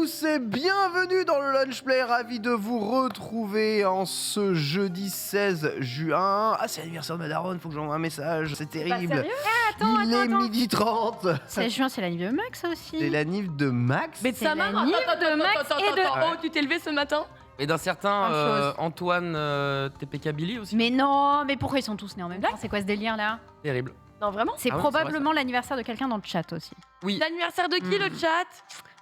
tous et bienvenue dans le Lunch Play, ravi de vous retrouver en ce jeudi 16 juin. Ah, c'est l'anniversaire de ma daronne, faut que j'envoie un message, c'est terrible. Sérieux ? Il est 12h30. 16 juin, c'est l'anniv de Max aussi. C'est l'anniv de Max. Mais de sa maman. de Max et de... Oh, tu t'es levé ce matin? Et d'un certain Même chose. Antoine TPK Billy aussi. Mais non, mais pourquoi ils sont tous nés en même temps? C'est quoi ce délire là? Terrible. Non, vraiment? C'est Ah oui, probablement l'anniversaire de quelqu'un dans le chat aussi. Oui. L'anniversaire de qui, le chat?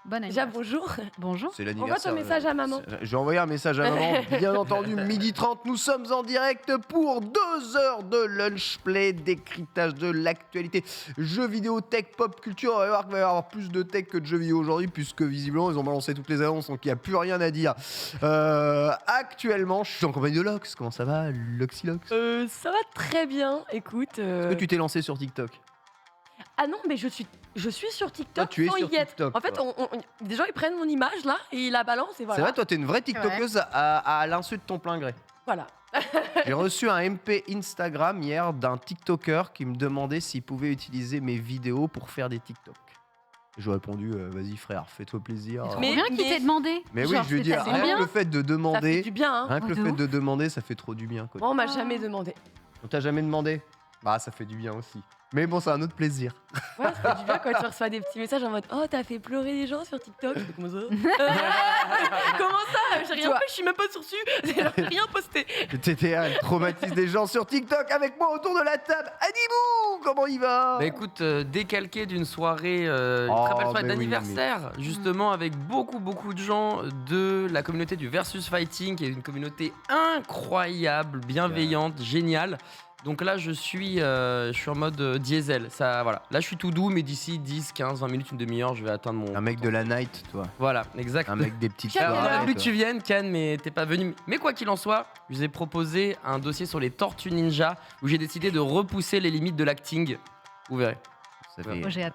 Bon Déjà, anniversaire. bonjour. Bonjour. C'est Envoie l'anniversaire. ton message à maman. Je vais envoyer un message à maman, bien entendu, 12h30. Nous sommes en direct pour 2 heures de Lunch Play, décryptage de l'actualité. Jeux vidéo, tech, pop, culture. On va voir qu'il va y avoir plus de tech que de jeux vidéo aujourd'hui, puisque visiblement, ils ont balancé toutes les annonces, donc il n'y a plus rien à dire. Actuellement, je suis en compagnie de Lox. Comment ça va, Loxilox? Ça va très bien, écoute. Est-ce que tu t'es lancé sur TikTok? Ah non, mais je suis sur TikTok. Toi, tu es sans sur y être. TikTok, En fait, toi. des gens, ils prennent mon image, là, et ils la balancent, et voilà. C'est vrai, toi, t'es une vraie TikTokeuse à l'insu de ton plein gré. Voilà. J'ai reçu un MP Instagram hier d'un TikToker qui me demandait s'il pouvait utiliser mes vidéos pour faire des TikTok. J'ai répondu, vas-y frère, fais-toi plaisir. Trop Mais- bien qu'il t'ait demandé. Mais oui, Genre, je lui ai dit, c'est rien bien. que le fait de Ça fait demander, du bien, hein. rien que le de fait ouf. de demander, ça fait trop du bien. Quoi. Moi, on m'a jamais demandé. On t'a jamais demandé? Bah, ça fait du bien aussi. Mais bon, c'est un autre plaisir. Ouais, ça fait du bien quand tu reçois des petits messages en mode oh, t'as fait pleurer les gens sur TikTok. Je fais, comment ça? Comment ça? J'ai rien Toi- fait, je suis même pas dessus. J'ai rien posté. Le TTA traumatise des gens sur TikTok avec moi autour de la table. Adibou, comment il va? Bah écoute, décalqué d'une soirée, une Oh, très belle soirée mais oui, d'anniversaire, justement avec beaucoup de gens de la communauté du Versus Fighting, qui est une communauté incroyable, bienveillante, géniale. Donc là, je suis en mode diesel. Ça, voilà. Là, je suis tout doux, mais d'ici 10, 15, 20 minutes, une demi-heure, je vais atteindre mon... Un mec de la night, toi. Voilà, exact. Un mec des petites Quel soirées. J'aurais voulu que toi. tu viennes, Ken, mais t'es pas venu. Mais quoi qu'il en soit, je vous ai proposé un dossier sur les Tortues Ninja où j'ai décidé de repousser les limites de l'acting. Vous verrez. Ça fait- Moi j'ai hâte.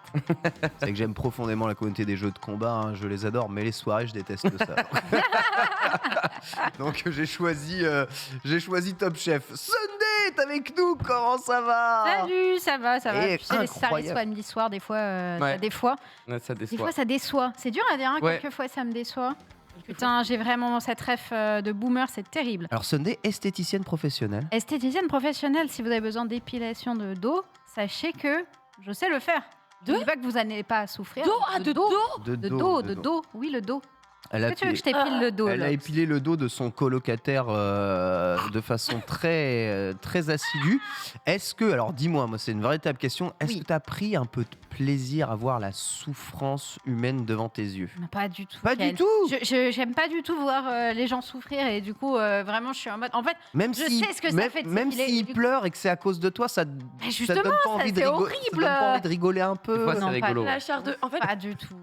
C'est que j'aime profondément la communauté des jeux de combat, hein, je les adore, mais les soirées, je déteste ça. Donc j'ai choisi Top Chef. Sunday est avec nous, comment ça va? Salut, ça va, ça va. Et Tu sais, les soirées incroyable. samedi soir, des fois, Ouais. ça déçoit. Ouais, ça Des déçoit. fois, ça déçoit. C'est dur à dire, hein, Ouais. quelquefois, ça me déçoit. Putain, j'ai vraiment cette ref de boomer, c'est terrible. Alors Sunday, esthéticienne professionnelle. Esthéticienne professionnelle, si vous avez besoin d'épilation de dos, sachez que je sais le faire. Je ne dis pas que vous n'allez pas à souffrir. Dos, ah, de dos. De dos. Oui, le dos. Elle a, Est-ce que tu veux que je t'épile le dos elle a là épilé le dos de son colocataire de façon très assidue. Est-ce que, alors dis-moi, moi c'est une véritable question, est-ce Oui. que tu as pris un peu de plaisir à voir la souffrance humaine devant tes yeux? Non, pas du tout. Pas du Ken. tout. J'aime pas du tout voir les gens souffrir et du coup, vraiment, je suis en mode. En fait, Même Je si, sais ce que ça même, fait de même s'épiler, s'il et du coup- pleure et que c'est à cause de toi, ça te justement, donne pas envie de c'est rigoler. Ça horrible. donne pas envie de rigoler un peu. Des fois, c'est Non, pas rigolo. La chair de. En fait, pas du tout.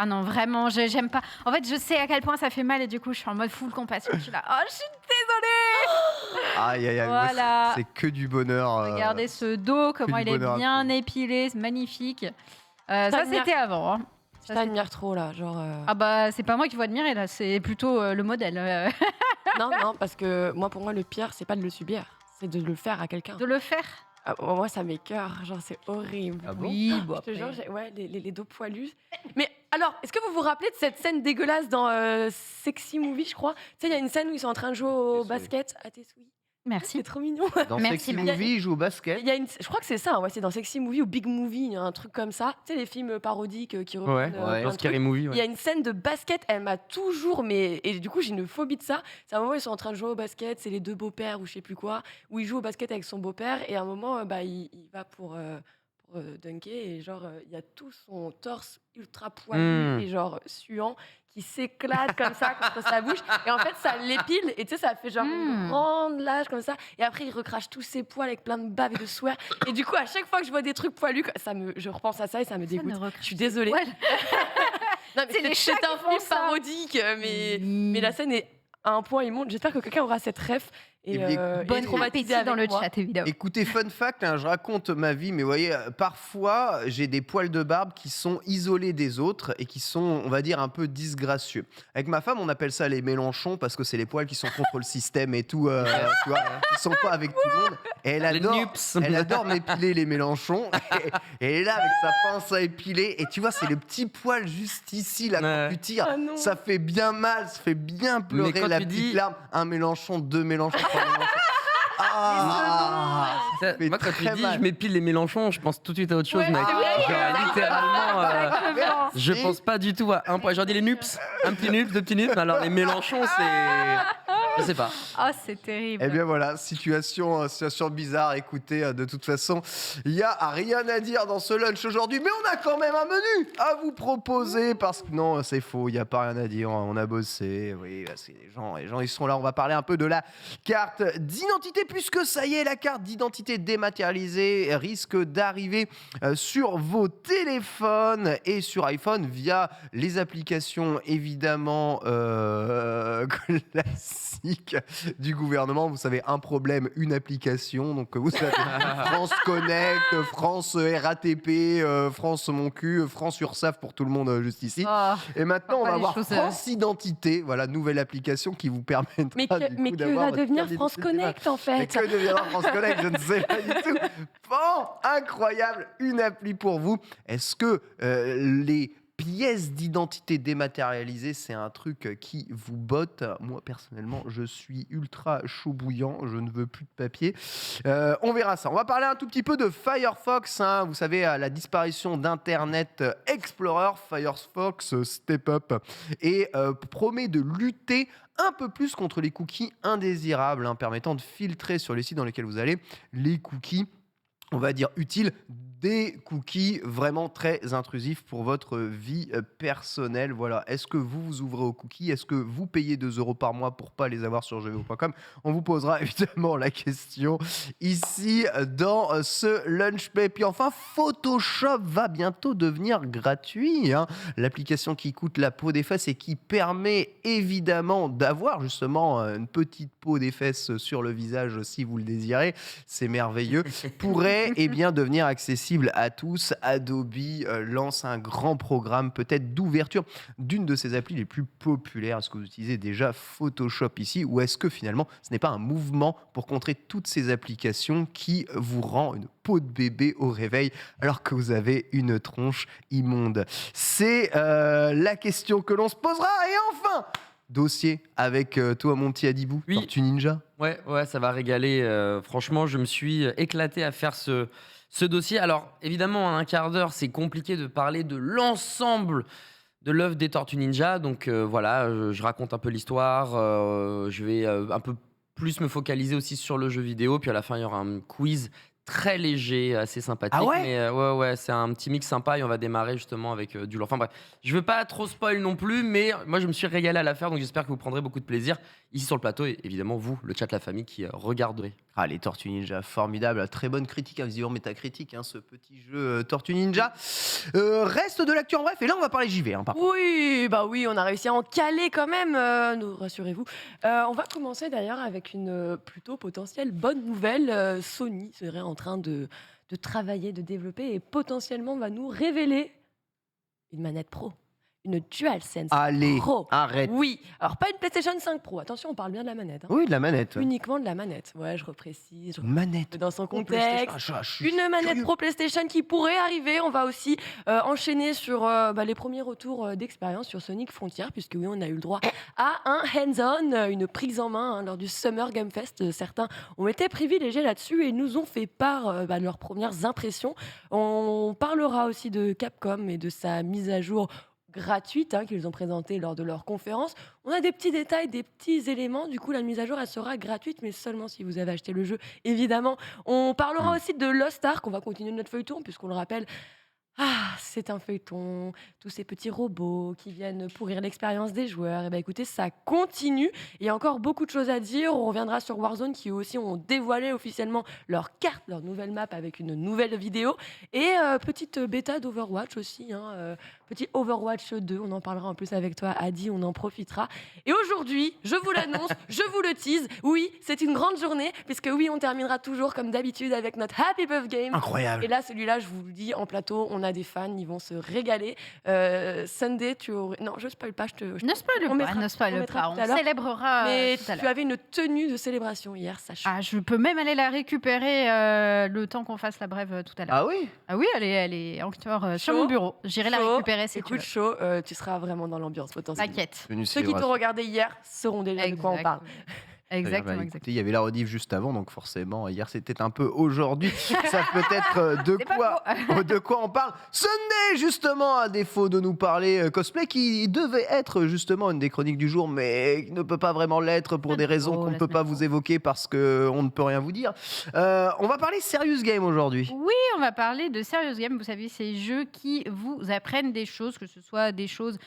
Ah non, vraiment, j'aime pas. En fait, je sais à quel point ça fait mal et du coup, je suis en mode full compassion. Je suis là, oh, je suis désolée. Aïe aïe aïe, moi, Voilà. c'est que du bonheur. Regardez ce dos, comment du il est bonheur à bien trouver. épilé, c'est magnifique. Ça, t'admire. c'était avant. Hein. je Ça, t'admire trop là, genre. Ah bah, c'est pas moi qui vous admirer là, c'est plutôt le modèle. Non, parce que pour moi, le pire, c'est pas de le subir, c'est de le faire à quelqu'un. De le faire. Ah, moi, ça m'écoeure, genre, c'est horrible. Ah bon? Oui, Je te jure, ouais, les dos poilus. Mais alors, est-ce que vous vous rappelez de cette scène dégueulasse dans Sexy Movie, je crois? Tu sais, il y a une scène où ils sont en train de jouer au Tes souhaits. basket à tes souhaits. Merci. C'est trop mignon. Dans Merci, Sexy merci. Movie, il joue au basket. Il y a je crois que c'est ça, ouais, c'est dans Sexy Movie ou Big Movie, il y a un truc comme ça. Tu sais, les films parodiques qui Ouais, reprennent ouais. plein dans de Scary trucs. Movie. Il y a une scène de basket, elle m'a toujours, et du coup j'ai une phobie de ça. C'est un moment où ils sont en train de jouer au basket, c'est les deux beaux-pères ou je sais plus quoi, où il joue au basket avec son beau-père et à un moment il va pour dunker et genre il y a tout son torse ultra poilu et genre suant qui s'éclate comme ça contre sa bouche et en fait ça l'épile et tu sais ça fait genre une grande lâche comme ça et après il recrache tous ses poils avec plein de bave et de sueur et du coup à chaque fois que je vois des trucs poilus je repense à ça et ça me dégoûte. Je suis désolée. Ouais. Non, mais C'est les chats c'est un qui font film ça. parodique, mais la scène est à un point immonde. J'espère que quelqu'un aura cette ref. Eh bien, Bon traumatisé appétit dans le avec moi. chat, évidemment. Écoutez, fun fact, hein, je raconte ma vie, mais vous voyez, parfois j'ai des poils de barbe qui sont isolés des autres et qui sont, on va dire, un peu disgracieux. Avec ma femme, on appelle ça les Mélenchons parce que c'est les poils qui sont contre le système et tout, tu vois, ils sont pas avec tout le monde. Et elle adore m'épiler les Mélenchons. Et elle est là avec sa pince à épiler. Et tu vois, c'est le petit poil juste ici, là, quand tu tires. Ah non. Ça fait bien mal, ça fait bien pleurer quand la tu petite dis- larme. Un Mélenchon, deux Mélenchons, trois Mélenchons. Ah, fait Moi, quand tu très dis mal. je m'épile les Mélenchons, je pense tout de suite à autre chose, Ouais, mec. c'est vrai, Genre, littéralement, Exactement. je pense pas du tout à un point. J'en dis les nups, un petit nups, deux petits nups. Alors les Mélenchons, c'est. Je sais pas. Oh, c'est terrible. Eh bien voilà, situation bizarre. Écoutez, de toute façon, il n'y a rien à dire dans ce lunch aujourd'hui, mais on a quand même un menu à vous proposer parce que non, c'est faux, il n'y a pas rien à dire. On a bossé, oui, parce que les gens ils sont là. On va parler un peu de la carte d'identité puisque ça y est, la carte d'identité dématérialisée risque d'arriver sur vos téléphones et sur iPhone via les applications évidemment classiques du gouvernement. Vous savez, un problème, une application. Donc vous savez, France Connect, France RATP, France Mon Cul, France Ursaf pour tout le monde juste ici. Oh. Et maintenant, on pas va les avoir choses, France Identité, voilà, nouvelle application qui vous permettra Mais du que coup, d'avoir va votre devenir carte France d'identité Connect en mais fait? que deviendra France Connect, je ne sais pas du tout. Bon, incroyable, une appli pour vous. Est-ce que les pièces d'identité dématérialisées, c'est un truc qui vous botte? Moi, personnellement, je suis ultra chaud bouillant. Je ne veux plus de papier. On verra ça. On va parler un tout petit peu de Firefox. Hein. Vous savez, à la disparition d'Internet Explorer, Firefox step up et promet de lutter un peu plus contre les cookies indésirables, hein, permettant de filtrer sur les sites dans lesquels vous allez les cookies, on va dire utiles, des cookies vraiment très intrusifs pour votre vie personnelle. Voilà. Est-ce que vous vous ouvrez aux cookies? Est-ce que vous payez 2 € par mois pour pas les avoir sur jeuxvideo.com? On vous posera évidemment la question ici dans ce lunch play. Puis enfin, Photoshop va bientôt devenir gratuit, hein. L'application qui coûte la peau des fesses et qui permet évidemment d'avoir justement une petite peau des fesses sur le visage si vous le désirez. C'est merveilleux. Pourrait bien devenir accessible à tous. Adobe lance un grand programme peut-être d'ouverture d'une de ses applis les plus populaires. Est-ce que vous utilisez déjà Photoshop ici ou est-ce que finalement ce n'est pas un mouvement pour contrer toutes ces applications qui vous rend une peau de bébé au réveil alors que vous avez une tronche immonde? C'est la question que l'on se posera. Et enfin, dossier avec toi mon petit Adibou, Oui. Tortue Ninja. Ouais, ça va régaler. Franchement, je me suis éclaté à faire ce dossier. Alors, évidemment, en un quart d'heure, c'est compliqué de parler de l'ensemble de l'œuvre des Tortues Ninja. Donc voilà, je raconte un peu l'histoire. Je vais un peu plus me focaliser aussi sur le jeu vidéo. Puis à la fin, il y aura un quiz très léger, assez sympathique. Ah ouais mais ouais, c'est un petit mix sympa et on va démarrer justement avec du lourd. Enfin bref, je veux pas trop spoil non plus, mais moi je me suis régalé à la faire, donc j'espère que vous prendrez beaucoup de plaisir ici sur le plateau et évidemment vous, le chat, la famille qui regarderez. Ah, les Tortues Ninja, formidable, très bonne critique, visiblement métacritique, hein, ce petit jeu Tortue Ninja. Reste de l'actu en bref, et là on va parler JV. Hein, par contre. Oui, on a réussi à en caler quand même, rassurez-vous. On va commencer d'ailleurs avec une plutôt potentielle bonne nouvelle. Sony serait en train de travailler, de développer et potentiellement va nous révéler une manette pro. Une DualSense Allez, Pro. arrête. Oui, alors pas une PlayStation 5 Pro, attention, on parle bien de la manette. Hein. Oui, de la manette. Uniquement de la manette. Ouais, je reprécise. Une manette. Dans son Pro contexte. PlayStation. Ah, je suis Une manette curieux. Pro PlayStation qui pourrait arriver. On va aussi enchaîner sur les premiers retours d'expérience sur Sonic Frontier, puisque oui, on a eu le droit à un hands-on, une prise en main lors du Summer Game Fest. Certains ont été privilégiés là-dessus et nous ont fait part de leurs premières impressions. On parlera aussi de Capcom et de sa mise à jour gratuite qu'ils ont présentée lors de leur conférence. On a des petits détails, des petits éléments. Du coup, la mise à jour, elle sera gratuite, mais seulement si vous avez acheté le jeu, évidemment. On parlera aussi de Lost Ark. On va continuer notre feuilleton, puisqu'on le rappelle, c'est un feuilleton, tous ces petits robots qui viennent pourrir l'expérience des joueurs. Et ben écoutez, ça continue. Il y a encore beaucoup de choses à dire. On reviendra sur Warzone qui aussi ont dévoilé officiellement leur carte, leur nouvelle map avec une nouvelle vidéo. Et petite bêta d'Overwatch aussi. Petit Overwatch 2, on en parlera en plus avec toi, Adi, on en profitera. Et aujourd'hui, je vous l'annonce, je vous le tease, oui, c'est une grande journée, puisque oui, on terminera toujours comme d'habitude avec notre Happy Birthday Game. Incroyable. Et là, celui-là, je vous le dis, en plateau, on a des fans, ils vont se régaler. Sunday, tu aurais... Non, je spoil pas, Ne spoil on pas, mettra- ne spoil on mettra pas. tout On à l'heure. célébrera Mais tout à tu l'heure. avais une tenue de célébration hier, sache. Ah, je peux même aller la récupérer le temps qu'on fasse la brève tout à l'heure. Ah oui. Ah oui, elle est encore sur Chaud, mon bureau. J'irai la chaud, récupérer si tu Écoute, veux. chaud, tu seras vraiment dans l'ambiance potentiellement. T'inquiète. Tenue Ceux qui t'ont célébration. regardé hier sauront déjà de quoi on parle. Exactement, Bah, exactement. écoutez, il y avait la rediff juste avant, donc forcément, hier c'était un peu aujourd'hui. Ça peut être C'est pas de quoi on parle. Sunday, justement, à défaut de nous parler cosplay, qui devait être justement une des chroniques du jour, mais qui ne peut pas vraiment l'être pour des raisons qu'on ne peut pas vous évoquer parce qu'on ne peut rien vous dire. On va parler Serious Game aujourd'hui. Oui, on va parler de Serious Game. Vous savez, ces jeux qui vous apprennent des choses, que ce soit des choses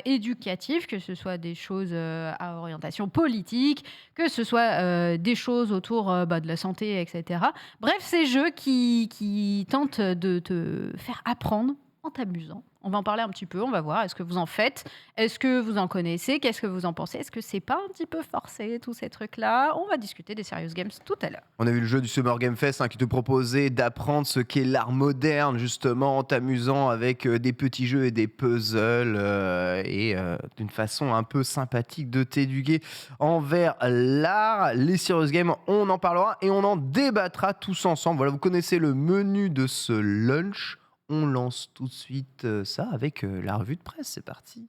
éducatives, que ce soit des choses à orientation politique, que ce soit des choses autour de la santé, etc. Bref, ces jeux qui tentent de te faire apprendre en t'amusant. On va en parler un petit peu, on va voir. Est-ce que vous en faites? Est-ce que vous en connaissez? Qu'est-ce que vous en pensez? Est-ce que c'est pas un petit peu forcé, tous ces trucs-là? On va discuter des Serious Games tout à l'heure. On a vu le jeu du Summer Game Fest qui te proposait d'apprendre ce qu'est l'art moderne, justement, en t'amusant avec des petits jeux et des puzzles et d'une façon un peu sympathique de t'éduquer envers l'art. Les Serious Games, on en parlera et on en débattra tous ensemble. Voilà, vous connaissez le menu de ce lunch. On lance tout de suite ça avec la revue de presse. C'est parti.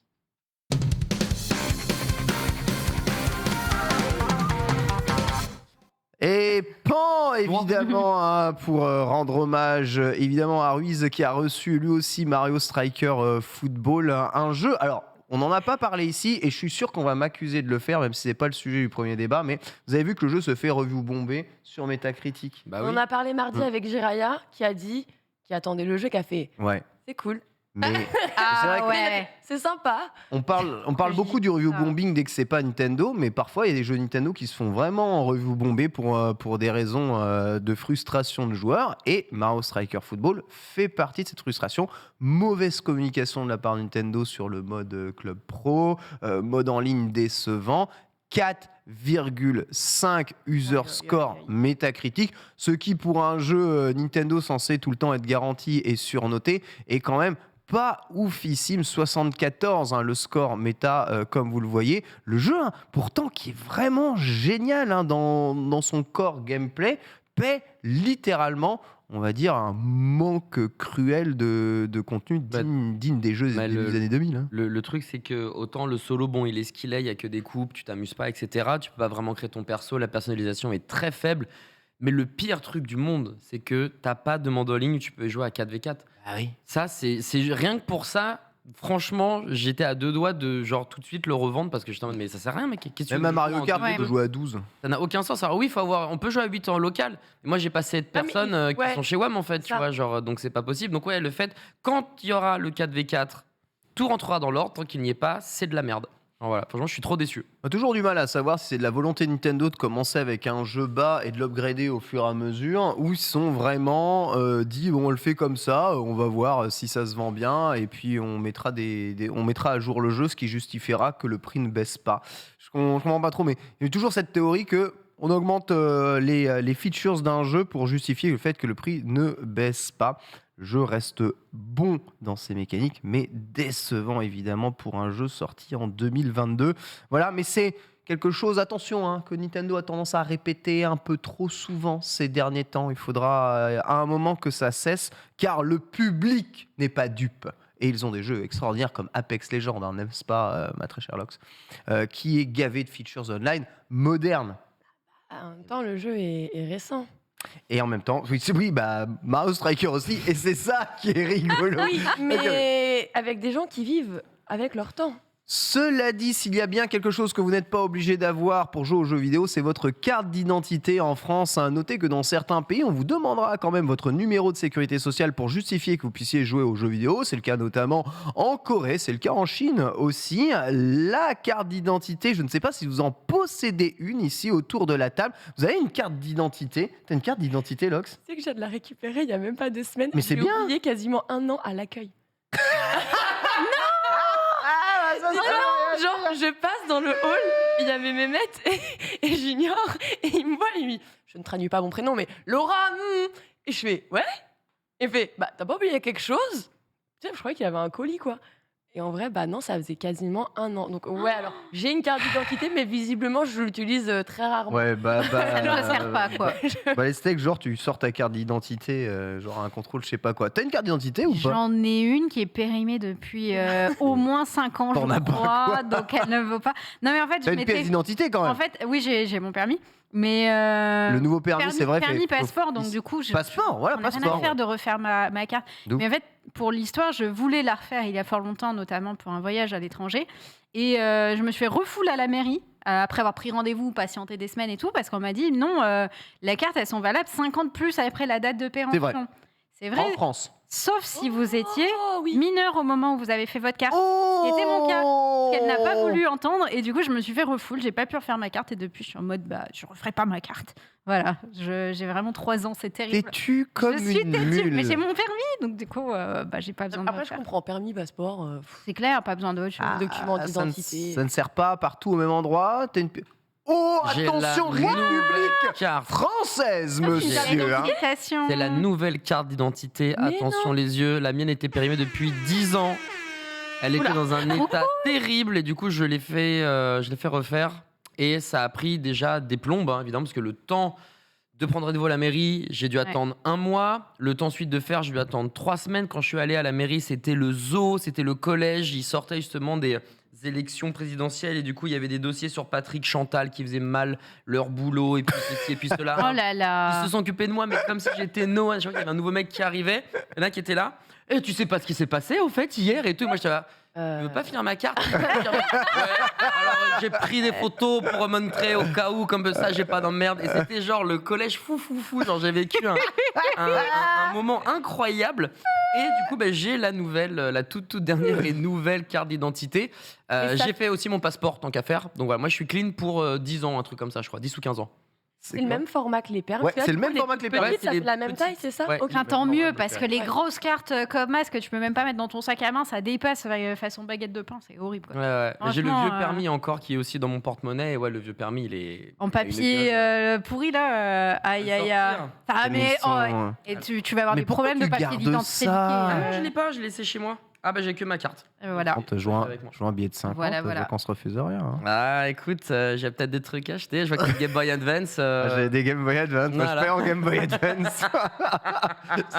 Et pan, évidemment, pour rendre hommage évidemment à Ruiz qui a reçu lui aussi Mario Striker Football, un jeu. Alors, on n'en a pas parlé ici et je suis sûr qu'on va m'accuser de le faire, même si c'est pas le sujet du premier débat. Mais vous avez vu que le jeu se fait review bombé sur Metacritic. Bah On oui. a parlé mardi avec Jiraya qui a dit, qui attendait le jeu, qui a fait Ouais. c'est cool, Mais Ah c'est vrai que ouais. c'est sympa. on parle beaucoup du review bombing dès que c'est pas Nintendo, mais parfois il y a des jeux Nintendo qui se font vraiment en review bombé pour des raisons de frustration de joueurs. Et Mario Striker Football fait partie de cette frustration. Mauvaise communication de la part de Nintendo sur le mode Club Pro, mode en ligne décevant. 4,5 user score Metacritic, ce qui pour un jeu Nintendo censé tout le temps être garanti et surnoté est quand même pas oufissime. 74 le score méta comme vous le voyez. Le jeu pourtant qui est vraiment génial dans son core gameplay paie littéralement, on va dire, un manque cruel de contenu digne des jeux Bah, des années 2000. Le truc, c'est que autant le solo, bon, il est ce qu'il est, il n'y a que des coupes, tu t'amuses pas, etc. Tu peux pas vraiment créer ton perso, la personnalisation est très faible. Mais le pire truc du monde, c'est que t'as pas de mode en ligne où tu peux jouer à 4v4. Ah oui. Ça, c'est rien que pour ça. Franchement, j'étais à deux doigts de genre tout de suite le revendre parce que j'étais en mode mais ça sert à rien, mec. Qu'est-ce que Même tu à veux Mario jouer en Kart, deux on peut deux jouer à 12. Ça n'a aucun sens. Alors oui, on peut jouer à 8 en local. Mais moi, j'ai pas 7 Ah, mais personnes qui ouais. sont chez WAM en fait, tu Ça. vois, genre donc c'est pas possible. Donc ouais, le fait quand il y aura le 4v4, tout rentrera dans l'ordre. Tant qu'il n'y est pas, c'est de la merde. Alors voilà, franchement, je suis trop déçu. On a toujours du mal à savoir si c'est de la volonté de Nintendo de commencer avec un jeu bas et de l'upgrader au fur et à mesure, ou ils sont vraiment dit bon, on le fait comme ça, on va voir si ça se vend bien, et puis on mettra on mettra à jour le jeu, ce qui justifiera que le prix ne baisse pas. Je comprends pas trop, mais il y a toujours cette théorie que on augmente les features d'un jeu pour justifier le fait que le prix ne baisse pas. Le jeu reste bon dans ses mécaniques, mais décevant évidemment pour un jeu sorti en 2022. Voilà, mais c'est quelque chose, attention, que Nintendo a tendance à répéter un peu trop souvent ces derniers temps. Il faudra à un moment que ça cesse, car le public n'est pas dupe. Et ils ont des jeux extraordinaires comme Apex Legends, n'est-ce pas, ma très chère Lox, qui est gavé de features online modernes. En même temps, le jeu est récent. Et en même temps, oui, Mario Striker aussi, et c'est ça qui est rigolo. Oui, mais avec des gens qui vivent avec leur temps. Cela dit, s'il y a bien quelque chose que vous n'êtes pas obligé d'avoir pour jouer aux jeux vidéo, c'est votre carte d'identité en France. Notez que dans certains pays, on vous demandera quand même votre numéro de sécurité sociale pour justifier que vous puissiez jouer aux jeux vidéo. C'est le cas notamment en Corée, c'est le cas en Chine aussi. La carte d'identité, je ne sais pas si vous en possédez une ici autour de la table. Vous avez une carte d'identité? T'as une carte d'identité, Lox? Tu sais que je viens de la récupérer il y a même pas 2 semaines. Mais c'est J'ai bien. oublié quasiment 1 an à l'accueil. Genre, je passe dans le hall, il y avait Mehmet et Junior, et il me voit, et il me dit, je ne traduis pas mon prénom, mais Laura, et je fais, ouais. Et il fait, bah, t'as pas oublié quelque chose? Tu sais, je croyais qu'il y avait un colis, quoi. Et en vrai, bah non, ça faisait quasiment 1 an. Donc, ouais, alors, j'ai une carte d'identité, mais visiblement, je l'utilise très rarement. Ouais, Ça ne sert pas, quoi. Bah, les steaks, genre, tu sors ta carte d'identité, genre un contrôle, je sais pas quoi. T'as une carte d'identité ou pas? J'en ai une qui est périmée depuis au moins 5 ans, Pour je n'importe crois, quoi. donc elle ne vaut pas. Non, mais en fait, T'as une pièce d'identité quand même. En fait, oui, j'ai mon permis, mais Le nouveau permis, c'est vrai. permis, faut- passeport, donc du coup, Passeport, voilà, j'en ai rien passeport. à faire de refaire ma carte. D'où Mais en fait, pour l'histoire, je voulais la refaire il y a fort longtemps, notamment pour un voyage à l'étranger, et je me suis fait refoule à la mairie. Après avoir pris rendez-vous, patienté des semaines et tout, parce qu'on m'a dit non, la carte, elles sont valables 50 plus après la date de péremption. vrai. C'est vrai, En France. sauf si vous étiez Oh, oui. mineur au moment où vous avez fait votre carte. Oh C'était mon cas. Qu'elle n'a pas voulu entendre, et du coup, je me suis fait refoule. J'ai pas pu refaire ma carte, et depuis, je suis en mode, bah, je referai pas ma carte. Voilà, j'ai vraiment 3 ans, c'est terrible. Têtu comme Je suis une têtue, mule. mais j'ai mon permis, donc du coup, bah, j'ai pas besoin de Après, le je faire. comprends, permis, passeport, C'est clair, pas besoin d'autre chose. document ça ne- d'identité. Ça ne sert pas partout au même endroit. T'as une... Oh, J'ai attention, la nouvelle République carte. française, Une monsieur. hein. identification. C'est la nouvelle carte d'identité. Mais Attention les yeux, la mienne était périmée depuis 10 ans. Elle était dans un état terrible et du coup je l'ai fait refaire. Et ça a pris déjà des plombes, hein, évidemment, parce que le temps de prendre rendez-vous à la mairie, j'ai dû attendre 1 mois. Le temps ensuite de faire, j'ai dû attendre 3 semaines. Quand je suis allé à la mairie, c'était le zoo, c'était le collège. Ils sortaient justement des élections présidentielles et du coup il y avait des dossiers sur Patrick Chantal qui faisaient mal leur boulot et puis ceci et puis cela. Oh là Ils là. se sont occupés de moi, mais comme si j'étais Noah. Je crois qu'il y avait un nouveau mec qui arrivait, il y en a qui était là. Et tu sais pas ce qui s'est passé au fait hier et tout. Et moi j'étais là. Tu veux pas finir ma carte? Ouais. Alors j'ai pris des photos pour montrer au cas où, comme ça j'ai pas d'emmerde. Et c'était genre le collège fou. Genre j'ai vécu un moment incroyable. Et du coup bah, j'ai la nouvelle, la toute dernière et nouvelle carte d'identité. Et ça- J'ai fait aussi mon passeport tant qu'à faire. Donc voilà, moi je suis clean pour 10 ans, un truc comme ça je crois, 10 ou 15 ans. C'est le même format que les permis. Ouais, Tu vois, c'est le du coup, même format que les permis. petites, ça c'est fait la les même petites. taille, c'est ça? Ouais. Ok. Enfin, tant mieux, Ouais. parce que les grosses cartes comme masque que tu peux même pas mettre dans ton sac à main, ça dépasse façon baguette de pain, c'est horrible. Quoi. Ouais. J'ai le Franchement, vieux permis encore qui est aussi dans mon porte-monnaie. Et ouais, le vieux permis, il est. En il a une papier gueule. pourri là, aïe aïe aïe. Sortir. Ah, mais, Ils sont, oh, ouais. Et tu vas avoir Mais des pourquoi problèmes de tu papier gardes d'identité. ça Ah non, je l'ai pas, je l'ai laissé chez moi. Ah bah j'ai que ma carte. Voilà. Quand je vois Avec moi. un billet de 50, Voilà. on se refuse rien. hein. Ah écoute, j'ai peut-être des trucs à acheter. Je vois qu'il y a Game Boy Advance. J'ai des Game Boy Advance, moi, voilà. je paye en Game Boy Advance.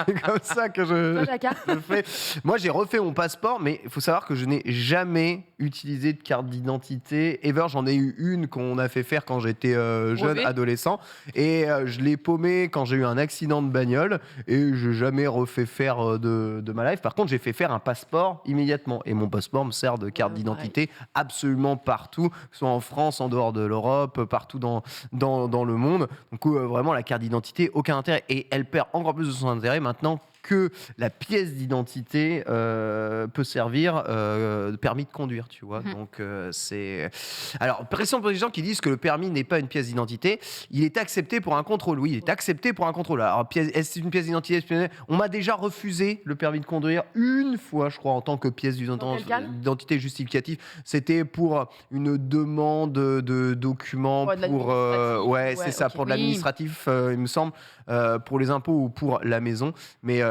C'est comme ça que Toi, je Jacques? fais. Moi, j'ai refait mon passeport, mais il faut savoir que je n'ai jamais utilisé de carte d'identité. Ever, j'en ai eu une qu'on a fait faire quand j'étais jeune, Brevet. adolescent. Et je l'ai paumé quand j'ai eu un accident de bagnole. Et je n'ai jamais refait faire de ma life. Par contre, j'ai fait faire un passeport immédiatement. Et mon passeport me sert de carte Ouais, d'identité absolument partout, que ce soit en France, en dehors de l'Europe, partout dans le monde. Donc vraiment, la carte d'identité, aucun intérêt. Et elle perd encore plus de son intérêt maintenant que la pièce d'identité peut servir de permis de conduire, tu vois. Mhm. Donc c'est... Alors, pression pour les gens qui disent que le permis n'est pas une pièce d'identité, il est accepté pour un contrôle. Oui, il est accepté pour un contrôle. Alors, est-ce une pièce d'identité? On m'a déjà refusé le permis de conduire une fois, je crois, en tant que pièce quel cas? d'identité justificative. C'était pour une demande de documents Ouais, de pour... l'administratif. ouais, Ouais, c'est ça, ok. pour de Oui. l'administratif, il me semble, pour les impôts ou pour la maison. Mais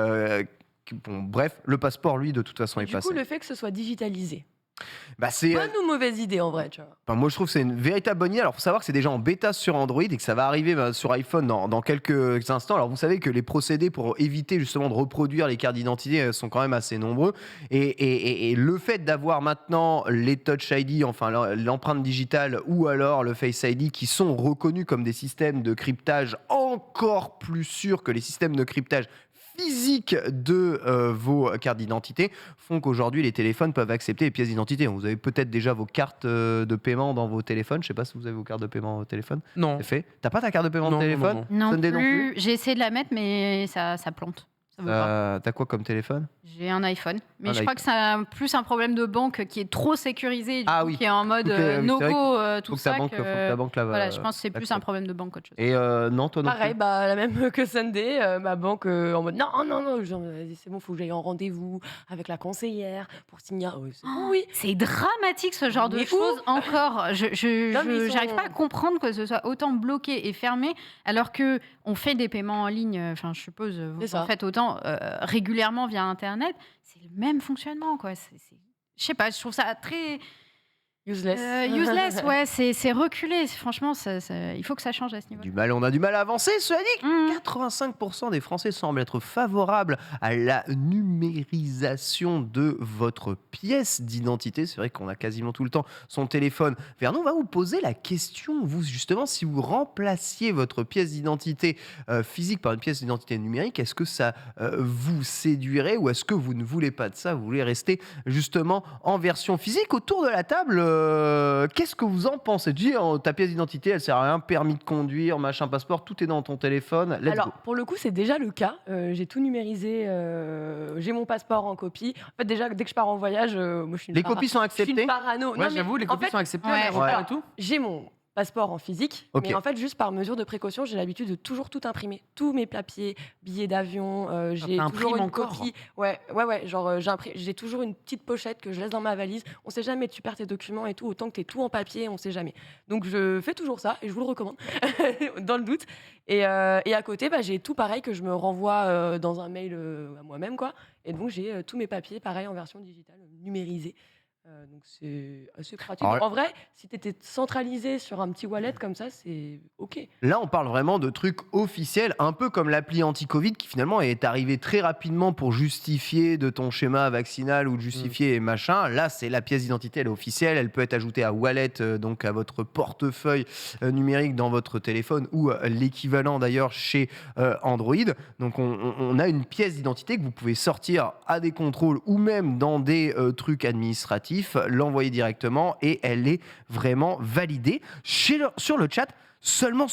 bon, bref, le passeport, lui, de toute façon, est Du passé. coup, le fait que ce soit digitalisé. Bah, c'est, Bonne ou mauvaise idée en vrai, tu vois? moi, je trouve que c'est une véritable bonne idée. Alors, il faut savoir que c'est déjà en bêta sur Android et que ça va arriver sur iPhone dans quelques instants. Alors, vous savez que les procédés pour éviter justement de reproduire les cartes d'identité sont quand même assez nombreux. Et le fait d'avoir maintenant les Touch ID, enfin l'empreinte digitale ou alors le Face ID qui sont reconnus comme des systèmes de cryptage encore plus sûrs que les systèmes de cryptage physique de vos cartes d'identité font qu'aujourd'hui les téléphones peuvent accepter les pièces d'identité. Vous avez peut-être déjà vos cartes de paiement dans vos téléphones. Je sais pas si vous avez vos cartes de paiement au téléphone. Non. C'est fait. T'as pas ta carte de paiement Non, de non, téléphone Non Sunday plus. J'ai essayé de la mettre, mais ça plante. Ça veut pas. T'as quoi comme téléphone? J'ai un iPhone, mais Un je crois que c'est plus un problème de banque qui est trop sécurisé, Ah oui. qui est en mode Tout est- oui, no c'est vrai go, tout Faut que ça. ta banque là. Voilà, je pense que c'est plus un accepte. problème de banque qu'autre chose. Et non, toi non Pareil, plus. bah, la même que Sunday, ma banque en mode non, genre, vas-y, c'est bon, faut que j'aille en rendez-vous avec la conseillère pour signer. Oui, c'est bon, oui. C'est dramatique ce genre de Mais où choses encore. Non, mais ils J'arrive sont- pas à comprendre que ce soit autant bloqué et fermé, alors que on fait des paiements en ligne. Enfin, je suppose vous C'est ça. en faites autant régulièrement via Internet. C'est le même fonctionnement, quoi. Je sais pas, je trouve ça très Useless. useless. Ouais, c'est reculé. Franchement, il faut que ça change à ce niveau. On a du mal à avancer. Cela dit, Mmh. 85% des Français semblent être favorables à la numérisation de votre pièce d'identité. C'est vrai qu'on a quasiment tout le temps son téléphone vers nous. On va vous poser la question, vous justement, si vous remplaciez votre pièce d'identité physique par une pièce d'identité numérique, est-ce que ça vous séduirait ou est-ce que vous ne voulez pas de ça? Vous voulez rester justement en version physique? Autour de la table, qu'est-ce que vous en pensez? Tu dis, ta pièce d'identité, elle sert à rien, permis de conduire, machin, passeport, tout est dans ton téléphone. Let's Alors, go. pour le coup, c'est déjà le cas. J'ai tout numérisé. J'ai mon passeport en copie. En fait, déjà, dès que je pars en voyage, moi, je suis une Les copies sont je suis acceptées? une parano. Ouais, Non, mais j'avoue, les en copies fait, sont acceptées, ouais. les repas Alors, et tout. j'ai mon passeport en physique, Ok. mais en fait, juste par mesure de précaution, j'ai l'habitude de toujours tout imprimer. Tous mes papiers, billets d'avion, j'ai t'imprimes toujours une encore? copie. Ouais. Genre, j'ai toujours une petite pochette que je laisse dans ma valise. On sait jamais, tu perds tes documents et tout, autant que tu tout en papier, on sait jamais. Donc, je fais toujours ça et je vous le recommande, dans le doute. Et à côté, bah, j'ai tout pareil que je me renvoie dans un mail à moi-même, quoi. Et donc, j'ai tous mes papiers, pareil, en version digitale, numérisée. Donc c'est assez pratique. Alors- En vrai, si tu étais centralisé sur un petit wallet comme ça, c'est OK. Là, on parle vraiment de trucs officiels, un peu comme l'appli anti-Covid qui finalement est arrivée très rapidement pour justifier de ton schéma vaccinal ou de justifier machin. Là, c'est la pièce d'identité, elle est officielle, elle peut être ajoutée à Wallet, donc à votre portefeuille numérique dans votre téléphone ou l'équivalent d'ailleurs chez Android. Donc on a une pièce d'identité que vous pouvez sortir à des contrôles ou même dans des trucs administratifs, l'envoyer directement et elle est vraiment validée. Sur le chat, seulement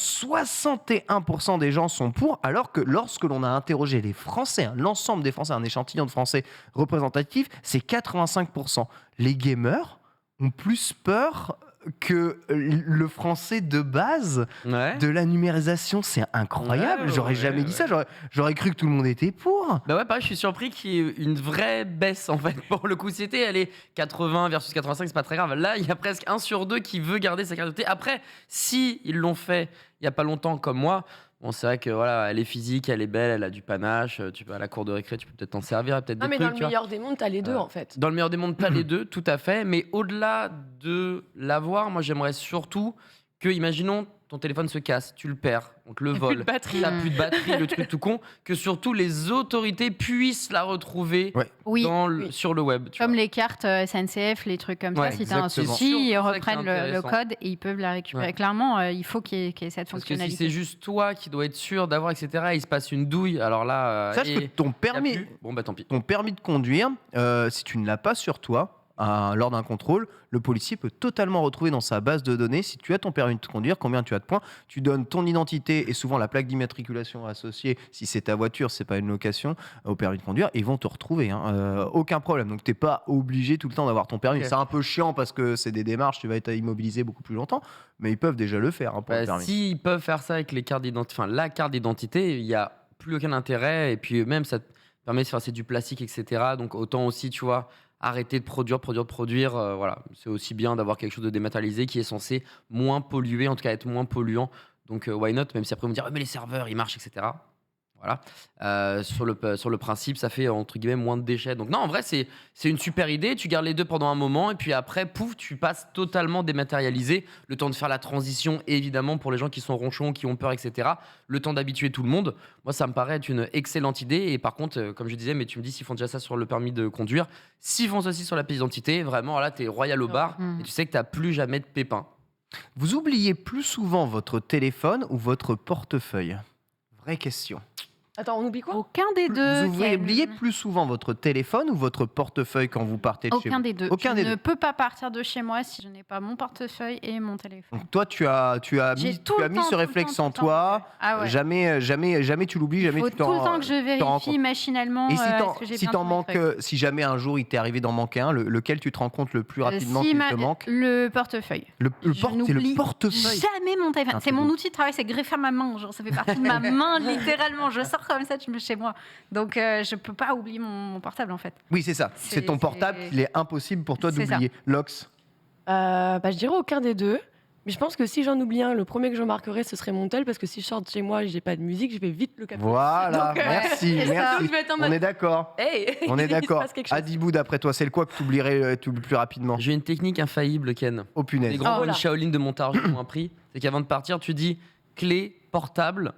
61% des gens sont pour, alors que lorsque l'on a interrogé les Français, l'ensemble des Français, un échantillon de Français représentatif, c'est 85%. Les gamers ont plus peur que le Français de base Ouais. de la numérisation. C'est incroyable. Ouais, J'aurais ouais, jamais dit ouais. ça. J'aurais cru que tout le monde était pour. Bah ouais, pareil, je suis surpris qu'il y ait une vraie baisse en fait. Pour le coup, c'était elle est 80 versus 85, c'est pas très grave. Là, il y a presque 1 sur 2 qui veut garder sa carte d'identité. Après, si ils l'ont fait il y a pas longtemps comme moi, bon, c'est vrai que voilà, elle est physique, elle est belle, elle a du panache. Tu peux à la cour de récré, tu peux peut-être t'en servir, peut-être Non, des mais dans trucs. le tu vois. meilleur des mondes, t'as les deux, en fait. Dans le meilleur des mondes, t'as les deux, tout à fait. Mais au-delà de l'avoir, moi j'aimerais surtout que, imaginons, ton téléphone se casse, tu le perds, on te le T'as vole. plus de batterie. T'as plus de batterie, le truc tout con, que surtout les autorités puissent la retrouver Ouais. Oui, Oui. sur le web. Tu comme vois. les cartes SNCF, les trucs comme Ouais, ça. Si tu as un exactement. souci, ils C'est ça qui est reprennent le intéressant. code et ils peuvent la récupérer. Ouais. Clairement, il faut qu'il y ait cette Parce que si fonctionnalité. c'est juste toi qui dois être sûr d'avoir, etc., et il se passe une douille, alors là. Sache que et ton y a permis, plus, bon bah tant pis. ton permis de conduire, si tu ne l'as pas sur toi, lors d'un contrôle, le policier peut totalement retrouver dans sa base de données si tu as ton permis de conduire, combien tu as de points. Tu donnes ton identité et souvent la plaque d'immatriculation associée, si c'est ta voiture, c'est pas une location, au permis de conduire, et ils vont te retrouver. Aucun problème. Donc t'es pas obligé tout le temps d'avoir ton permis. Ok. C'est un peu chiant parce que c'est des démarches, tu vas être immobilisé beaucoup plus longtemps, mais ils peuvent déjà le faire pour le Bah, permis. s'ils peuvent faire ça avec les cartes d'identité, enfin la carte d'identité, il n'y a plus aucun intérêt. Et puis même, ça te permet de faire c'est du plastique, etc. Donc autant aussi, tu vois, arrêter de produire. Voilà, c'est aussi bien d'avoir quelque chose de dématérialisé qui est censé moins polluer, en tout cas être moins polluant. Donc why not, même si après on me dit, ah, mais les serveurs, ils marchent, etc. Voilà. Sur le principe, ça fait entre guillemets moins de déchets. Donc non, en vrai, c'est une super idée. Tu gardes les deux pendant un moment et puis après, pouf, tu passes totalement dématérialisé. Le temps de faire la transition, évidemment, pour les gens qui sont ronchons, qui ont peur, etc. Le temps d'habituer tout le monde. Moi, ça me paraît être une excellente idée. Et par contre, comme je disais, mais tu me dis s'ils font déjà ça sur le permis de conduire, s'ils font ça aussi sur la pièce d'identité, vraiment, là, t'es royal au bar Mhm. et tu sais que t'as plus jamais de pépins. Vous oubliez plus souvent votre téléphone ou votre portefeuille? Vraie question. Attends, on oublie quoi? Aucun des deux. Vous Ken. oubliez plus souvent votre téléphone ou votre portefeuille quand vous partez de chez Aucun vous? des deux. Aucun Je des ne deux. peux pas partir de chez moi si je n'ai pas mon portefeuille et mon téléphone. Donc toi, tu as J'ai mis, tout tu le as mis temps, ce tout le réflexe temps, en tout le temps. toi. Ah ouais. Jamais tu l'oublies, Il jamais faut tu tout t'en le temps que je t'en rends vérifie compte. machinalement Et si est-ce que j'ai bien t'en tous mes manques, trucs. si jamais un jour il t'est arrivé d'en manquer un, lequel tu te rends compte le plus rapidement Si qu'il ma- te manque? Le portefeuille. C'est le n'oublie portefeuille. jamais mon téléphone. Un C'est truc mon de outil de travail, c'est greffé à ma main. Genre, ça fait partie de ma main, littéralement. Je sors comme ça de chez moi. Donc, je peux pas oublier mon portable, en fait. Oui, c'est ça. C'est ton portable qu'il est impossible pour toi C'est ça. d'oublier. Lox. Je dirais aucun des deux. Mais je pense que si j'en oublie un, le premier que je remarquerai, ce serait mon tel, parce que si je sors de chez moi et j'ai pas de musique, je vais vite le capter. Voilà, Donc, merci, c'est ça. merci. Donc, je vais être en On mode, est d'accord. hey, On est il se d'accord. passe quelque chose. Adibou, d'après toi, c'est le quoi que tu oublierais le plus rapidement? J'ai une technique infaillible, Ken. Oh punaise. Les grands Oh moines là. Shaolin de Montargis m'ont appris, c'est qu'avant de partir, tu dis clé, portable,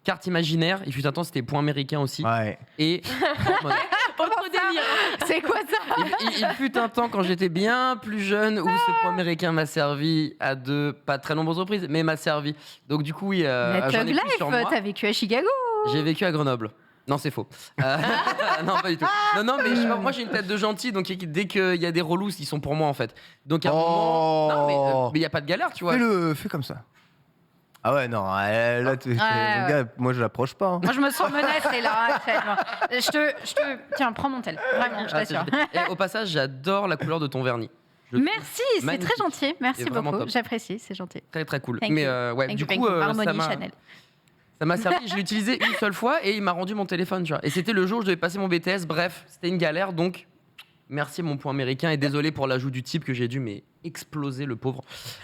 carte imaginaire, et fut un temps c'était point américain aussi, Ouais. et porte-monnaie. Pas trop délire. C'est quoi ça? Il fut un temps quand j'étais bien plus jeune où ce point américain m'a servi à de pas très nombreuses reprises, mais m'a servi. Donc du coup, oui, La j'en Thug ai plus sur moi. Life, t'as vécu à Chicago. J'ai vécu à Grenoble. Non, c'est faux. Non, pas du tout. Non, mais je sais pas, moi j'ai une tête de gentil, donc dès qu'il y a des relous, ils sont pour moi en fait. Donc à un moment. Non, mais il n'y a pas de galère, tu vois. Fais comme ça. Ah ouais, non, là, le ouais. gars, moi je l'approche pas. Hein. Moi, je me sens menacée là, actuellement. Tiens, prends mon tel. Vraiment, je Ah, c'est t'assure. génial. Et au passage, j'adore la couleur de ton vernis. Je le trouve Merci, c'est magnifique. très gentil. Merci C'est vraiment beaucoup. top. J'apprécie, c'est gentil. Très très cool. Thank Mais you. ouais, Thank du you, coup, thank you. ça Harmonie m'a. Chanel. Ça m'a servi, je l'ai utilisé une seule fois et il m'a rendu mon téléphone, tu vois. Et c'était le jour où je devais passer mon BTS, bref, c'était une galère, donc merci mon point américain et désolé pour l'ajout du type que j'ai dû mais exploser le pauvre.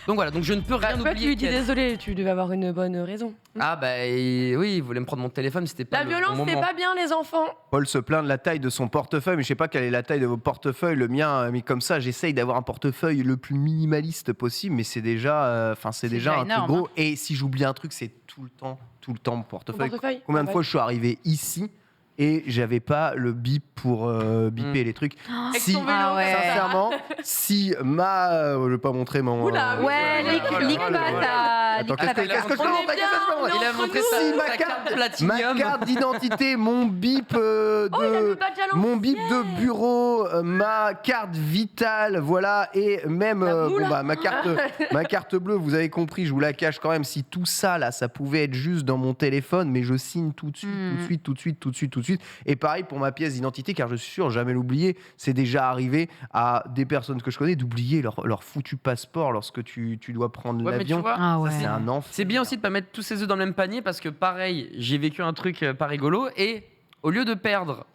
Donc voilà, donc je ne peux rien Toi, tu oublier. lui dis Ken. désolé, tu devais avoir une bonne raison. Ah bah oui, il voulait me prendre mon téléphone, c'était pas La le violence, bon c'est moment. pas bien, les enfants. Paul se plaint de la taille de son portefeuille, mais je sais pas quelle est la taille de vos portefeuilles. Le mien, mais comme ça, j'essaye d'avoir un portefeuille le plus minimaliste possible, mais c'est déjà, c'est déjà un énorme, truc gros. Et si j'oublie un truc, c'est tout le temps mon Ton portefeuille. portefeuille. Combien de Ah fois ouais. je suis arrivé ici et j'avais pas le bip pour biper les trucs. Avec Si, ton vélo, Ah ouais. sincèrement, si je vais pas montrer mon. Oula, oui. Ouais, ligue pas ta. Attends, ligue pas ta qu'est-ce que je carte. peux On est montrer? bien, Qu'est-ce que je peux on est montrer Il a entre montré nous. Si, sa ma carte carte platinium. Ma carte d'identité, mon bip Oh, il a de. le badge à Mon bip l'ancienne. de bureau, ma carte vitale, voilà, et même La moula. ma carte bleue, vous avez compris, je vous la cache quand même. Si tout ça là, ça pouvait être juste dans mon téléphone, mais je signe tout de suite, tout de suite. Et pareil pour ma pièce d'identité, car je suis sûr, jamais l'oublier. C'est déjà arrivé à des personnes que je connais d'oublier leur foutu passeport lorsque tu dois prendre Ouais, mais tu l'avion. vois, Ah ouais. C'est un enfer. c'est bien aussi de pas mettre tous ses œufs dans le même panier parce que pareil, j'ai vécu un truc pas rigolo et au lieu de perdre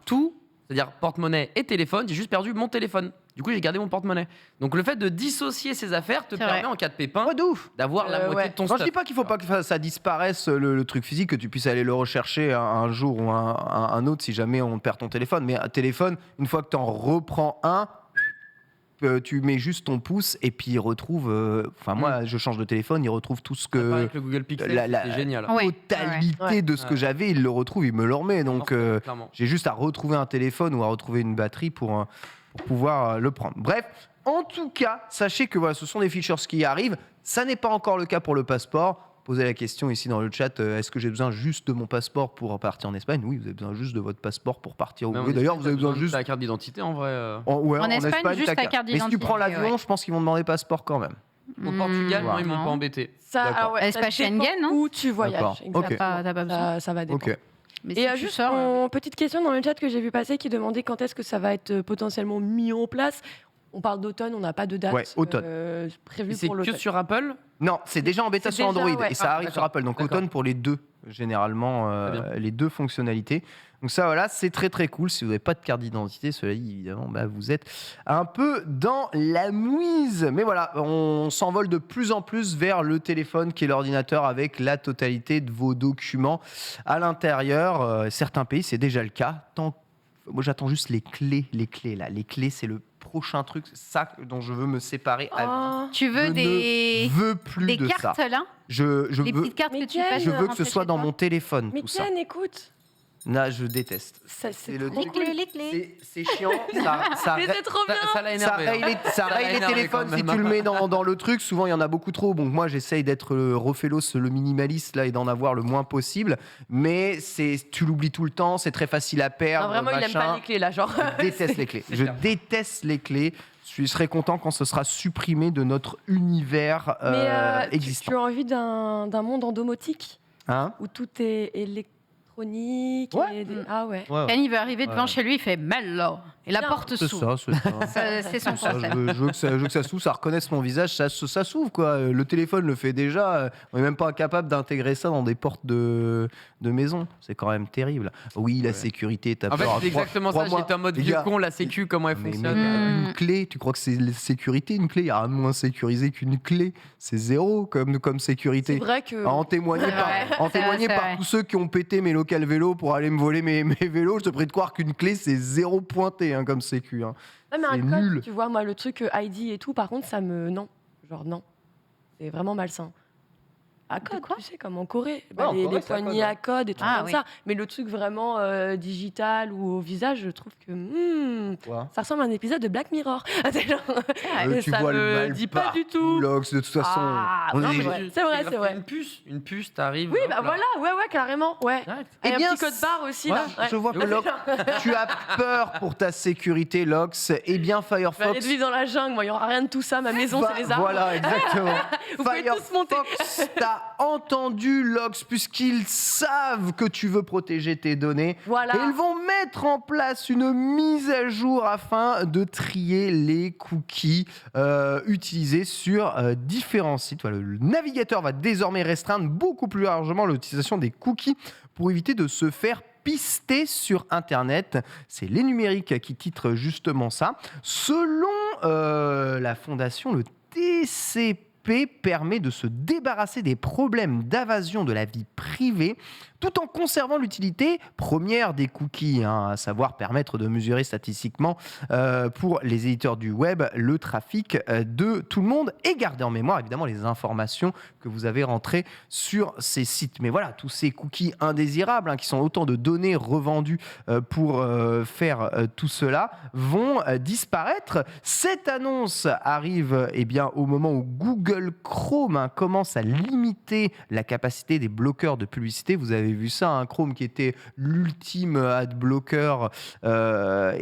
tout, c'est-à-dire porte-monnaie et téléphone, j'ai juste perdu mon téléphone. Du coup, j'ai gardé mon porte-monnaie. Donc le fait de dissocier ces affaires te C'est permet vrai. en cas de pépin Ouais, de ouf. d'avoir la moitié ouais. de ton Non, je stuff. dis pas qu'il faut pas que ça disparaisse le truc physique, que tu puisses aller le rechercher un jour ou un autre si jamais on perd ton téléphone. Mais un téléphone, une fois que tu en reprends un, tu mets juste ton pouce et puis il retrouve. Moi, je change de téléphone, il retrouve tout ce Pareil que. avec le Google Pixel, la- c'est génial. Ouais, Totalité ouais. de ce que Ouais. j'avais, il le retrouve, il me le remet. Donc, Clairement. j'ai juste à retrouver un téléphone ou à retrouver une batterie pour pouvoir le prendre. Bref, en tout cas, sachez que voilà, ce sont des features qui arrivent. Ça n'est pas encore le cas pour le passeport. Posez la question ici dans le chat, est-ce que j'ai besoin juste de mon passeport pour partir en Espagne? Oui, vous avez besoin juste de votre passeport pour partir où Même vous en voulez. D'ailleurs, Espagne, vous avez t'as besoin de juste... ta carte d'identité en vrai. En Espagne, juste ta carte Mais si tu d'identité, prends l'avion, ouais. je pense qu'ils vont demander passeport quand même. Au Portugal, non, ils m'ont non. pas embêté. Ça, D'accord. ouais, Espace ça dépend Schengen, non où tu voyages. D'accord. Exactement. Ok. T'as pas besoin. Ça va dépendre. Ok. Mais Et si tu juste sors, en petite question dans le chat que j'ai vu passer qui demandait quand est-ce que ça va être potentiellement mis en place. On parle d'automne, on n'a pas de date Ouais, automne. prévue Et c'est pour que l'automne. sur Apple. Non, c'est déjà en bêta C'est sur déjà, Android ouais. et ça Ah, arrive sur d'accord. Apple. Donc D'accord. automne pour les deux, généralement, Très bien. les deux fonctionnalités. Donc ça, voilà, c'est très très cool. Si vous n'avez pas de carte d'identité, cela dit, évidemment, vous êtes un peu dans la mouise. Mais voilà, on s'envole de plus en plus vers le téléphone qui est l'ordinateur avec la totalité de vos documents à l'intérieur. Certains pays, c'est déjà le cas. Moi, j'attends juste les clés là. Les clés, c'est le prochain truc, ça dont je veux me séparer. Oh. tu veux Je des ne veux plus des de cartes ça. là Je Les veux, petites cartes Mais que tu Ken, passes je veux que ce rentrer soit chez dans toi. mon téléphone, Mais tout ça. Ken, écoute. Non, je déteste. Ça, C'est c'est le trop truc. cool. Les clés. C'est chiant. Ça Mais c'est trop bien. Ça l'a Ça énervé. raye hein. ça raye les énervé téléphones quand si même, tu le hein. mets dans le truc. Souvent, il y en a beaucoup trop. Donc, moi, j'essaye d'être le Rofelos, le minimaliste, là, et d'en avoir le moins possible. Mais tu l'oublies tout le temps. C'est très facile à perdre. Non, vraiment, il aime machin. pas les clés là, genre. Je déteste les clés. C'est Je clair. déteste les clés. Je serais content quand ce sera supprimé de notre univers Mais tu existant. as envie d'un monde en domotique Hein où tout est électronique. Ouais. et Ah ouais. Ouais, ouais. Quand il veut arriver devant Ouais. chez lui, il fait mal là. Et la Bien. porte C'est s'ouvre. ça, c'est ça. C'est son Ça, concept. je veux que ça s'ouvre, ça reconnaisse mon visage, ça s'ouvre quoi. Le téléphone le fait déjà. On n'est même pas capable d'intégrer ça dans des portes de maison. C'est quand même terrible. Oui, la sécurité, t'as En fait, peur. c'est exactement ça. Crois-moi, J'étais en mode les vieux gars, con, la sécu, comment elle Mais fonctionne. Mm. une clé, tu crois que c'est la sécurité une clé? Il n'y a rien de moins sécurisé qu'une clé. C'est zéro comme C'est sécurité. vrai que. En témoigner, C'est par, vrai, en c'est témoigner vrai, c'est par vrai. tous ceux qui ont pété mes locales vélos pour aller me voler mes vélos, je te prie de croire qu'une clé c'est zéro pointé hein, comme sécu. Hein. Ouais, mais un c'est code, nul. tu vois, moi, le truc ID et tout, par contre, ça me. Non. Genre, non. C'est vraiment malsain. À code, quoi tu sais, comme en Corée. en Les Corée, c'est à poignées code, à code et tout Ah, comme oui. ça. Mais le truc vraiment digital ou au visage, je trouve que. Ça ressemble à un épisode de Black Mirror. C'est genre- Tu ça vois le me mal dit pas partout, du tout. Lox, de toute façon. Ah, on non, est- mais ouais. C'est vrai, c'est vrai. Une puce, t'arrives. Oui, hop bah là. voilà, ouais, carrément. Ouais. Direct. Et Eh un bien, petit code barre aussi, Ouais, là. Ouais. je vois que Ouais. Lox, tu as peur pour ta sécurité, Lox. Eh bien, Je vais aller Firefox. vivre dans la jungle, moi, il n'y aura rien de tout ça. Ma maison, c'est les arbres. Voilà, exactement. Vous pouvez tous monter. Firefox t'a entendu, Lox, puisqu'ils savent que tu veux protéger tes données. Voilà. Et ils vont mettre en place une mise à jour afin de trier les cookies utilisés sur différents sites. Voilà, le navigateur va désormais restreindre beaucoup plus largement l'utilisation des cookies pour éviter de se faire pister sur Internet. C'est Les Numériques qui titre justement ça. Selon la fondation, le TCP permet de se débarrasser des problèmes d'invasion de la vie privée tout en conservant l'utilité première des cookies, hein, à savoir permettre de mesurer statistiquement pour les éditeurs du web le trafic de tout le monde et garder en mémoire évidemment les informations que vous avez rentrées sur ces sites. Mais voilà, tous ces cookies indésirables qui sont autant de données revendues pour faire tout cela vont disparaître. Cette annonce arrive bien, au moment où Google Chrome commence à limiter la capacité des bloqueurs de publicité. Vous avez vu ça, Chrome qui était l'ultime ad blocker,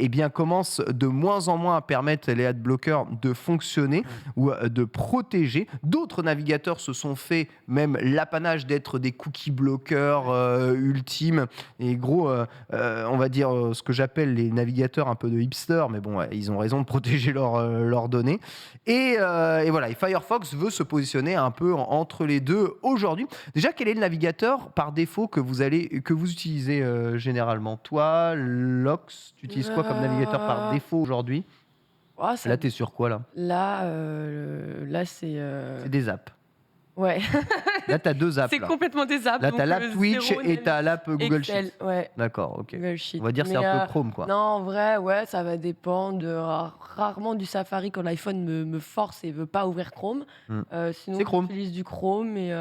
bien commence de moins en moins à permettre les ad blockers de fonctionner ou de protéger. D'autres navigateurs se sont fait même l'apanage d'être des cookie bloqueurs ultimes et gros, on va dire ce que j'appelle les navigateurs un peu de hipster, mais bon, ils ont raison de protéger leurs données. Et voilà, et Firefox veut se positionner un peu entre les deux aujourd'hui. Déjà, quel est le navigateur par défaut que vous utilisez généralement? Toi, Lox, tu utilises quoi comme navigateur par défaut aujourd'hui? Oh, ça- Là, t'es sur quoi là? Là, c'est. C'est des apps. Ouais, Là, t'as deux apps. c'est Là, complètement des apps. là donc, t'as l'app Twitch zéro et t'as l'app Google Excel, Sheets. ouais. D'accord, ok. Google Sheet. On va dire c'est Mais, un peu Chrome, quoi. Non, en vrai, ouais, ça va dépendre. Rarement du Safari quand l'iPhone me force et veut pas ouvrir Chrome. Sinon, C'est Chrome. j'utilise du Chrome et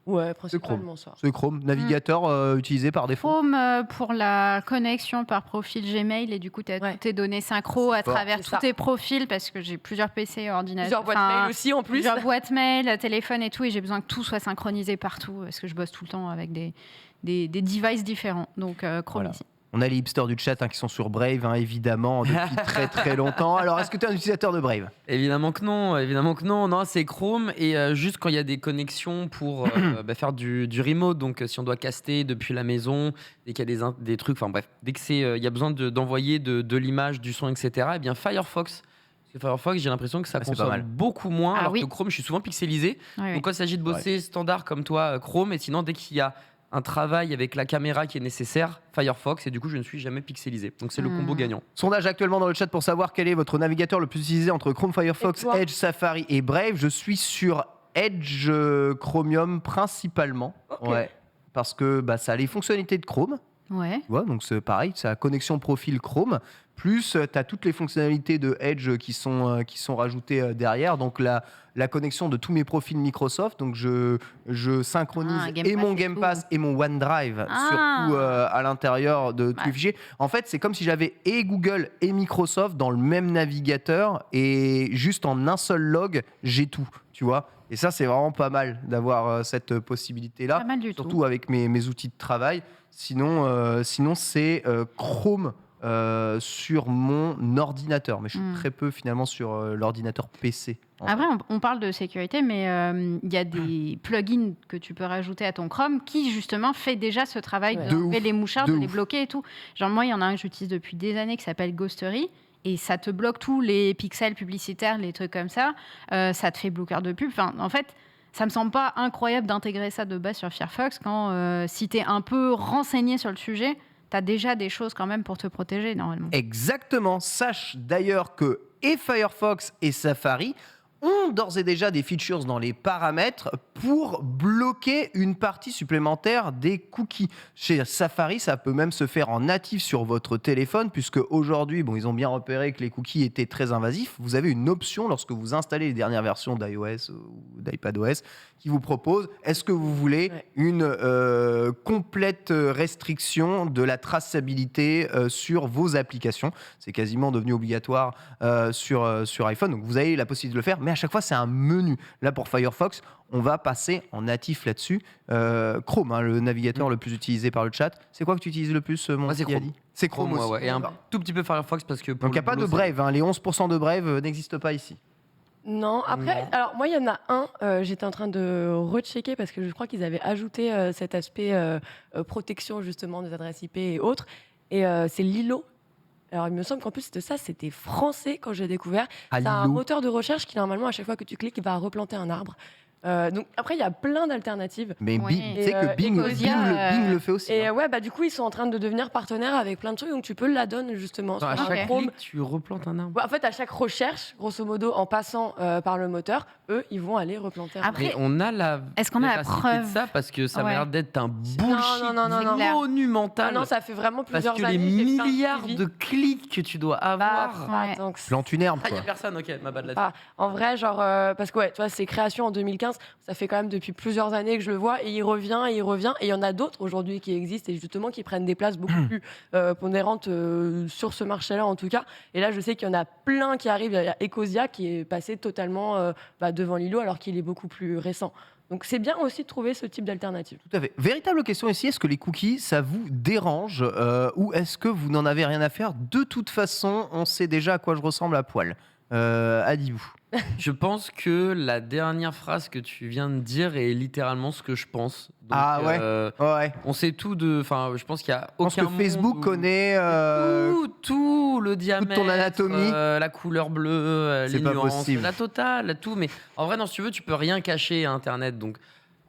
ouais, principalement ça. C'est Chrome, navigateur utilisé par défaut. Chrome pour la connexion par profil Gmail et du coup tu as Ouais. toutes tes données synchro à fort. travers C'est tous ça. tes profils parce que j'ai plusieurs PC, ordinateurs, Plusieurs boîtes mail aussi en plus. plusieurs boîtes mail, téléphone et tout et j'ai besoin que tout soit synchronisé partout parce que je bosse tout le temps avec des devices différents. Donc Chrome Voilà. ici. On a les hipsters du chat qui sont sur Brave, évidemment, depuis très très longtemps. Alors, est-ce que tu es un utilisateur de Brave? Évidemment que non, évidemment que non. Non, c'est Chrome et juste quand il y a des connexions pour faire du remote, donc si on doit caster depuis la maison, dès qu'il y a des trucs, enfin bref, dès que il y a besoin d'envoyer de l'image, du son, etc. Eh bien Firefox. Parce que Firefox, j'ai l'impression que ça c'est pas consomme mal. beaucoup moins, Ah alors oui. que Chrome, je suis souvent pixelisé. Oui, oui. Donc quand il s'agit de bosser standard comme toi, Chrome, et sinon dès qu'il y a un travail avec la caméra qui est nécessaire, Firefox, et du coup je ne suis jamais pixelisé. Donc c'est le combo gagnant. Sondage actuellement dans le chat pour savoir quel est votre navigateur le plus utilisé entre Chrome, Firefox, Et toi? Edge, Safari et Brave. Je suis sur Edge Chromium principalement. Ok. Ouais. Parce que ça a les fonctionnalités de Chrome. Ouais. Tu vois, donc c'est pareil, c'est la connexion profil Chrome. Plus, tu as toutes les fonctionnalités de Edge qui sont rajoutées derrière. Donc, la connexion de tous mes profils Microsoft. Donc, je synchronise Ah, Game et Pass mon et Game tout. Pass et mon OneDrive, Ah. surtout à l'intérieur de tous les Ouais. fichiers. En fait, c'est comme si j'avais et Google et Microsoft dans le même navigateur. Et juste en un seul log, j'ai tout. Tu vois. Et ça, c'est vraiment pas mal d'avoir cette possibilité-là. Pas mal du Surtout tout. avec mes outils de travail. Sinon c'est Chrome sur mon ordinateur. Mais je suis très peu finalement sur l'ordinateur PC. en fait. Après, on parle de sécurité, mais il y a des plugins que tu peux rajouter à ton Chrome qui, justement, fait déjà ce travail Ouais. de De enlever ouf, les mouchards, de de les ouf. bloquer et tout. Genre, moi, il y en a un que j'utilise depuis des années qui s'appelle Ghostery. Et ça te bloque tous les pixels publicitaires, les trucs comme ça. Ça te fait bloqueur de pub. Enfin, en fait, ça me semble pas incroyable d'intégrer ça de base sur Firefox quand, si tu es un peu renseigné sur le sujet, tu as déjà des choses quand même pour te protéger, normalement. Exactement. Sache d'ailleurs que et Firefox et Safari ont d'ores et déjà des features dans les paramètres pour bloquer une partie supplémentaire des cookies. Chez Safari, ça peut même se faire en natif sur votre téléphone, puisque aujourd'hui, ils ont bien repéré que les cookies étaient très invasifs. Vous avez une option lorsque vous installez les dernières versions d'iOS ou d'iPadOS qui vous propose, est-ce que vous voulez une complète restriction de la traçabilité sur vos applications. C'est quasiment devenu obligatoire sur iPhone, donc vous avez la possibilité de le faire, mais à chaque fois c'est un menu. Là pour Firefox, on va passer en natif là-dessus. Chrome, le navigateur le plus utilisé par le chat. C'est quoi que tu utilises le plus, mon Moi, c'est Kiyadi Chrome. C'est Chrome aussi. ouais. Et un D'accord. tout petit peu Firefox parce que. Donc il n'y a pas de Brave, les 11% de Brave n'existent pas ici. Non, après, Non. alors moi, il y en a un, j'étais en train de rechecker parce que je crois qu'ils avaient ajouté cet aspect protection justement des adresses IP et autres. Et c'est Lilo. Alors il me semble qu'en plus de ça, c'était français quand j'ai découvert. Ah, C'est un Lilo. moteur de recherche qui, normalement, à chaque fois que tu cliques, il va replanter un arbre. Donc après, il y a plein d'alternatives. Mais Ouais. Bing, tu sais Et, que Bing, Ecosia, Bing le fait aussi. Et hein. ouais, bah du coup, ils sont en train de devenir partenaires avec plein de trucs. Donc tu peux l'add-on justement. Attends, à sur Ok. chaque Chrome. clic, tu replantes un arbre. Ouais, en fait, à chaque recherche, grosso modo, en passant par le moteur, eux, ils vont aller replanter un arbre. Après, Mais on a la. est-ce qu'on a la véracité preuve de ça parce que ça Ouais. m'a l'air d'être un bullshit non, clair. monumental. Ah non, ça fait vraiment parce plusieurs que les années. j'ai fait un milliards suivi. de clics que tu dois avoir. Bah, Ouais. donc, Plante une herbe, Ah, il quoi. y a personne, ok, ma bad là-dessus. pas. En vrai, genre, parce que ouais, tu vois, c'est création en 2015, ça fait quand même depuis plusieurs années que je le vois, et il revient, et il y en a d'autres aujourd'hui qui existent, et justement qui prennent des places beaucoup plus pondérantes sur ce marché-là, en tout cas. Et là, je sais qu'il y en a plein qui arrivent. Il y a Ecosia qui est passé totalement devant Lilo, alors qu'il est beaucoup plus récent. Donc c'est bien aussi de trouver ce type d'alternative. Tout à fait. Véritable question ici, est-ce que les cookies, ça vous dérange ou est-ce que vous n'en avez rien à faire? De toute façon, on sait déjà à quoi je ressemble à poil. Adibou. Je pense que la dernière phrase que tu viens de dire est littéralement ce que je pense. Donc, Ah ouais Ouais. on sait tout de. Enfin, je pense qu'il y a Je pense aucun que Facebook monde où- connaît. tout le diamètre, ton anatomie. la couleur bleue, C'est les pas nuances, possible. la totale, tout. Mais en vrai, non, si tu veux, tu peux rien cacher à Internet. Donc,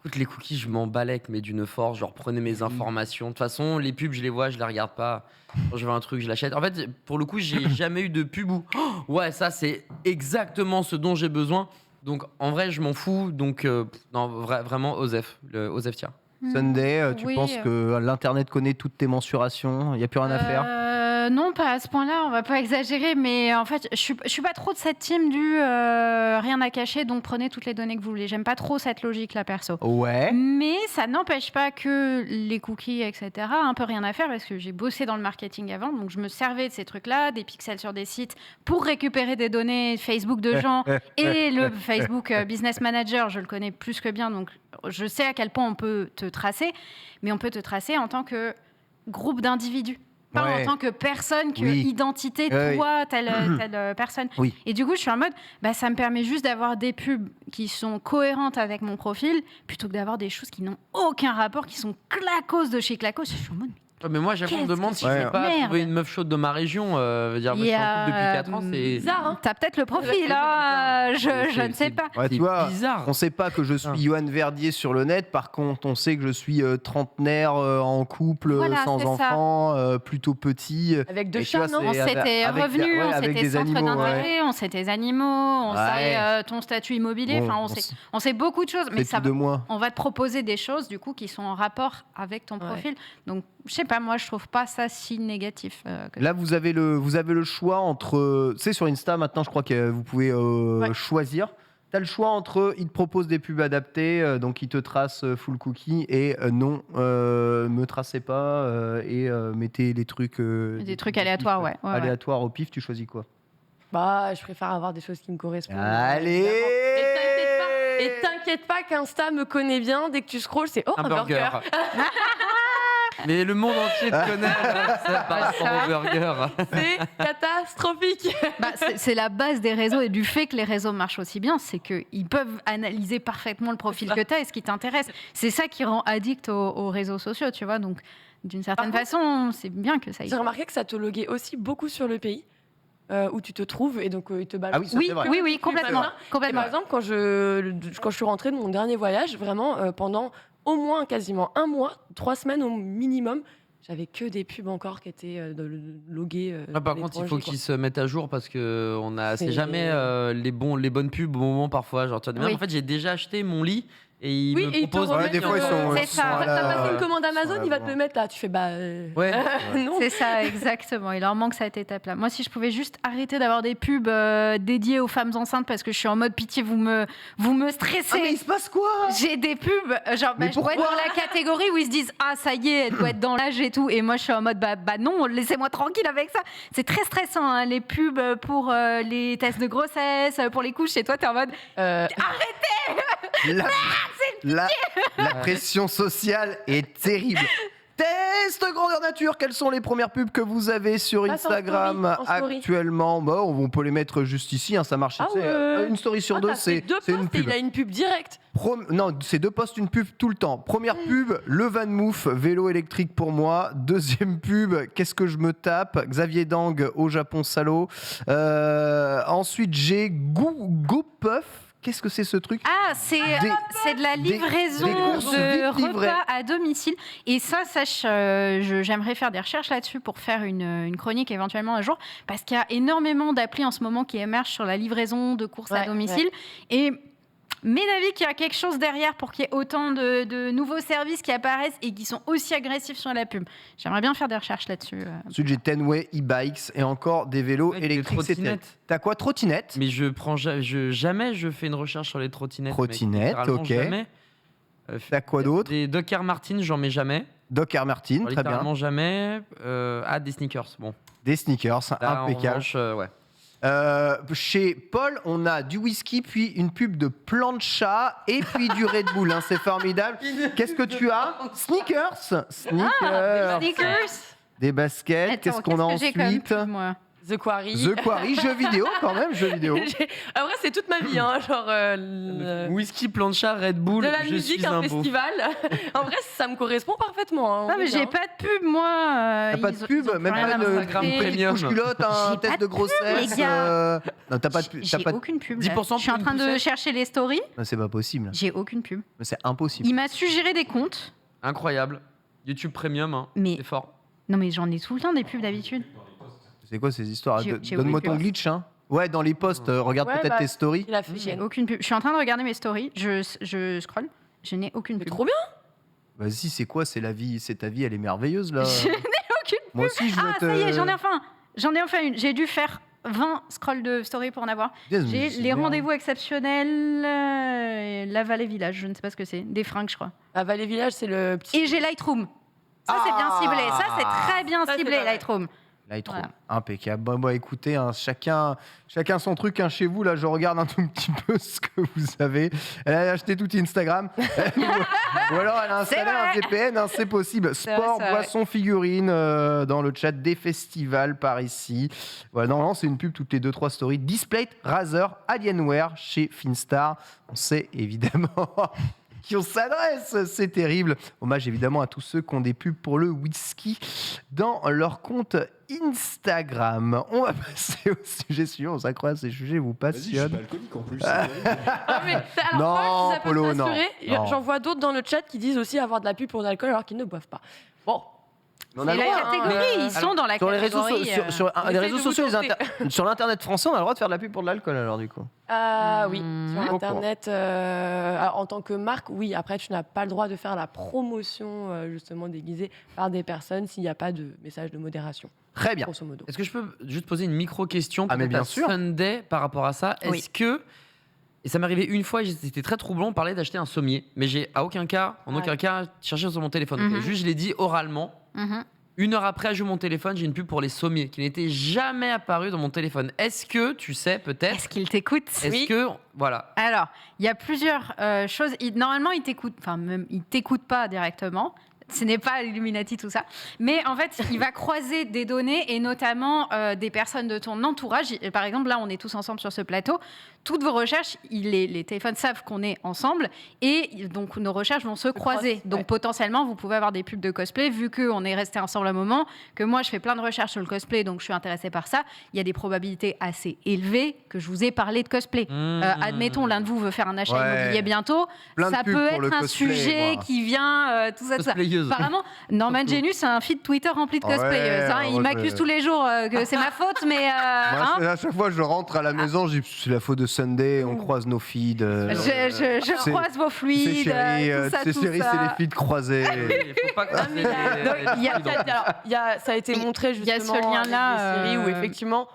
écoute, les cookies, je m'en balèque, mais d'une force. Genre, prenez mes informations. De toute façon, les pubs, je les vois, je les regarde pas. Quand je veux un truc, je l'achète. En fait, pour le coup, j'ai jamais eu de pub où, oh, ouais, ça, c'est exactement ce dont j'ai besoin. Donc, en vrai, je m'en fous. Donc, non, vraiment, Osef, le Osef tiers. Sunday, tu Oui. penses que l'Internet connaît toutes tes mensurations? Il n'y a plus rien à faire? Non, pas à ce point-là, on va pas exagérer, mais en fait, je suis pas trop de cette team du rien à cacher, donc prenez toutes les données que vous voulez. J'aime pas trop cette logique-là, perso. Ouais. Mais ça n'empêche pas que les cookies, etc., un peu rien à faire, parce que j'ai bossé dans le marketing avant, donc je me servais de ces trucs-là, des pixels sur des sites, pour récupérer des données Facebook de gens, et le Facebook Business Manager, je le connais plus que bien, donc je sais à quel point on peut te tracer, mais on peut te tracer en tant que groupe d'individus. Pas Ouais. en tant que personne, que Oui. identité, Oui. toi, telle personne. Oui. Et du coup, je suis en mode, ça me permet juste d'avoir des pubs qui sont cohérentes avec mon profil, plutôt que d'avoir des choses qui n'ont aucun rapport, qui sont clacos de chez clacos. Je suis en mode, Ouais, mais moi, j'avoue, on me Qu'est-ce demande que si c'est je que vais pas merde. trouver une meuf chaude de ma région. Veut dire, moi, je suis en couple depuis 4 ans, c'est Bizarre, hein. t'as peut-être le profil, là, je ne sais c'est- pas. Ouais, c'est tu vois, bizarre. on sait pas que je suis Ah. Johan Verdier sur le net. Par contre, on sait que je suis trentenaire, en couple, Voilà, sans c'est ça. enfant, plutôt petit. Avec deux Et tu chats, vois, non c'est- On sait tes avec- revenus, ouais, on sait avec tes des centres animaux, ouais. d'intérêt, on sait tes animaux, on Ouais. sait ton statut immobilier, Bon, enfin, on sait beaucoup de choses, mais C'est ça tout de moi. on va te proposer des choses du coup qui sont en rapport avec ton Ouais. profil. Donc, je sais pas, moi je trouve pas ça si négatif. Là, vous avez le choix entre. Tu sais, sur Insta, maintenant, je crois que vous pouvez choisir. Tu as le choix entre. Ils te proposent des pubs adaptées, donc ils te tracent full cookie, et non, me tracez pas et mettez les trucs. Des trucs aléatoires, ouais. Aléatoires au pif, tu choisis quoi? Bah, je préfère avoir des choses qui me correspondent. Allez Et t'inquiète pas qu'Insta me connaît bien. Dès que tu scrolls, c'est un burger. Mais le monde entier te connaît par rapport au burger. C'est catastrophique. Bah, c'est la base des réseaux et du fait que les réseaux marchent aussi bien, c'est qu'ils peuvent analyser parfaitement le profil que tu as et ce qui t'intéresse. C'est ça qui rend addict aux réseaux sociaux, tu vois. Donc, d'une certaine façon, c'est bien que ça y J'ai remarqué que ça te loguait aussi beaucoup sur le pays où tu te trouves et donc ils te balancent. Ah oui, ça, c'est vrai. Oui, complètement. Et par exemple, quand je suis rentrée de mon dernier voyage, vraiment pendant au moins quasiment un mois, 3 semaines au minimum, j'avais que des pubs encore qui étaient loguées. Par contre, il faut qu'ils se mettent à jour parce que c'est jamais les bonnes pubs au moment parfois. Genre, en fait, j'ai déjà acheté mon lit. Et ils me proposent des fois, ils sont. C'est ça. T'as passé une commande Amazon, il va te le mettre là. Tu fais Ouais. non. C'est ça, exactement. Il leur manque cette étape-là. Moi, si je pouvais juste arrêter d'avoir des pubs dédiées aux femmes enceintes parce que je suis en mode pitié, vous me stressez. Ah, mais il se passe quoi? J'ai des pubs, genre, Mais je dois être dans la catégorie où ils se disent ah ça y est, elle doit être dans l'âge et tout, et moi je suis en mode bah non, laissez-moi tranquille avec ça. C'est très stressant, hein, les pubs pour les tests de grossesse, pour les couches. Et toi t'es en mode La pression sociale est terrible. Test grandeur nature, quelles sont les premières pubs que vous avez sur Instagram en story. actuellement? On peut les mettre juste ici, hein, ça marche. Une story sur deux, c'est une pub. Il a une pub directe. Non, c'est 2 posts, une pub tout le temps. Première pub, le Van Moof, vélo électrique pour moi. Deuxième pub, qu'est-ce que je me tape? Xavier Dang au Japon, salaud. Ensuite, j'ai GoPuff. Qu'est-ce que c'est ce truc? ah c'est de la livraison des courses de vite livrées. repas à domicile. Et ça sache, j'aimerais faire des recherches là-dessus pour faire une chronique éventuellement un jour, parce qu'il y a énormément d'applis en ce moment qui émergent sur la livraison de courses à domicile. Et mais d'avis qu'il y a quelque chose derrière pour qu'il y ait autant de nouveaux services qui apparaissent et qui sont aussi agressifs sur la pub. J'aimerais bien faire des recherches là-dessus. Ensuite, j'ai Tenway e-bikes et encore des vélos électriques. T'as quoi? Trottinette? Mais jamais je fais une recherche sur les trottinettes. Trottinette, ok. Jamais. T'as quoi d'autre? Des Doc Air Martin, j'en mets jamais. Doc Air Martin, très bien. Littéralement jamais. Des sneakers, bon. Des sneakers, Là, impeccable. En revanche, ouais. Chez Paul, on a du whisky, puis une pub de plancha et puis du Red Bull. Hein, c'est formidable. Qu'est-ce que tu as? Sneakers. Sneakers. Des baskets. Attends, Qu'est-ce qu'on a que j'ai comme ensuite? pub, moi The Quarry. The Quarry, jeux vidéo quand même, jeux vidéo. En vrai, c'est toute ma vie, hein, genre Whisky, plancha, Red Bull, de la je musique, suis un un beau. festival. En vrai, ça me correspond parfaitement. Hein, Non, mais j'ai pas de pub, moi. T'as pas de pub, même pas de Instagram Premium. couche-culotte, un J'ai test pas de de grossesse. pub, les gars. Non, t'as pas de pub. J'ai aucune pub. 10% là. Je suis en pour train une de poussette. chercher les stories. Non, c'est pas possible. J'ai aucune pub. C'est impossible. Il m'a suggéré des comptes, Incroyable. YouTube Premium, hein. mais C'est fort. non, mais j'en ai tout le temps des pubs d'habitude. C'est quoi ces histoires? J'ai Donne-moi aucune ton pub. glitch, hein. Ouais, dans les posts, regarde Ouais, peut-être bah, tes stories. Il a fait. J'ai aucune pub. Je suis en train de regarder mes stories. Je scroll. Je n'ai aucune Mais pub. trop bien. Vas-y, c'est quoi? C'est la vie, c'est ta vie, elle est merveilleuse là. Je n'ai aucune. Moi aussi, je veux Ah, ça y est, j'en ai enfin une. J'ai dû faire 20 scrolls de story pour en avoir. J'ai les rendez-vous exceptionnels, la Vallée Village, je ne sais pas ce que c'est. Des fringues, je crois. À Vallée Village, c'est le petit. Et j'ai Lightroom. Ça, c'est bien ciblé. Ça, c'est très bien Ça, c'est ciblé, pas mal. Lightroom. Lightroom, Voilà. impeccable. Bon, écoutez, hein, chacun son truc hein, chez vous. Là, je regarde un tout petit peu ce que vous avez. Elle a acheté tout Instagram. Ou alors elle a installé un VPN, hein, c'est possible. C'est Sport, vrai, c'est boisson, figurines dans le chat des festivals par ici. Voilà, normalement, c'est une pub toutes les 2-3 stories. Displate, Razer, Alienware chez Finstar. On sait évidemment qui on s'adresse, c'est terrible. Hommage évidemment à tous ceux qui ont des pubs pour le whisky dans leur compte Instagram. On va passer au sujet suivant. C'est incroyable, ces sujets vous Vas-y, je suis passionnent. pas alcoolique en plus. Ah, mais, alors, Non, Paul, si ça peut Polo, te non. rassurer, Non. j'en vois d'autres dans le chat qui disent aussi avoir de la pub pour de l'alcool alors qu'ils ne boivent pas. Bon, Mais on a C'est le la droit, hein. catégorie, ils sont dans la Sur les réseaux, catégorie. sur les Essayez réseaux de vous sociaux, tenter. sur l'internet français, on a le droit de faire de la pub pour de l'alcool alors du coup. Ah oui, sur Au Internet, alors, en tant que marque, oui. Après, tu n'as pas le droit de faire la promotion justement déguisée par des personnes s'il n'y a pas de message de modération, Très bien. grosso modo. Est-ce que je peux juste poser une micro-question Ah, mais peut-être bien à sûr. Sunday par rapport à ça? Oui. Est-ce que, et ça m'est arrivé une fois, et c'était très troublant, on parlait d'acheter un sommier, mais j'ai en aucun cas cherché sur mon téléphone. Mhm. Ok, juste, je l'ai dit oralement. Mhm. 1 heure après, je joue mon téléphone, j'ai une pub pour les sommiers qui n'était jamais apparue dans mon téléphone. Est-ce que tu sais peut-être? Est-ce qu'il t'écoute? Est-ce que voilà. Alors, il y a plusieurs choses. Normalement, il t'écoute, enfin, même, il t'écoute pas directement. Ce n'est pas Illuminati, tout ça. Mais en fait, il va croiser des données et notamment des personnes de ton entourage. Et par exemple, là, on est tous ensemble sur ce plateau. Toutes vos recherches, les téléphones savent qu'on est ensemble et donc nos recherches vont se croiser. croisent, Donc ouais. potentiellement, vous pouvez avoir des pubs de cosplay vu qu'on est resté ensemble un moment, que moi, je fais plein de recherches sur le cosplay, donc je suis intéressée par ça. Il y a des probabilités assez élevées que je vous ai parlé de cosplay. Admettons, l'un de vous veut faire un achat Ouais. immobilier bientôt. Plein de Ça pubs peut pour le être un cosplay, sujet moi. qui vient, tout ça, tout ça. Cosplayeuse. Apparemment, Norman Surtout. Genius a un feed Twitter rempli de Ouais, cosplayeuses. Hein. Il moi, m'accuse je- tous les jours que c'est ma faute, mais Moi, hein, à chaque fois, je rentre à la maison, je dis c'est la faute de Sunday, on croise nos feeds. je c'est- croise vos C'est fluides, chérie, tout ça, c'est tout chérie, ça. c'est les feeds croisés. Il faut pas croiser mais il y a- les- donc, les il y a- feeds, en plus. alors, ça a été Il- montré il y a ce justement lien-là, avec des séries où euh, effectivement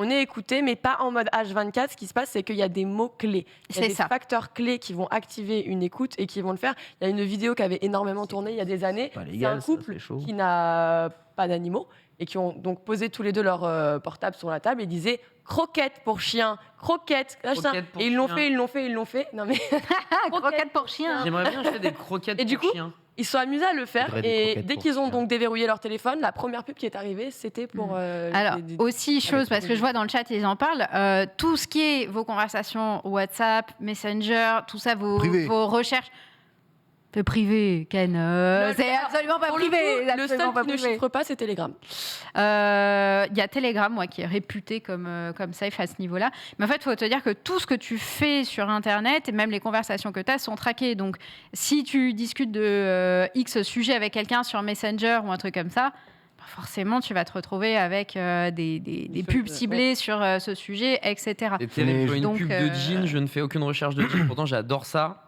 on est écouté, mais pas en mode H24. Ce qui se passe, c'est qu'il y a des mots clés. Il y a C'est des ça. facteurs clés qui vont activer une écoute et qui vont le faire. Il y a une vidéo qui avait énormément tourné il y a des années. Pas C'est légal, un ça, couple c'est chaud. qui n'a pas d'animaux et qui ont donc posé tous les deux leur portable sur la table et disaient croquette pour chien, croquette. Croquette pour Et ils l'ont chien. fait, ils l'ont fait. Non mais Ah, croquette pour chien. J'aimerais bien acheter des croquettes Et du pour coup, chiens. ils se sont amusés à le faire Faudrait des et croquettes dès pour qu'ils ont chien. donc déverrouillé leur téléphone, la première pub qui est arrivée, c'était pour Alors, aussi, chose, des parce que je vois dans le chat, ils en parlent, tout ce qui est vos conversations WhatsApp, Messenger, tout ça, Privé. vos recherches. C'est privé, Ken. C'est absolument pas Pour privé. le coup, le seul absolument pas qui ne privé. chiffre pas, c'est Telegram. Il y a Telegram, moi, qui est réputé comme safe à ce niveau-là. Mais en fait, il faut te dire que tout ce que tu fais sur Internet, et même les conversations que tu as, sont traquées. Donc, si tu discutes de X sujet avec quelqu'un sur Messenger ou un truc comme ça, bah, forcément, tu vas te retrouver avec des pubs choses, ciblées sur ce sujet, etc. C'est terrible. Je vois une Donc, pub de jeans, je ne fais aucune recherche de jeans. Pourtant, j'adore ça.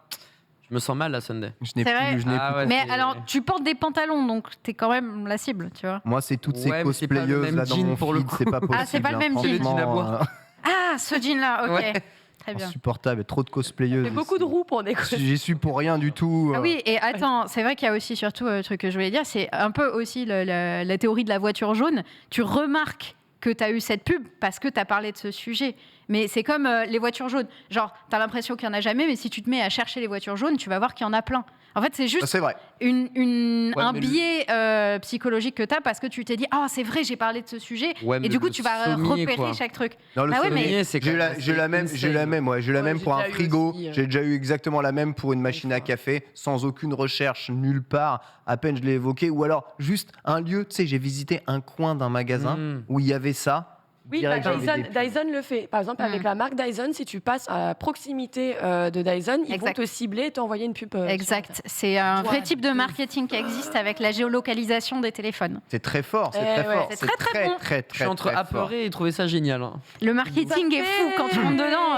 Je me sens mal la Sunday. Je n'ai C'est vrai. plus, je n'ai Ah plus. ouais, Mais c'est- alors, tu portes des pantalons, donc tu es quand même la cible, tu vois. Moi, c'est toutes ces Ouais, mais c'est pas le cosplayeuses même là dans jean mon pour le feed, coup. c'est pas possible. Ah, c'est pas le hein, même jean. C'est le jean à franchement, bois. Ah, ce jean-là, ok. Ouais. Très bien. Insupportable, trop de cosplayeuses. Il y a beaucoup de roues pour négocier. J'y suis pour rien du tout. Ah oui, et attends, c'est vrai qu'il y a aussi surtout un truc que je voulais dire, c'est un peu aussi la théorie de la voiture jaune. Tu remarques que tu as eu cette pub parce que tu as parlé de ce sujet. Mais c'est comme les voitures jaunes. Genre, tu as l'impression qu'il n'y en a jamais, mais si tu te mets à chercher les voitures jaunes, tu vas voir qu'il y en a plein. En fait, c'est Ça, juste c'est vrai. un mais biais psychologique que tu as parce que tu t'es dit « Ah, c'est vrai, j'ai parlé de ce sujet. Ouais, mais Et du coup, le tu vas sommier, repérer quoi. chaque truc. Non, le Ah ouais, sommier, mais- c'est j'ai quand la, même j'ai la même, insane. j'ai la même, ouais, j'ai la Ouais, même j'ai pour un déjà eu frigo. aussi, J'ai déjà eu exactement la même pour une machine à café, sans aucune recherche nulle part. À peine je l'ai évoqué, ou alors juste un lieu. Tu sais, j'ai visité un coin d'un magasin Mm. où il y avait ça. Oui, Direct, bah, j'avais des pubs. Dyson le fait. Par exemple, avec la marque Dyson, si tu passes à proximité de Dyson, ils Exact. vont te cibler et t'envoyer une pub. Exact. C'est un vrai type de marketing qui existe avec la géolocalisation des téléphones. C'est très fort, c'est Eh très ouais, fort. c'est très, très bon. très, Je suis entre très fort. apeuré et trouver ça génial. hein. Le marketing est fou quand tu rentres dedans.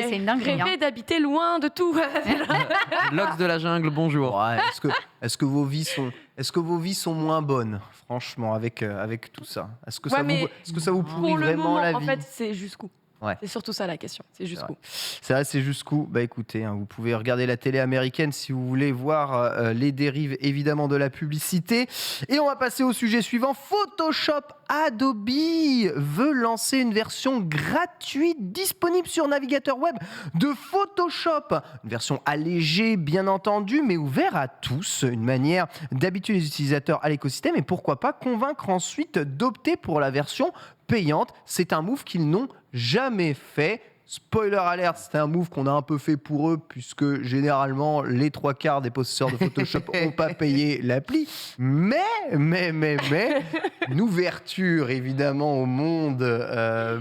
C'est une dinguerie. hein. Rêver d'habiter loin de tout. L'Ox de la jungle, bonjour. Ouais, est-ce que vos vies sont moins bonnes, franchement, avec tout ça? Est-ce que, Ouais, mais est-ce que ça vous pourrit Pour le vraiment moment, la en vie? fait, c'est jusqu'où. Ouais. C'est surtout ça la question. C'est jusqu'où. C'est vrai, c'est jusqu'où? Bah écoutez, hein, vous pouvez regarder la télé américaine si vous voulez voir les dérives évidemment de la publicité. Et on va passer au sujet suivant. Photoshop. Adobe veut lancer une version gratuite disponible sur navigateur web de Photoshop. Une version allégée, bien entendu, mais ouverte à tous. Une manière d'habituer les utilisateurs à l'écosystème et pourquoi pas convaincre ensuite d'opter pour la version payante. C'est un move qu'ils n'ont jamais fait. Spoiler alert, c'était un move qu'on a un peu fait pour eux, puisque généralement, les 3/4 des possesseurs de Photoshop n'ont pas payé l'appli. Mais, une ouverture évidemment au monde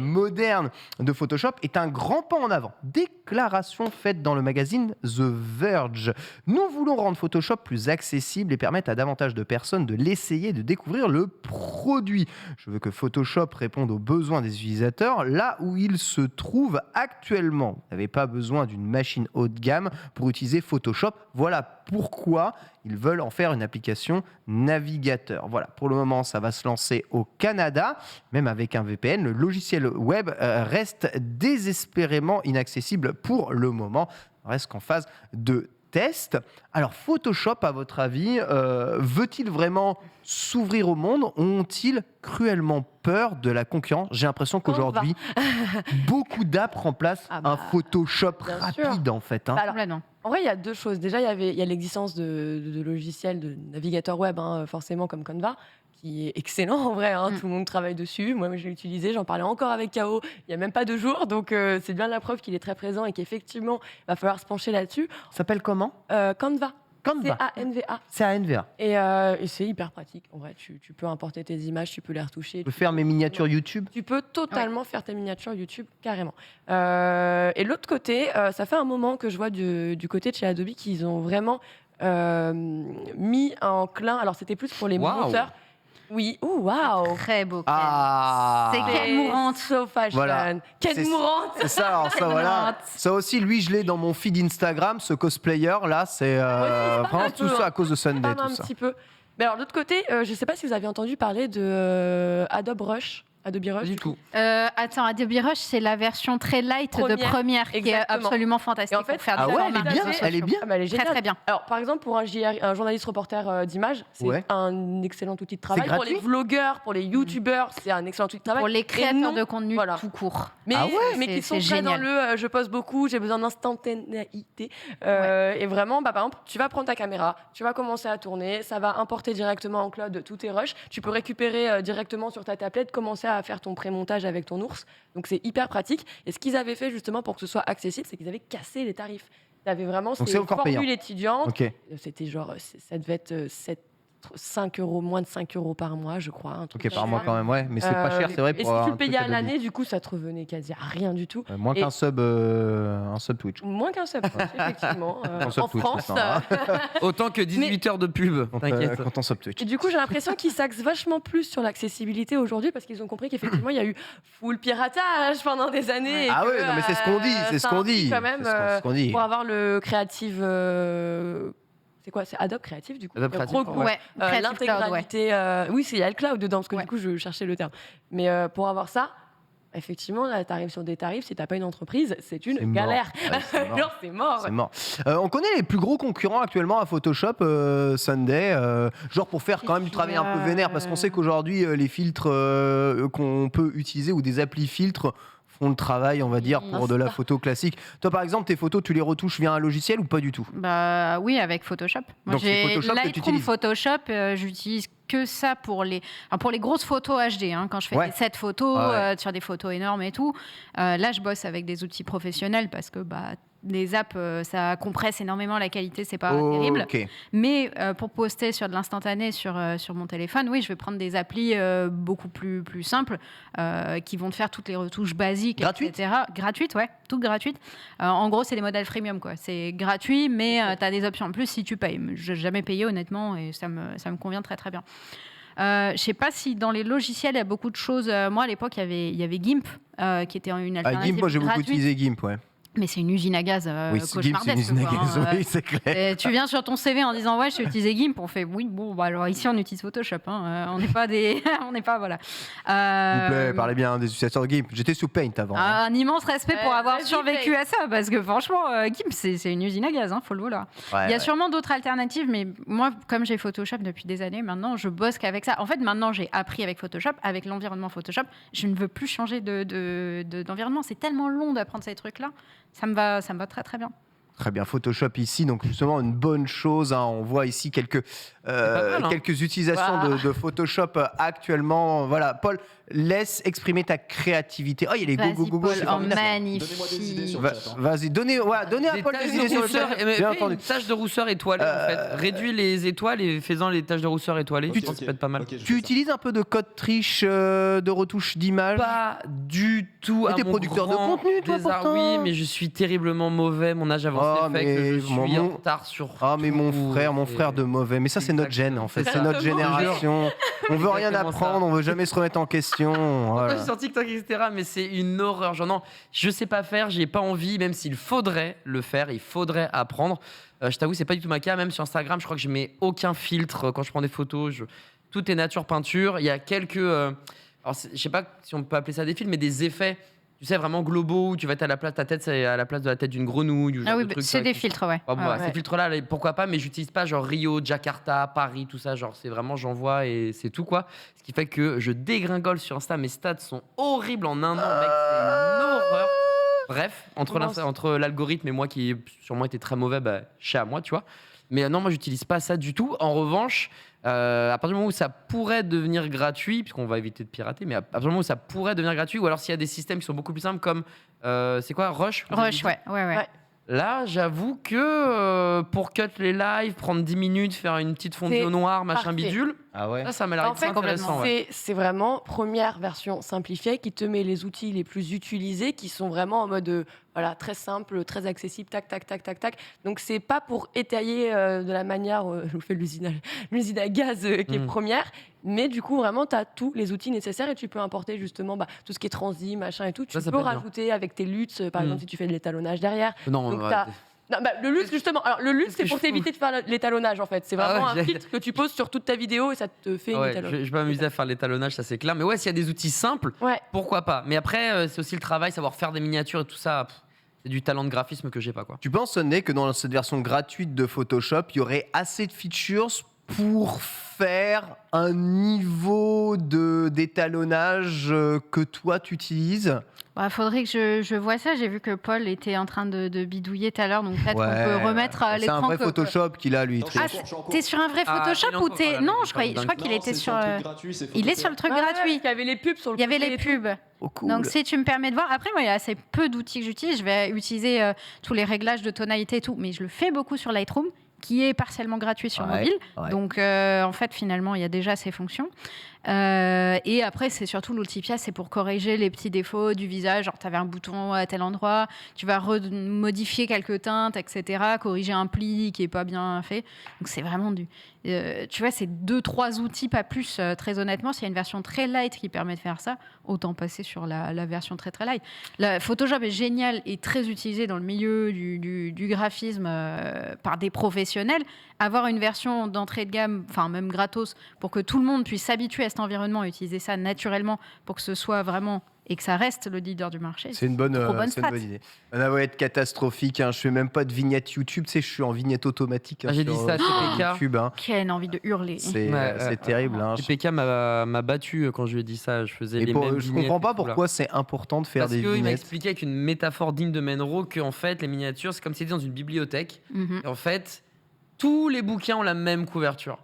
moderne de Photoshop est un grand pas en avant. Dès déclaration faite dans le magazine The Verge. Nous voulons rendre Photoshop plus accessible et permettre à davantage de personnes de l'essayer et de découvrir le produit. Je veux que Photoshop réponde aux besoins des utilisateurs là où ils se trouvent actuellement. Vous n'avez pas besoin d'une machine haut de gamme pour utiliser Photoshop. Voilà pourquoi ils veulent en faire une application navigateur. Voilà, pour le moment, ça va se lancer au Canada. Même avec un VPN, le logiciel web reste désespérément inaccessible pour le moment. On reste qu'en phase de test. Alors, Photoshop, à votre avis, veut-il vraiment s'ouvrir au monde? Ont-ils cruellement peur de la concurrence? J'ai l'impression qu'aujourd'hui, beaucoup d'apps remplacent un Photoshop Bien rapide, sûr. en fait. Hein. Bah alors, Complètement. En vrai, il y a deux choses. Déjà, il y a l'existence de logiciels de navigateurs web, forcément comme Canva, qui est excellent en vrai. Tout le monde travaille dessus. Moi, je l'ai utilisé. J'en parlais encore avec K.O. il n'y a même pas 2 jours. Donc, c'est bien la preuve qu'il est très présent et qu'effectivement, il va falloir se pencher là-dessus. Ça s'appelle comment? Canva. Canva. C-A-N-V-A. C'est à NVA. Et c'est hyper pratique. En vrai, tu peux importer tes images, tu peux les retoucher. Je peux faire mes miniatures YouTube. Tu peux totalement faire tes miniatures YouTube, carrément. Et l'autre côté, ça fait un moment que je vois du côté de chez Adobe qu'ils ont vraiment mis en clin. Alors, c'était plus pour les Waouh. monteurs. Oui, waouh! Très beau. Ken. Ah, C'est Ken mourante. So fashion. Voilà. Ken C'est- mourante. c'est ça, alors ça, voilà. Ça aussi, lui, je l'ai dans mon feed Instagram, ce cosplayer là, c'est vraiment un tout peu, ça à cause de Sunday, Parle tout un ça. petit peu. Mais alors, de l'autre côté, je ne sais pas si vous avez entendu parler de Adobe Rush. Adobe Rush. Pas du tout. Attends, Adobe Rush, c'est la version très light de Première qui est Exactement. absolument fantastique Et en fait, pour faire ah des ouais, formats elle est bien, sociaux. elle est bien. Ah bah, elle est Très géniale. très bien. Alors, par exemple, pour un journaliste reporter d'image, c'est Ouais. un excellent outil de travail. Pour gratuit les vlogueurs, pour les youtubeurs, c'est un excellent outil de travail. Pour les Et créateurs non, de contenu voilà. tout court. Mais, Ah ouais, mais qui sont c'est très dans génial. le je poste beaucoup, j'ai besoin d'instantanéité. Et vraiment, par exemple, tu vas prendre ta caméra, tu vas commencer à tourner, ça va importer directement en cloud tous tes rushs. Tu peux récupérer directement sur ta tablette, commencer à faire ton pré-montage avec ton ours. Donc c'est hyper pratique. Et ce qu'ils avaient fait justement pour que ce soit accessible, c'est qu'ils avaient cassé les tarifs. Tu avais vraiment Donc ces c'est encore payant. formules étudiantes. Ok. C'était genre, ça devait être 5 euros, moins de 5 euros par mois, je crois. Un truc Ok, comme par ça. mois quand même, ouais. Mais c'est pas cher, c'est vrai. Et Pour si avoir tu un le truc payais à Adobe. l'année, du coup, ça te revenait quasi à rien du tout. Moins Et- qu'un sub Twitch. Moins qu'un sub, effectivement. Quand on sub En Twitch France. maintenant, hein. Autant que 18 heures de pub. T'inquiète. Quand on sub Twitch. Et du coup, j'ai l'impression qu'ils s'axent vachement plus sur l'accessibilité aujourd'hui parce qu'ils ont compris qu'effectivement, il y a eu full piratage pendant des années. et Ah que, ouais, non mais c'est ce qu'on dit, c'est ce qu'on implique dit. Quand même, C'est ce qu'on dit. pour avoir le Creative. C'est quoi? C'est Adobe Creative, du coup. Adobe qui Creative, regroupe, Ouais, Creative Cloud, ouais. l'intégralité. Oui, il y a le cloud dedans, parce que Ouais. du coup, je cherchais le terme. Mais pour avoir ça, effectivement, là, tu arrives sur des tarifs. Si tu n'as pas une entreprise, c'est une C'est mort. galère. Ouais, c'est mort. Genre, c'est mort. C'est mort. On connaît les plus gros concurrents actuellement à Photoshop, Sunday, genre pour faire quand même du travail un peu vénère, parce qu'on sait qu'aujourd'hui, les filtres qu'on peut utiliser ou des applis filtres font le travail, on va dire, pour de la photo classique. Toi, par exemple, tes photos, tu les retouches via un logiciel ou pas du tout? Bah oui, avec Photoshop. Moi, Donc, c'est j'ai Photoshop que tu Lightroom utilises. Photoshop, j'utilise que ça pour les grosses photos HD, hein, quand je fais Ouais. des 7 photos Ah ouais. sur des photos énormes et tout. Là, je bosse avec des outils professionnels parce que les apps, ça compresse énormément la qualité, c'est pas terrible. Ok. Mais pour poster sur de l'instantané sur mon téléphone, oui, je vais prendre des applis beaucoup plus simples qui vont te faire toutes les retouches basiques, Gratuites etc. Gratuites, ouais, toutes gratuites. En gros, c'est des modèles freemium, quoi. C'est gratuit, mais tu as des options en plus si tu payes. Je n'ai jamais payé, honnêtement, et ça me convient très, très bien. Je sais pas si dans les logiciels, il y a beaucoup de choses. Moi, à l'époque, il y avait GIMP, qui était une Ah, alternative GIMP, moi j'ai beaucoup gratuite. utilisé GIMP, ouais. Mais c'est une usine à gaz Oui, GIMP, c'est une cauchemardesque, usine à quoi, gaz, hein. oui, c'est clair. Et tu viens sur ton CV en disant ouais, j'ai utilisé GIMP, on fait oui, bon, bah alors ici on utilise Photoshop, hein. On n'est pas des, on n'est pas voilà. S'il vous plaît, parlez bien des utilisateurs de GIMP. J'étais sous Paint avant. hein. Un immense respect pour avoir vas-y, survécu Paint. à ça, parce que franchement, GIMP c'est une usine à gaz, hein, faut le vouloir. Ouais, Il y a ouais. sûrement d'autres alternatives, mais moi, comme j'ai Photoshop depuis des années, maintenant je bosse qu'avec ça. En fait, maintenant j'ai appris avec Photoshop, avec l'environnement Photoshop. Je ne veux plus changer d'environnement. C'est tellement long d'apprendre ces trucs-là. Ça me va très très bien. Très bien, Photoshop ici, donc justement une bonne chose. Hein. On voit ici quelques mal, hein. utilisations Wow. de Photoshop actuellement. Voilà, Paul, laisse exprimer ta créativité. Oh, il y a les Vas-y, go, Paul, c'est en formidable. Donnez-moi des idées magnifique. sur le chat. Vas-y, donnez à Des Paul taches des de idées sur le rousseur, chat. mais Bien fais entendu. une tache de rousseur étoilée en fait. Réduis les étoiles et fais-en les taches de rousseur étoilées. Ok, Je pense que ça peut être pas mal. ok, je fais Tu ça. utilises un peu de code triche de retouche d'image? Pas du tout. Mais à t'es mon producteur de grand contenu, toi, désarroi. pourtant. Oui, mais je suis terriblement mauvais. Mon âge avancé Oh, fait que je mais suis mon- en retard sur. Ah mais mon tout, frère et- de mauvais. Mais ça c'est notre gène en fait, c'est Exactement. notre génération. On veut rien Exactement apprendre, ça. on veut jamais se remettre en question. Moi, Voilà. je suis sur TikTok, etc. Mais c'est une horreur. Genre, non, je sais pas faire, j'ai pas envie, même s'il faudrait le faire, il faudrait apprendre. Je t'avoue, c'est pas du tout ma cas. Même sur Instagram, je crois que je mets aucun filtre quand je prends des photos. Tout est nature peinture. Il y a quelques. Alors, je sais pas si on peut appeler ça des films, mais des effets. Tu sais, vraiment globaux, où tu vas être à la place, ta tête, c'est à la place de la tête d'une grenouille. Ou genre Ah oui, de trucs, c'est ça, des qui- filtres, ouais. Bon, Ouais, Ces ouais. filtres-là, pourquoi pas, mais j'utilise pas genre Rio, Jakarta, Paris, tout ça. Genre, c'est vraiment, j'envoie et c'est tout, quoi. Ce qui fait que je dégringole sur Insta. Mes stats sont horribles en un an, mec. C'est une horreur. Bref, entre l'algorithme et moi qui sûrement été très mauvais, bah, chez à moi, tu vois. Mais non, moi, j'utilise pas ça du tout. En revanche, à partir du moment où ça pourrait devenir gratuit, puisqu'on va éviter de pirater, mais à partir du moment où ça pourrait devenir gratuit, ou alors s'il y a des systèmes qui sont beaucoup plus simples comme, c'est quoi, Rush vous avez Rush, dit ouais. Ouais. Là, j'avoue que pour cut les lives, prendre 10 minutes, faire une petite fondue C'est au noir, machin parfait. bidule, Ah ouais. ça m'a l'air En fait, intéressant. Ouais. c'est vraiment première version simplifiée qui te met les outils les plus utilisés qui sont vraiment en mode voilà, très simple, très accessible, tac, tac, tac, tac, tac. Donc, c'est pas pour étayer de la manière, je vous fais l'usine à gaz qui est première, mais du coup, vraiment, tu as tous les outils nécessaires et tu peux importer justement tout ce qui est transi, machin et tout. Tu Ça peux peut être bien. rajouter avec tes luttes, par exemple, si tu fais de l'étalonnage derrière. Non, Donc, ouais, t'as- Non, le lutte, justement. Alors, le lutte, Qu'est-ce c'est que pour je fous t'éviter de faire l'étalonnage, en fait. C'est Ah vraiment ouais, un filtre que tu poses sur toute ta vidéo et ça te fait une ouais, étalonnage. je vais m'amuser à faire l'étalonnage, ça c'est clair. Mais ouais, s'il y a des outils simples, Ouais. pourquoi pas. Mais après, c'est aussi le travail, savoir faire des miniatures et tout ça. C'est du talent de graphisme que j'ai pas, quoi. Tu penses, Sunday, que dans cette version gratuite de Photoshop, il y aurait assez de features pour faire un niveau d'étalonnage que toi tu utilises? Bah, faudrait que je vois ça. J'ai vu que Paul était en train de bidouiller tout à l'heure, donc peut-être qu'on peut remettre à C'est un l'écran. vrai Photoshop qu'il a, lui. Non, très- je suis encore- T'es sur un vrai Ah, Photoshop il est ou encore t'es... là, Non, mais je crois dingue. qu'il Non, était c'est sur... un truc gratuit, c'est Il est Photopea. sur le truc Ouais, gratuit. il y avait les pubs sur le Il y avait côté les et tout. pubs. Oh, cool. Donc si tu me permets de voir, après moi il y a assez peu d'outils que j'utilise, je vais utiliser tous les réglages de tonalité et tout, mais je le fais beaucoup sur Lightroom, qui est partiellement gratuit sur Ouais, mobile. ouais. Donc en fait finalement il y a déjà ces fonctions. Et après c'est surtout l'outil Pia, c'est pour corriger les petits défauts du visage, genre tu avais un bouton à tel endroit, tu vas modifier quelques teintes, etc., corriger un pli qui est pas bien fait. Donc c'est vraiment du... tu vois, c'est 2-3 outils, pas plus, très honnêtement. S'il y a une version très light qui permet de faire ça, autant passer sur la version très très light. La Photoshop est génial et très utilisé dans le milieu du graphisme par des professionnels. Avoir une version d'entrée de gamme, enfin même gratos, pour que tout le monde puisse s'habituer à cet environnement et utiliser ça naturellement pour que ce soit vraiment et que ça reste le leader du marché. C'est une bonne, trop bonne c'est une strat. bonne idée. Ça va être catastrophique. Hein. Je fais même pas de vignette YouTube. Tu sais, je suis en vignette automatique. Hein, Ah, j'ai dit ça à sur TPK. YouTube. Hein. Quelle envie de hurler. C'est Ouais, terrible. Hein. PK m'a battu quand je lui ai dit ça. Je faisais Et les pour- mêmes je vignettes comprends pas et tout, là. pourquoi c'est important de faire Parce des qu'il m'a vignettes. expliqué avec une métaphore digne de Menro que en fait les miniatures c'est comme si c'était dans une bibliothèque. Mhm. Et en fait, tous les bouquins ont la même couverture.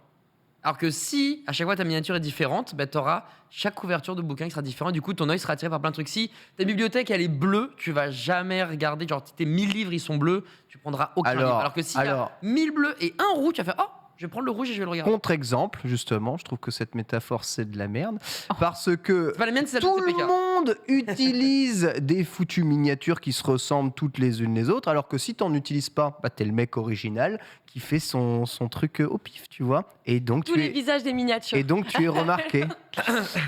Alors que si à chaque fois ta miniature est différente, bah, tu auras chaque couverture de bouquin qui sera différente. Du coup, ton œil sera attiré par plein de trucs. Si ta bibliothèque elle est bleue, tu vas jamais regarder. Genre, tes 1000 livres ils sont bleus, tu prendras aucun Alors, livre. Alors que s'il y a 1000 bleus et un rouge, tu vas faire oh, je vais prendre le rouge et je vais le regarder. Contre-exemple, justement, je trouve que cette métaphore c'est de la merde. Parce que C'est pas la mienne, c'est celle tout de le TPK. monde utilise des foutues miniatures qui se ressemblent toutes les unes les autres, alors que si t'en utilises pas, bah, t'es le mec original qui fait son truc au pif, tu vois. Et donc, Tous les visages des miniatures. tu es remarqué.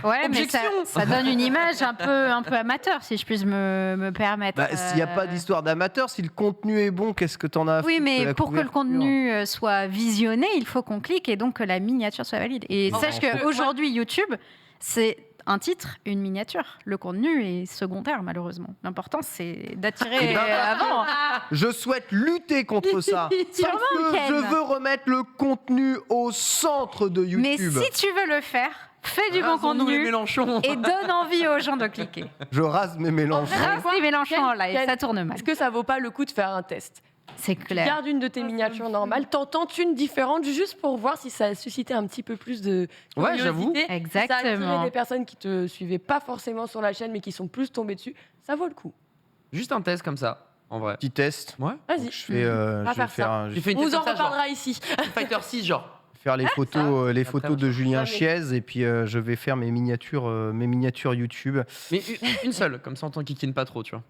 Ouais, mais Objection. ça donne une image un peu amateur, si je puis me permettre. Bah, s'il n'y a pas d'histoire d'amateur, si le contenu est bon, qu'est-ce que t'en as à Oui, foutre de mais la pour que le couverture contenu soit visionné, il faut qu'on clique et donc que la miniature soit valide. Et Non, sache faut- qu'aujourd'hui, YouTube, c'est un titre, une miniature. Le contenu est secondaire, malheureusement. L'important, c'est d'attirer Eh ben, avant. Je souhaite lutter contre ça. Sûrement, Parce que Ken. je veux remettre le contenu au centre de YouTube. Mais si tu veux le faire, fais du bon Rasons-nous les contenu Mélenchons. et donne envie aux gens de cliquer. Je rase mes mélanges. Reste les Mélenchons en live, Ken, ça tourne mal. Est-ce que ça vaut pas le coup de faire un test? C'est Tu clair. gardes une de tes miniatures normales, t'en tentes une différente juste pour voir si ça a suscité un petit peu plus de Ouais, j'avoue. curiosité. Ça a attiré Exactement. des personnes qui te suivaient pas forcément sur la chaîne, mais qui sont plus tombées dessus. Ça vaut le coup. Juste un test comme ça, en vrai. Petit test. Ouais. Vas-y. Je fais, va je vais faire faire, ça. je Tu fais une On vous test en comme ça, genre reparlera ici. Street Fighter 6, genre. faire les photos, Après, de Julien Jamais. Chiez et puis je vais faire mes miniatures YouTube. Mais une seule, comme ça on t'en kikine pas trop, tu vois.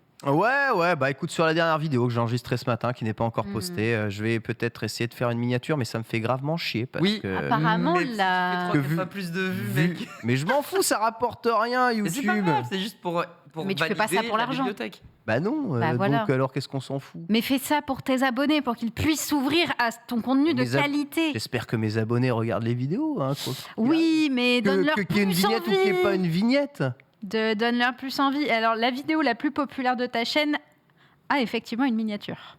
Ouais, bah écoute, sur la dernière vidéo que j'ai enregistrée ce matin, qui n'est pas encore Mhm. postée, je vais peut-être essayer de faire une miniature, mais ça me fait gravement chier parce Oui. que. Apparemment, Mais la- tu Que fais vu- pas plus de vues, vu- mec. Mais je m'en fous, ça rapporte rien Mais c'est pas YouTube. grave, c'est juste pour Mais tu fais pas ça valider pour la l'argent. bibliothèque. Bah non, Bah voilà. donc alors qu'est-ce qu'on s'en fout? Mais fais ça pour tes abonnés, pour qu'ils puissent s'ouvrir à ton contenu de Mes ab- qualité. J'espère que mes abonnés regardent les vidéos. Hein, Oui, mais donne-leur qu'il y ait une plus vignette ou qu'il n'y ait envie. pas une vignette. Donne-leur plus envie. Alors, la vidéo la plus populaire de ta chaîne a effectivement une miniature.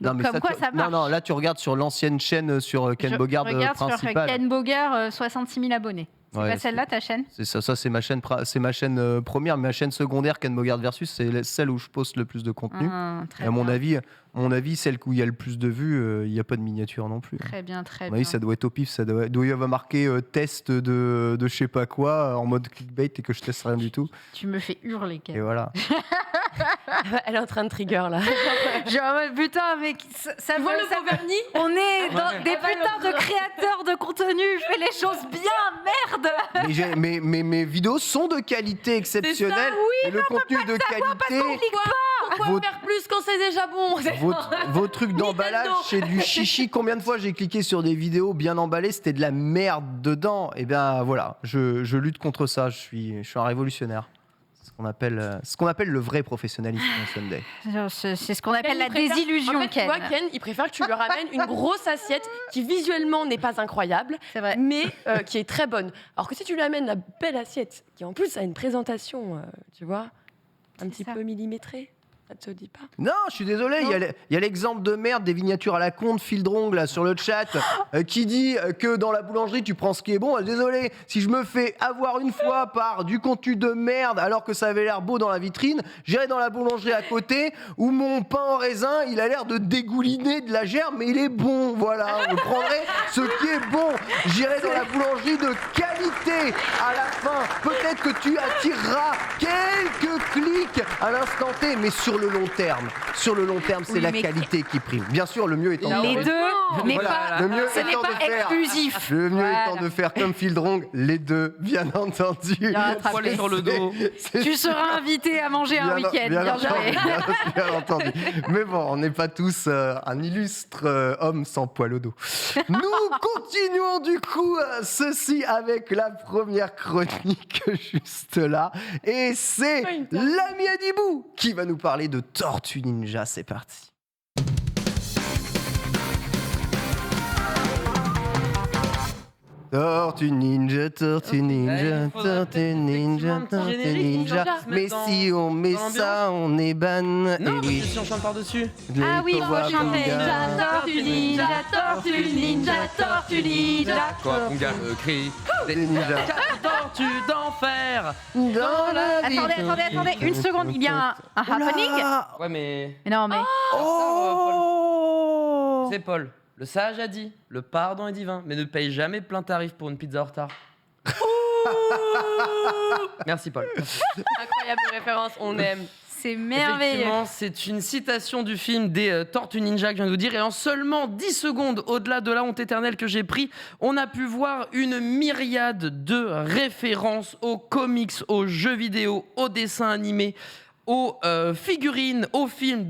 Donc, comme quoi, ça marche. Non, là tu regardes sur l'ancienne chaîne sur Ken Je Bogard regarde principal. sur Ken Bogard, 66 000 abonnés. C'est Ouais, pas celle-là, ta chaîne? C'est ça c'est ma chaîne, première. Ma chaîne secondaire, Ken Bogard Versus, c'est celle où je poste le plus de contenu. Ah, très Et à mon bien. avis, celle où il y a le plus de vues, il n'y a pas de miniature non plus. Très bien, très À mon bien. avis, ça doit être au pif, ça doit y avoir marqué test de je sais pas quoi en mode clickbait et que je teste rien du tout. Tu me fais hurler, Ken. Et voilà. Elle est en train de trigger là. Genre, putain, mec, ça Tu vois veut- le ça- beau vernis? On est dans Ouais. des putains de créateurs de contenu. Fais les choses bien, merde. Mais mes vidéos sont de qualité exceptionnelle. Et le contenu de qualité. Pourquoi Votre- faire plus quand c'est déjà bon? Vos trucs d'emballage, Nintendo. c'est du chichi. Combien de fois j'ai cliqué sur des vidéos bien emballées, c'était de la merde dedans. Et bien voilà, je lutte contre ça. Je suis un révolutionnaire. C'est ce qu'on appelle le vrai professionnalisme en Sunday. C'est ce qu'on appelle la Ken, il préfère- désillusion, en fait, Ken. Tu vois, Ken, il préfère que tu lui ramènes une grosse assiette qui visuellement n'est pas incroyable, C'est vrai. mais qui est très bonne. Alors que si tu lui amènes la belle assiette, qui en plus a une présentation, tu vois, un petit ça. peu millimétrée, ça te dit pas? Non, je suis désolé, il y a l'exemple de merde des miniatures à la con de Fildrong là sur le chat qui dit que dans la boulangerie tu prends ce qui est bon. Désolé, si je me fais avoir une fois par du contenu de merde alors que ça avait l'air beau dans la vitrine, j'irai dans la boulangerie à côté où mon pain en raisin il a l'air de dégouliner de la gerbe mais il est bon. Voilà, je prendrai ce qui est bon. J'irai dans la boulangerie de qualité à la fin. Peut-être que tu attireras quelques clics à l'instant T, mais sur le long terme, c'est Oui, la mais- qualité qui prime. Bien sûr, le mieux étant Les de- deux, mais Voilà, pas. le mieux Ce n'est étant pas de faire. exclusif. Le mieux Voilà. étant de faire comme Fildrong, les deux, bien entendu. Bien Poil sur le dos. Tu seras invité à manger un week-end. Bien joué. bien entendu. Mais bon, on n'est pas tous un illustre homme sans poil au dos. Nous continuons du coup ceci avec la première chronique juste là. Et c'est l'ami Adibou qui va nous parler de Tortue Ninja. C'est parti. Tortue Ninja, Tortue Ninja, il faudrait Tortue peut-être Ninja, effectivement un petit Tortue générique, Ninja. genre, se Mais mettre si on met dans ça, on est ban. Non, Et parce que oui. si on chante par-dessus. Ah oui, Les faut Towa chanter. Bunga. Tortue ninja, tortue ninja, tortue ninja. Quoi, on gagne crie. Des ninjas. Tortue d'enfer. Dans la vie. Attendez, une seconde, il y a un happening. Oula. Ouais, mais. Mais non, mais. Oh. C'est Paul. Le sage a dit le pardon est divin, mais ne paye jamais plein tarif pour une pizza en retard. Merci, Paul. Incroyable référence, on aime. C'est merveilleux. Effectivement, c'est une citation du film des Tortues Ninja que je viens de vous dire. Et en seulement 10 secondes, au-delà de la honte éternelle que j'ai pris, on a pu voir une myriade de références aux comics, aux jeux vidéo, aux dessins animés, aux figurines, aux films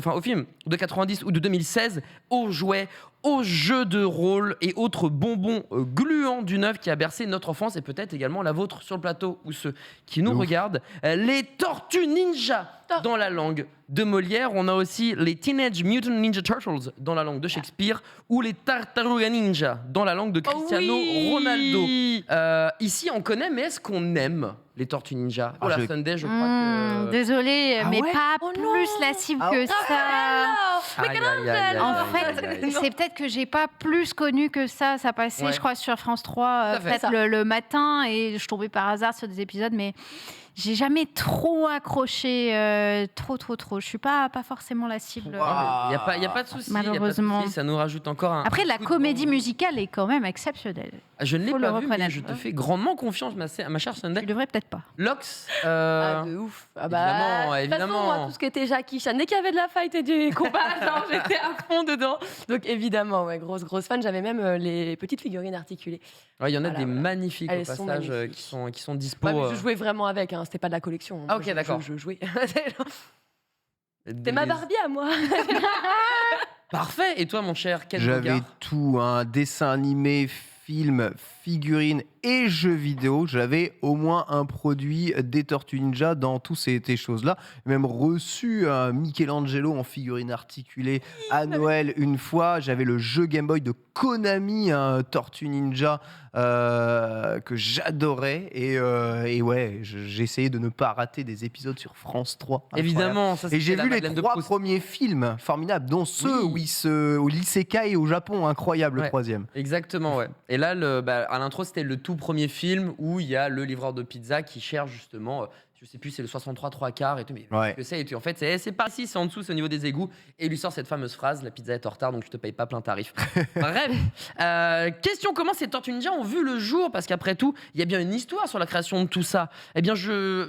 aux films de 90 ou de 2016, aux jouets, aux jeux de rôle et autres bonbons gluants d'une œuvre qui a bercé notre enfance et peut-être également la vôtre sur le plateau ou ceux qui nous Ouf. regardent. Les Tortues Ninja dans la langue de Molière. On a aussi les Teenage Mutant Ninja Turtles dans la langue de Shakespeare ou les Tartaruga Ninja dans la langue de Cristiano oui. Ronaldo. Ici, on connaît, mais est-ce qu'on aime les Tortues Ninja? Ah, la je- Sunday, je crois que... Désolée, Ah mais ouais pas Oh non. plus la cible Ah que ouais. ça. Aïe, aïe, aïe, aïe, En aïe, fait, aïe, aïe. c'est peut-être que j'ai pas plus connu que ça. Ça passait, Ouais. je crois, sur France 3, Tout à fait. peut-être Ça. le matin, et je tombais par hasard sur des épisodes, mais j'ai jamais trop accroché, trop. Je suis pas forcément la cible. Il n'y a pas de souci. Malheureusement. Ça nous rajoute encore un. Après, la coup de comédie bande. musicale est quand même exceptionnelle. Je ne l'ai faut le pas vu, mais reconnaître. je te fais grandement confiance, ma chère Sunday. Tu devrais peut-être pas. Lox, Ah, de ouf. Ah évidemment, de toute façon, évidemment. moi, tout ce qui était Jackie Chan, dès qu'il y avait de la fight et du combat, genre, j'étais à fond dedans. Donc évidemment, ouais, grosse fan. J'avais même les petites figurines articulées. Ouais, il y en a Voilà, des voilà. magnifiques Elles au sont passage magnifiques. qui sont dispo. Ouais, mais je jouais vraiment avec, hein, c'était pas de la collection. Ah, Moi, ok, d'accord. Je jouais. C'était ma Barbie à moi. Parfait. Et toi, mon cher, quel J'avais regard tout, un dessin animé, film, figurines et jeux vidéo. J'avais au moins un produit des Tortues Ninja dans toutes ces choses-là. J'ai même reçu un Michelangelo en figurine articulée à Noël une fois. J'avais le jeu Game Boy de Konami, un Tortue Ninja que j'adorais. Et ouais, j'ai essayé de ne pas rater des épisodes sur France 3. Incroyable. Évidemment, ça Et j'ai c'était la vu les Madeleine de 3 Proust. premiers films formidables, dont ceux Oui. où l'isekai au Japon, incroyable, Ouais. le troisième. Exactement, ouais. Et là, à l'intro, c'était le tout premier film où il y a le livreur de pizza qui cherche justement, je sais plus, c'est le 63 3 quarts et tout, mais Ouais. qu'est-ce que c'est et tout. En fait, c'est pas ici, c'est en dessous, c'est au niveau des égouts. Et il lui sort cette fameuse phrase, la pizza est en retard, donc je te paye pas plein tarif. Bref, question, comment ces Tortues Ninja ont vu le jour? Parce qu'après tout, il y a bien une histoire sur la création de tout ça. Eh bien, de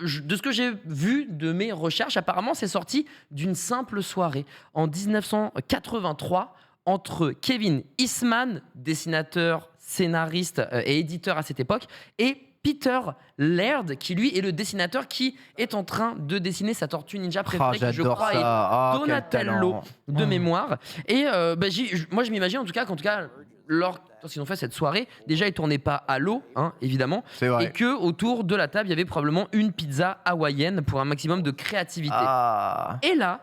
ce que j'ai vu de mes recherches, apparemment, c'est sorti d'une simple soirée en 1983 entre Kevin Eastman, dessinateur, scénariste et éditeur à cette époque, et Peter Laird, qui lui est le dessinateur qui est en train de dessiner sa Tortue Ninja préférée, qui je J'adore crois ça. est Ah, quel Donatello talent. de mémoire. Et moi, je m'imagine en tout cas lorsqu'ils ont fait cette soirée, déjà ils tournaient pas à l'eau, hein, évidemment, C'est vrai. et que autour de la table il y avait probablement une pizza hawaïenne pour un maximum de créativité. Ah. Et là,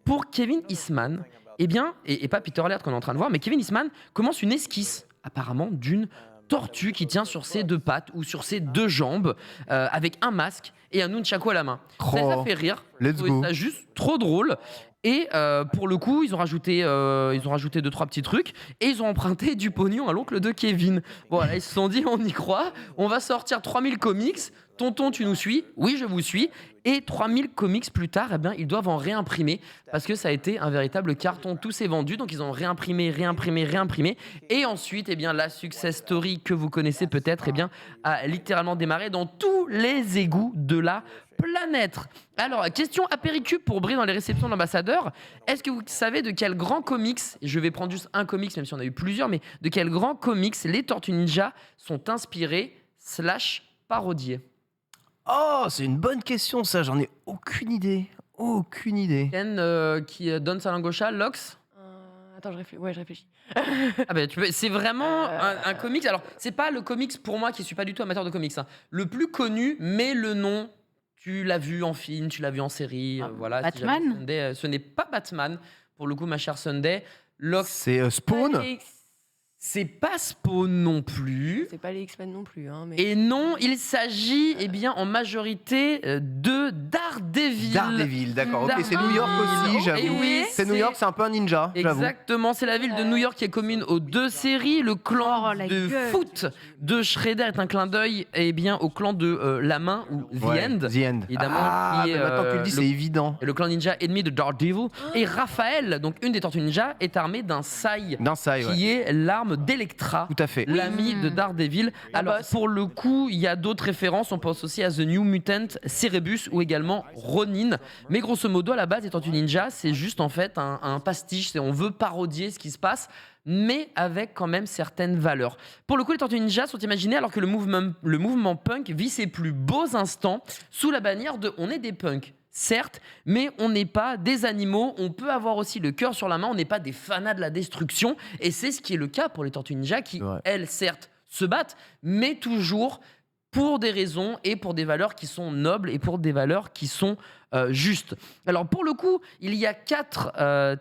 pour Kevin Eastman, eh bien, et pas Peter Laird qu'on est en train de voir, mais Kevin Eastman commence une esquisse apparemment d'une tortue qui tient sur ses deux pattes ou sur ses deux jambes avec un masque et un nunchaku à la main. Ça les a fait rire. Let's J'ai trouvé go. ça juste trop drôle. Et pour le coup, ils ont rajouté 2-3 petits trucs et ils ont emprunté du pognon à l'oncle de Kevin. Voilà, ils se sont dit, on y croit, on va sortir 3000 comics. Tonton, tu nous suis? Oui, je vous suis. Et 3000 comics plus tard, eh bien, ils doivent en réimprimer parce que ça a été un véritable carton. Tout s'est vendu, donc ils ont réimprimé. Et ensuite, eh bien, la success story que vous connaissez peut-être, eh bien, a littéralement démarré dans tous les égouts de la planète. Alors, question apéricube pour briller dans les réceptions de l'ambassadeur. Est-ce que vous savez de quel grand comics, et je vais prendre juste un comics, même si on a eu plusieurs, mais de quel grand comics les Tortues Ninja sont inspirés / parodiés? Oh, c'est une bonne question, ça. J'en ai aucune idée. Aucune idée. Ken qui donne sa langue au chat, Lox. Attends, je réfléchis. Ah bah, c'est vraiment un comics. Alors, c'est pas le comics pour moi qui suis pas du tout amateur de comics, hein. Le plus connu, mais le nom, tu l'as vu en film, tu l'as vu en série. Voilà. Batman? Si jamais Sunday, ce n'est pas Batman, pour le coup, ma chère Sunday. Lox, C'est Spawn. c'est pas Spawn non plus. C'est pas les X-Men non plus. Hein, mais... Et non, il s'agit eh bien en majorité de Daredevil. Daredevil, d'accord. Ok, c'est New York Daredevil. aussi, j'avoue. Et oui, C'est New York, c'est un peu un ninja, j'avoue. Exactement, c'est la ville de New York qui est commune aux deux séries. Le clan Oh, la de gueule. foot de Shredder est un clin d'œil eh bien, au clan de La Main ou The Ouais, End. The End. Évidemment, Ah, qui mais est, maintenant que tu le dis, le- c'est évident. Et le clan ninja ennemi de Daredevil. Et Raphaël, donc une des Tortues Ninja, est armée d'un sai, D'un sai, ouais. qui est l'arme d'Electra. Tout à fait. L'ami de Daredevil. La Alors, bosse. pour le coup, il y a d'autres références. On pense aussi à The New Mutant, Cerebus ou également Ronin. Mais grosso modo, à la base, les Tortues Ninja, c'est juste en fait un pastiche. On veut parodier ce qui se passe, mais avec quand même certaines valeurs. Pour le coup, les Tortues Ninja sont imaginées alors que le mouvement punk vit ses plus beaux instants sous la bannière de On est des punks. Certes, mais on n'est pas des animaux, on peut avoir aussi le cœur sur la main, on n'est pas des fanas de la destruction, et c'est ce qui est le cas pour les Tortues Ninja qui, Ouais. elles, certes, se battent, mais toujours pour des raisons et pour des valeurs qui sont nobles et pour des valeurs qui sont justes. Alors pour le coup, il y a 4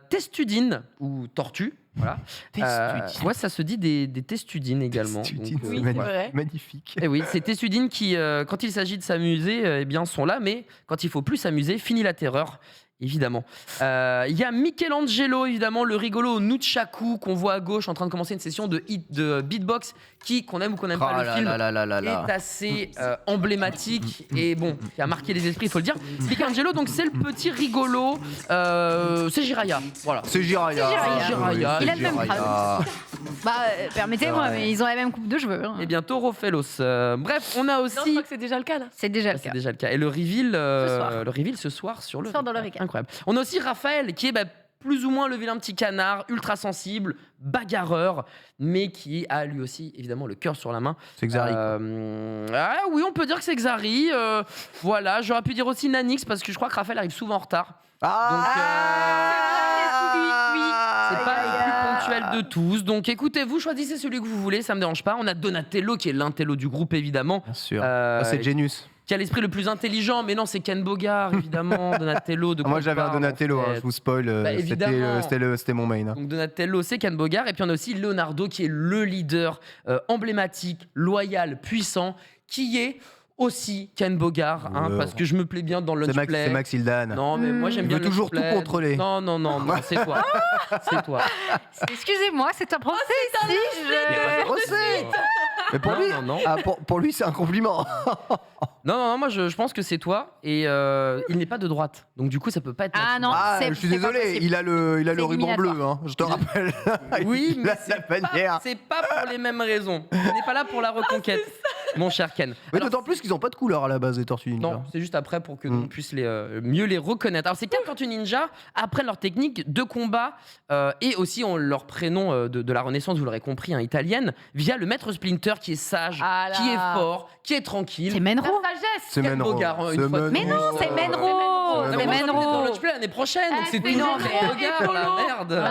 testudines, ou tortues, voilà. Testudines. Ouais, ça se dit des testudines également. Testudines, Donc, c'est oui, voilà. c'est vrai. magnifique. Eh oui, c'est Testudines qui, quand il s'agit de s'amuser, eh bien, sont là, mais quand il faut plus s'amuser, fini la terreur. Évidemment. Il y a Michelangelo, évidemment, le rigolo Nunchaku qu'on voit à gauche en train de commencer une session de beatbox qu'on aime ou qu'on n'aime pas. Le film est assez emblématique et bon, qui a marqué les esprits, il faut le dire. Michelangelo, donc c'est le petit rigolo. C'est Jiraya. Voilà. C'est Jiraya. Il a le même crâne. Permettez-moi, mais ils ont la même coupe de cheveux. Et bientôt Rofelos. Bref, on a aussi. Non, je crois que c'est déjà le cas là. C'est déjà le cas. C'est déjà le cas. Et le reveal ce soir sur le. Sort dans le Ricard. Incroyable. On a aussi Raphaël qui est plus ou moins le vilain petit canard, ultra sensible, bagarreur, mais qui a lui aussi évidemment le cœur sur la main. C'est Xari. Oui, on peut dire que c'est Xari. Voilà, j'aurais pu dire aussi Nanix parce que je crois que Raphaël arrive souvent en retard. C'est pas le plus ponctuel de tous. Donc écoutez, vous choisissez celui que vous voulez, ça me dérange pas. On a Donatello qui est l'intello du groupe évidemment. Bien sûr. C'est Genius. Qui a l'esprit le plus intelligent, mais non, c'est Ken Bogard, évidemment, Donatello. Moi, j'avais un Donatello, je vous spoil, c'était mon main. Donc Donatello, c'est Ken Bogard, et puis on a aussi Leonardo, qui est le leader emblématique, loyal, puissant, qui est aussi Ken Bogard, parce que je me plais bien dans le Lunch Play. C'est Maxildan. Non, mais moi j'aime bien. Il veut toujours tout contrôler. Non, c'est toi. C'est toi. Excusez-moi, c'est un procès ici. Mais pour lui, pour lui, c'est un compliment. Non, moi je pense que c'est toi et il n'est pas de droite. Donc du coup, ça peut pas être. Ah non, je suis désolé, il a le ruban bleu, je te rappelle. Oui, mais c'est pas pour les mêmes raisons. On n'est pas là pour la reconquête, mon cher Ken. Mais d'autant plus qu'ils n'ont pas de couleur à la base des Tortues Ninja. Non, c'est juste après pour que nous puisse mieux les reconnaître. Alors ces 4 Tortues Ninja apprennent leur technique de combat et aussi leur prénom de la Renaissance, vous l'aurez compris, italienne, via le maître Splinter qui est sage, qui est fort, qui est tranquille. C'est Menro. C'est Menro. Mais non, c'est Menro. Non, mais moi, j'ai envie d'être dans le Lunch Play l'année prochaine, donc c'est toujours Ken. La merde.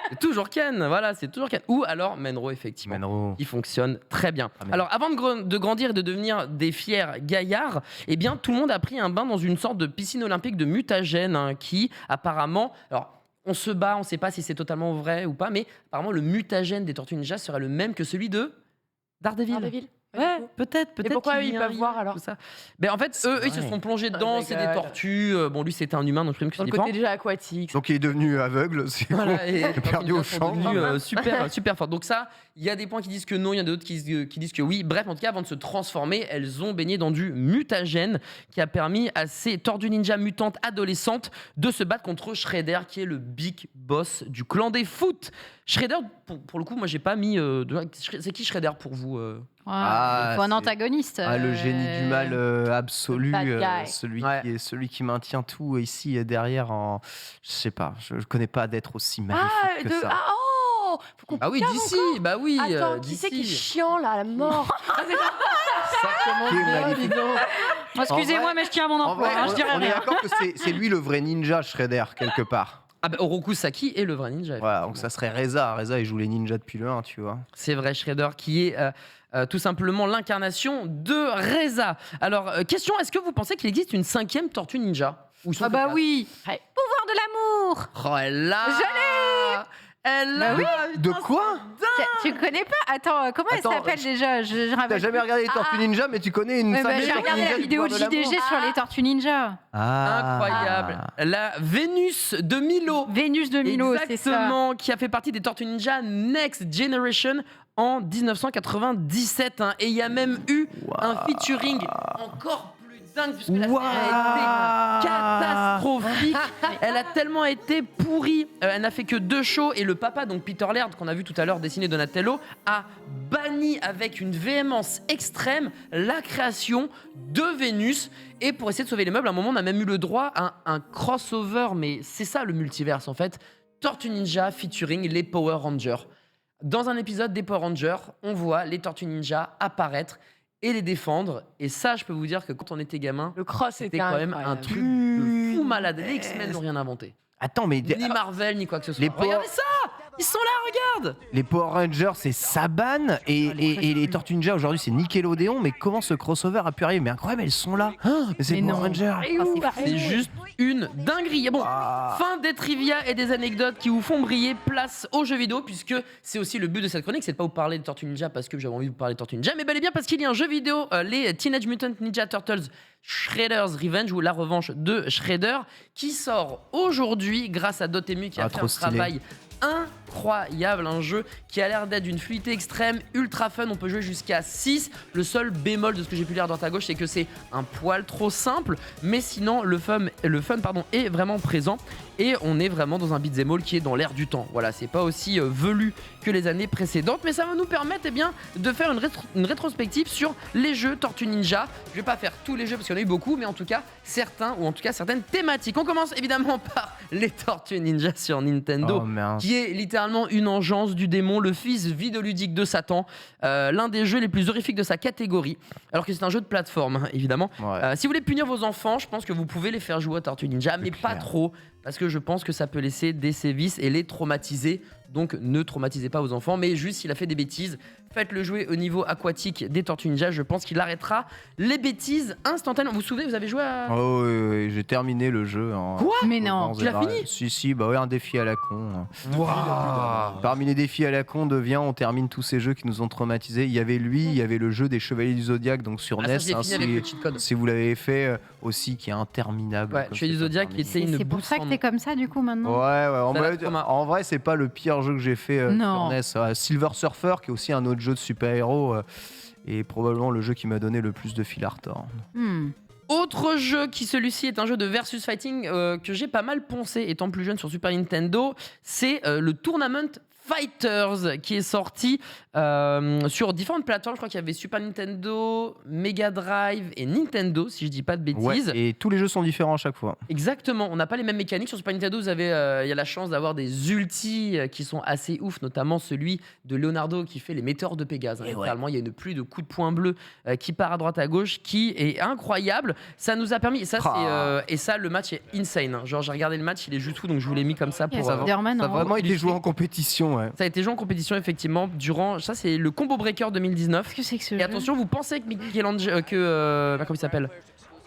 C'est toujours Ken, voilà, c'est toujours Ken. Ou alors Menro, effectivement. Il fonctionne très bien. Alors, avant de grandir et de devenir des fiers gaillards, eh bien, tout le monde a pris un bain dans une sorte de piscine olympique de mutagène qui, apparemment... Alors, on se bat, on ne sait pas si c'est totalement vrai ou pas, mais apparemment, le mutagène des Tortues Ninja serait le même que celui de Daredevil. Ouais, peut-être. Et pourquoi ils peuvent voir alors ça. En fait, eux, ils se sont plongés dedans, c'est des tortues. Bon, lui, c'était un humain, donc je présume que c'est différent. Le côté déjà aquatique. Donc il est devenu aveugle, il est perdu au champ. Super fort. Donc ça, il y a des points qui disent que non, il y en a d'autres qui disent que oui. Bref, en tout cas, avant de se transformer, elles ont baigné dans du mutagène qui a permis à ces Tortues Ninja mutantes adolescentes de se battre contre Shredder, qui est le big boss du clan des foot. Shredder, pour le coup, moi, j'ai pas mis... C'est qui Shredder pour vous il faut un antagoniste. Le génie du mal absolu, Bad guy. celui qui maintient tout ici derrière en... Je sais pas, je connais pas d'être aussi maléfique que ça. Oui, d'ici, oui. Attends, qui c'est qui est chiant là, à la mort? Ça commence Excusez-moi, mais je tiens à mon emploi. Je dirais on est rien. d'accord que c'est lui le vrai ninja Shredder, quelque part. Oroku Saki est le vrai ninja. Voilà, donc ça serait Reza. Reza, il joue les ninjas depuis le 1, tu vois. C'est vrai, Shredder qui est tout simplement l'incarnation de Reza. Alors, question, est-ce que vous pensez qu'il existe une 5e Tortue Ninja? Oui. Pouvoir de l'amour. Oh, elle l'a. Elle l'a. De quoi? Tu connais pas? Attends, comment elle s'appelle déjà? T'as jamais regardé les Tortues Ninja, mais tu connais une 5e J'ai regardé la vidéo de JDG sur les Tortues Ninja. Incroyable. La Vénus de Milo. Vénus de Milo, c'est ça. Exactement, qui a fait partie des Tortues Ninja Next Generation en 1997. Et il y a même eu un featuring encore plus dingue, puisque la série a été catastrophique. Elle a tellement été pourrie. Elle n'a fait que 2 shows. Et le papa, donc Peter Laird, qu'on a vu tout à l'heure dessiner Donatello, a banni avec une véhémence extrême la création de Vénus. Et pour essayer de sauver les meubles, à un moment, on a même eu le droit à un crossover. Mais c'est ça le multiverse, en fait. Tortue Ninja featuring les Power Rangers. Dans un épisode des Power Rangers, on voit les Tortues Ninja apparaître et les défendre. Et ça, je peux vous dire que quand on était gamin, le cross c'était quand même un truc de fou malade. Les X-Men n'ont rien inventé. Attends, mais... Ni Marvel, ni quoi que ce soit. Les Power... Regardez ça! Ils sont là, regarde. Les Power Rangers, c'est Saban et les Tortues Ninja aujourd'hui, c'est Nickelodeon. Mais comment ce crossover a pu arriver? Mais incroyable, elles sont là. Mais c'est les Mais Power non. Rangers. C'est juste une dinguerie. Bon, fin des trivia et des anecdotes qui vous font briller. Place aux jeux vidéo, puisque c'est aussi le but de cette chronique, c'est de pas vous parler de Tortues Ninja parce que j'avais envie de vous parler de Tortues Ninja, mais bel et bien parce qu'il y a un jeu vidéo, les Teenage Mutant Ninja Turtles Shredder's Revenge, ou la revanche de Shredder, qui sort aujourd'hui grâce à Dotemu qui a fait trop un stylé. travail incroyable, un jeu qui a l'air d'être d'une fluidité extrême, ultra fun, on peut jouer jusqu'à 6. Le seul bémol de ce que j'ai pu lire à droite à gauche, c'est que c'est un poil trop simple, mais sinon le fun est vraiment présent et on est vraiment dans un beat'em all qui est dans l'air du temps. Voilà, c'est pas aussi velu que les années précédentes, mais ça va nous permettre de faire une rétrospective sur les jeux Tortues Ninja. Je vais pas faire tous les jeux parce qu'il y en a eu beaucoup, mais en tout cas certains, ou en tout cas certaines thématiques. On commence évidemment par les Tortues Ninja sur Nintendo, Oh merde. qui est littéralement une engeance du démon, le fils vidéoludique de Satan, l'un des jeux les plus horrifiques de sa catégorie, alors que c'est un jeu de plateforme, hein, évidemment. Ouais. Si vous voulez punir vos enfants, je pense que vous pouvez les faire jouer à Tortues Ninja, mais pas clair. trop, parce que je pense que ça peut laisser des sévices et les traumatiser. Donc ne traumatisez pas vos enfants, mais juste s'il a fait des bêtises, faites-le jouer au niveau aquatique des Tortues Ninja. Je pense qu'il arrêtera les bêtises instantanément. Vous vous souvenez, vous avez joué à... Oh oui, j'ai terminé le jeu. Quoi Mais non. Tu l'as fini? Si, bah ouais, un défi à la con. Waouh. Parmi les défis à la con, on termine tous ces jeux qui nous ont traumatisés. Il y avait lui, il y avait le jeu des Chevaliers du Zodiaque, donc sur Ah, NES. ça, je l'ai fini avec le cheat code. si vous l'avez fait aussi, qui est interminable. Ouais, comme Chevalier du c'est Zodiac, il interminable. était une C'est pour bouse ça que sans t'es nom. comme ça du coup maintenant. Ouais, Ça l'a trauma. en vrai, c'est pas le pire jeu que j'ai fait Non. sur NES. Silver Surfer, qui est aussi un autre jeu de super-héros, et probablement le jeu qui m'a donné le plus de fil à retordre. Autre jeu qui, celui-ci, est un jeu de versus fighting que j'ai pas mal poncé étant plus jeune sur Super Nintendo, c'est le Tournament Fighters qui est sorti sur différentes plateformes. Je crois qu'il y avait Super Nintendo, Mega Drive et Nintendo, si je dis pas de bêtises. Ouais, et tous les jeux sont différents à chaque fois. Exactement, on n'a pas les mêmes mécaniques. Sur Super Nintendo, vous avez, il y a la chance d'avoir des ultis qui sont assez ouf, notamment celui de Leonardo qui fait les météores de Pégase. Littéralement, il y a une pluie de coups de poing bleus qui part à droite à gauche, qui est incroyable. Ça nous a permis, et ça, le match est insane, hein. Genre, j'ai regardé le match, il est juste fou, donc je vous l'ai mis comme ça pour. Il y a Spider-Man Ça a en vraiment haut. été joué en compétition, ouais. Ça a été joué en compétition, effectivement, durant. Ça, c'est le Combo Breaker 2019. Qu'est-ce que c'est que ce Et jeu attention, vous pensez que Michelangelo, comment il s'appelle,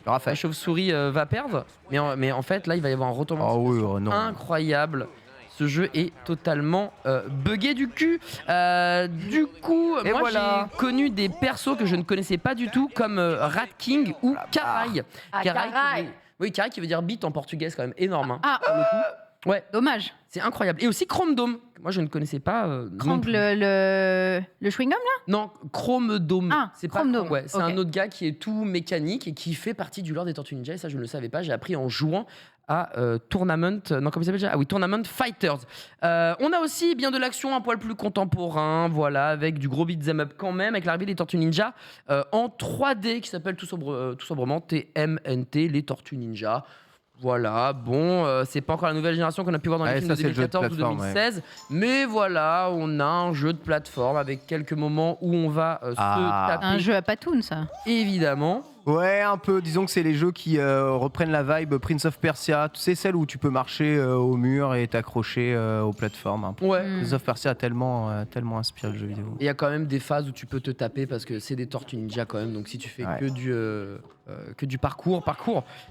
la Raphaël. chauve-souris va perdre, mais en fait, là, il va y avoir un retournement. Oh oui, oh non. Incroyable. Ce jeu est totalement buggé du cul. Du coup, Et moi voilà. j'ai connu des persos que je ne connaissais pas du tout, comme Rat King ou Karai. Ah, Karai Karai. Oui, Karai qui veut dire bite en portugais, c'est quand même énorme, hein, Ah, pour le coup. Ouais, dommage. c'est incroyable. Et aussi Chrome Dome. Moi, je ne connaissais pas. Non, Krang, plus. le chewing-gum là. Non, Chrome Dome. Ah, c'est pas Chrome Dome. Chrome, ouais, c'est Ok. un autre gars qui est tout mécanique et qui fait partie du lore des Tortues Ninja. Et ça, je ne le savais pas. J'ai appris en jouant à Tournament. Non, comment il s'appelle déjà? Ah oui, Tournament Fighters. On a aussi bien de l'action un poil plus contemporain, voilà, avec du gros beat'em up quand même, avec l'arrivée des Tortues Ninja en 3D qui s'appelle tout sobrement TMNT, les Tortues Ninja. Voilà, bon, c'est pas encore la nouvelle génération qu'on a pu voir dans les Ouais, films ça, de c'est le jeu de 2014 ou plateforme, 2016, mais voilà, on a un jeu de plateforme avec quelques moments où on va se taper, Un jeu à Patoon ça. évidemment. Ouais, un peu. Disons que c'est les jeux qui reprennent la vibe Prince of Persia. Tu sais, celle où tu peux marcher au mur et t'accrocher aux plateformes. Un peu. Ouais. Prince of Persia a tellement inspiré le jeu vidéo. Il y a quand même des phases où tu peux te taper parce que c'est des Tortues Ninja quand même, donc si tu fais Ouais. que du parcours,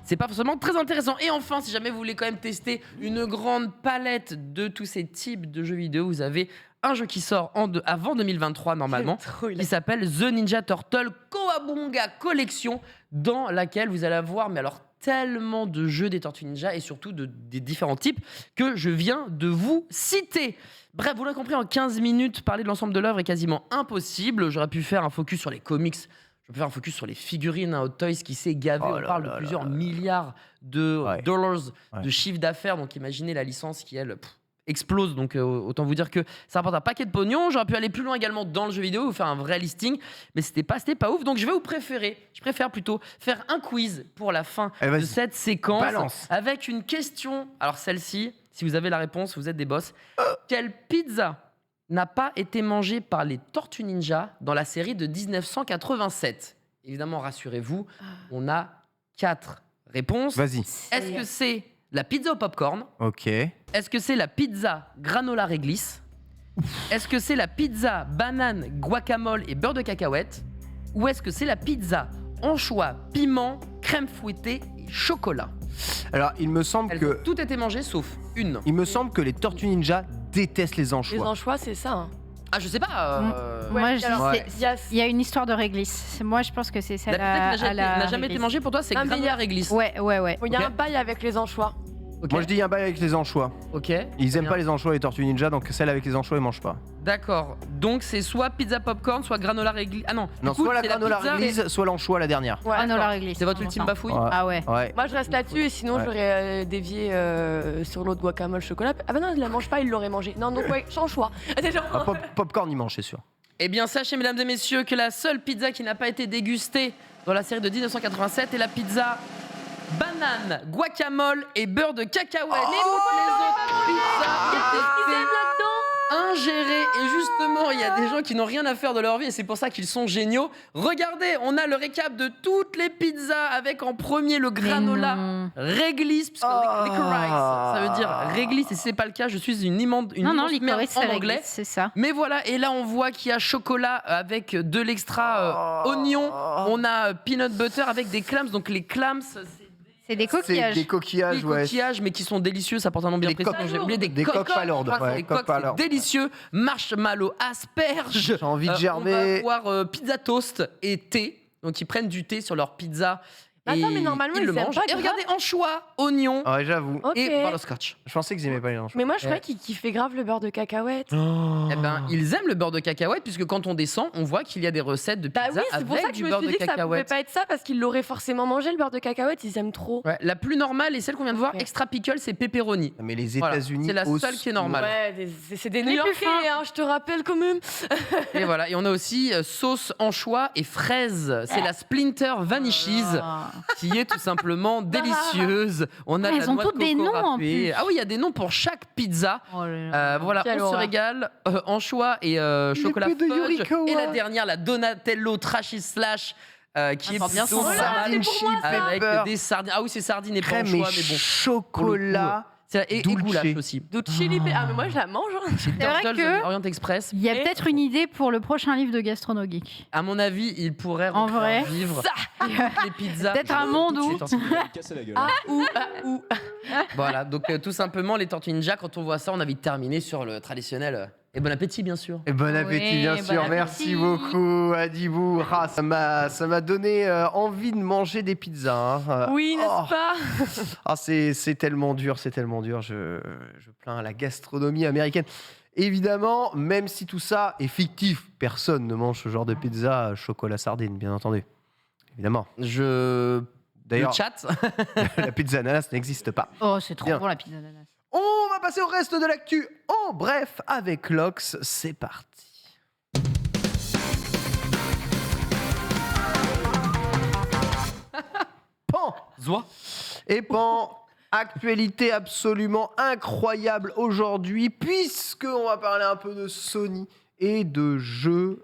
c'est pas forcément très intéressant. Et enfin, si jamais vous voulez quand même tester une grande palette de tous ces types de jeux vidéo, vous avez un jeu qui sort avant 2023 normalement, Trop, il a- qui s'appelle The Ninja Turtle Kawabunga Collection, dans laquelle vous allez avoir, mais alors tellement de jeux des Tortues Ninja et surtout des différents types que je viens de vous citer. Bref, vous l'avez compris, en 15 minutes, parler de l'ensemble de l'œuvre est quasiment impossible. J'aurais pu faire un focus sur les comics, je peux faire un focus sur les figurines, Hot Toys qui s'est gavé. Oh On là parle là de là plusieurs là. milliards de Ouais. dollars Ouais. de chiffre d'affaires. Donc imaginez la licence qui, elle, explose. Donc autant vous dire que ça rapporte un paquet de pognon. J'aurais pu aller plus loin également dans le jeu vidéo, vous faire un vrai listing, mais c'était pas ouf. Donc je préfère plutôt faire un quiz pour la fin Allez, vas-y. de cette séquence. Balance. Avec une question. Alors celle-ci, si vous avez la réponse, vous êtes des boss. Quelle pizza n'a pas été mangée par les Tortues Ninja dans la série de 1987? Évidemment, rassurez-vous, on a 4 réponses. Vas-y. Est-ce que c'est la pizza au popcorn? Ok. Est-ce que c'est la pizza granola réglisse? Est-ce que c'est la pizza banane, guacamole et beurre de cacahuète? Ou est-ce que c'est la pizza anchois, piment, crème fouettée et chocolat? Alors, il me semble Elles que... ont toutes été mangées sauf une. Il me semble que les Tortues Ninja détestent les Les anchois. anchois, c'est ça. Hein. Ah, je sais pas. Moi, je dis alors, c'est- il y a- il y a une histoire de réglisse. Moi, je pense que c'est celle La pizza qui à la n'a jamais été réglisse. mangée pour toi, c'est Non, mais il y a- granola réglisse. Ouais. Il y a Ok. un bail avec les anchois. Ok. Moi, je dis un bail avec les anchois. Ok. Ils aiment Bien. pas les anchois, les Tortues Ninja, donc celle avec les anchois, ils mangent pas. D'accord. Donc c'est soit pizza popcorn, soit granola réglisse. Ah non. Non, du coup, soit la c'est granola pizza- réglisse, soit l'anchois la dernière. Ouais, Ah non, d'accord. la réglisse. C'est votre vraiment ultime ça. bafouille. Ouais. Ah ouais. Ouais. Moi, je reste là-dessus et sinon, Ouais. j'aurais dévié sur l'autre guacamole chocolat. Ah bah non, il la mange pas, il l'aurait mangé. Non, donc ouais, sans choix. Ah, popcorn, ils mangent, c'est sûr. Eh bien, sachez, mesdames et messieurs, que la seule pizza qui n'a pas été dégustée dans la série de 1987 est la pizza banane, guacamole et beurre de cacahuète. Oh, Et toutes les autres pizzas ont été ingérées. Et justement, il y a des gens qui n'ont rien à faire de leur vie et c'est pour ça qu'ils sont géniaux. Regardez, on a le récap de toutes les pizzas avec en premier le Mais granola non. réglisse, parce que licorice, ça veut dire réglisse et si c'est pas le cas, je suis une immense Non, merde licorice, en c'est la anglais. réglisse, c'est ça. Mais voilà, et là on voit qu'il y a chocolat avec de l'extra oignon, on a peanut butter avec des clams, donc les clams C'est des C'est coquillages. des des coquillages, ouais. coquillages mais qui sont délicieux, ça porte un nom bien Des précis. coques. J'ai oublié Des coques palourdes, je crois que ouais, c'est des coques coques, c'est palourdes. délicieux, marshmallow, asperges. J'ai envie de On va gerber. voir pizza toast et thé, donc ils prennent du thé sur leur pizza. Et Attends, mais normalement, ils ils le aiment mangent. pas Et gras. regardez, anchois, oignons Ouais, j'avoue. Ok. et butterscotch. Je pensais qu'ils aimaient pas les anchois. Mais moi, je croyais qu'il kiffait grave le beurre de cacahuète. Eh ben, ils aiment le beurre de cacahuète puisque quand on descend, on voit qu'il y a des recettes de Bah pizza oui, c'est pour avec ça que je du me beurre suis de dit que ça pouvait cacahuète. pas être ça parce qu'ils l'auraient forcément mangé, le beurre de cacahuète, ils aiment trop. Ouais, la plus normale et celle qu'on vient de voir, Ok. extra pickle, c'est pepperoni. Mais les Voilà, États-Unis. c'est la au seule qui est normale. Ouais, c'est des Les New-Yorkais, plus fins. hein, je te rappelle quand même. Et voilà, et on a aussi sauce anchois et fraises. C'est la Splinter Vanishes Ah. qui est tout simplement délicieuse. On a Ah, de elles la ont noix de toutes des coco noms, en râpée. plus. Ah oui, il y a des noms pour chaque pizza. Oh là là. Voilà, Quelle on se horreur. régale. Anchois et chocolat peu de fudge. Yurikawa. Et la dernière, la Donatello Trashy Slash. Qui est sent bien plutôt son pas nom. mal, Sardine chip avec pepper. des sardines. Ah oui, c'est sardines et pas Crème anchois, et mais bon. chocolat. Et Dulce. goulash aussi. De chili Ah, mais moi, je la mange. Hein. Chez vrai Turtles que- Orient Express. Il y a Et- peut-être une idée pour le prochain livre de Gastrono Geek. À mon avis, il pourrait En vrai, vivre les pizzas. Peut-être un monde tout de où- suite, hein. Casser la gueule. Ah, ou. Voilà, donc tout simplement, les Tortues Ninja, quand on voit ça, on a envie de terminer sur le traditionnel. Et bon appétit, bien sûr. Et bon appétit, Oui, bien bon sûr. appétit. Merci beaucoup, Adibou. Ah, ça m'a donné envie de manger des pizzas. Hein. Oui, n'est-ce Oh. pas? Ah, c'est tellement dur, c'est tellement dur. Je plains la gastronomie américaine. Évidemment, même si tout ça est fictif, personne ne mange ce genre de pizza chocolat sardine, bien entendu. Évidemment. Le D'ailleurs, chat. la pizza ananas n'existe pas. Oh, c'est trop Bien. bon la pizza d'ananas. On va passer au reste de l'actu. En bref, avec Lox, c'est parti. Pan Zoa. et Pan, actualité absolument incroyable aujourd'hui, puisqu'on va parler un peu de Sony et de jeux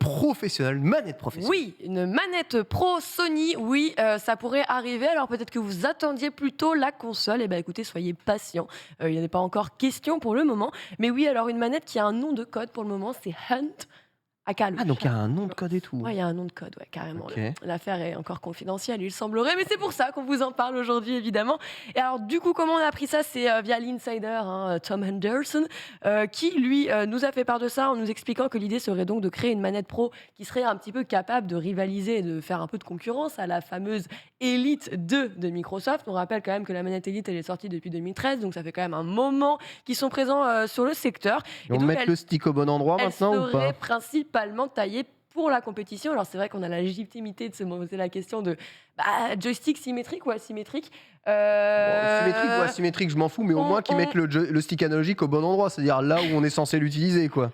professionnels, manettes professionnelles. Oui, une manette pro Sony, oui, ça pourrait arriver. Alors peut-être que vous attendiez plutôt la console. Eh bien écoutez, soyez patients. Il n'y en a pas encore question pour le moment. Mais oui, alors une manette qui a un nom de code pour le moment, c'est Hunt. Aka, le Ah, donc il y a chat. un nom de code et tout. Ouais, il y a un nom de code, ouais, carrément. Ok. L'affaire est encore confidentielle, il semblerait, mais c'est pour ça qu'on vous en parle aujourd'hui, évidemment. Et alors, du coup, comment on a appris ça? C'est via l'insider, hein, Tom Henderson, qui, lui, nous a fait part de ça en nous expliquant que l'idée serait donc de créer une manette pro qui serait un petit peu capable de rivaliser et de faire un peu de concurrence à la fameuse Elite 2 de Microsoft. On rappelle quand même que la manette Elite, elle est sortie depuis 2013, donc ça fait quand même un moment qu'ils sont présents sur le secteur. Et on donc, met elle- le stick au bon endroit Elle maintenant ou serait pas? principalement taillée pour la compétition. Alors c'est vrai qu'on a la légitimité de se poser la question de joystick symétrique ou asymétrique. Symétrique ou asymétrique, je m'en fous, mais au moins qu'ils mettent le stick analogique au bon endroit, c'est-à-dire là où on est censé l'utiliser, quoi.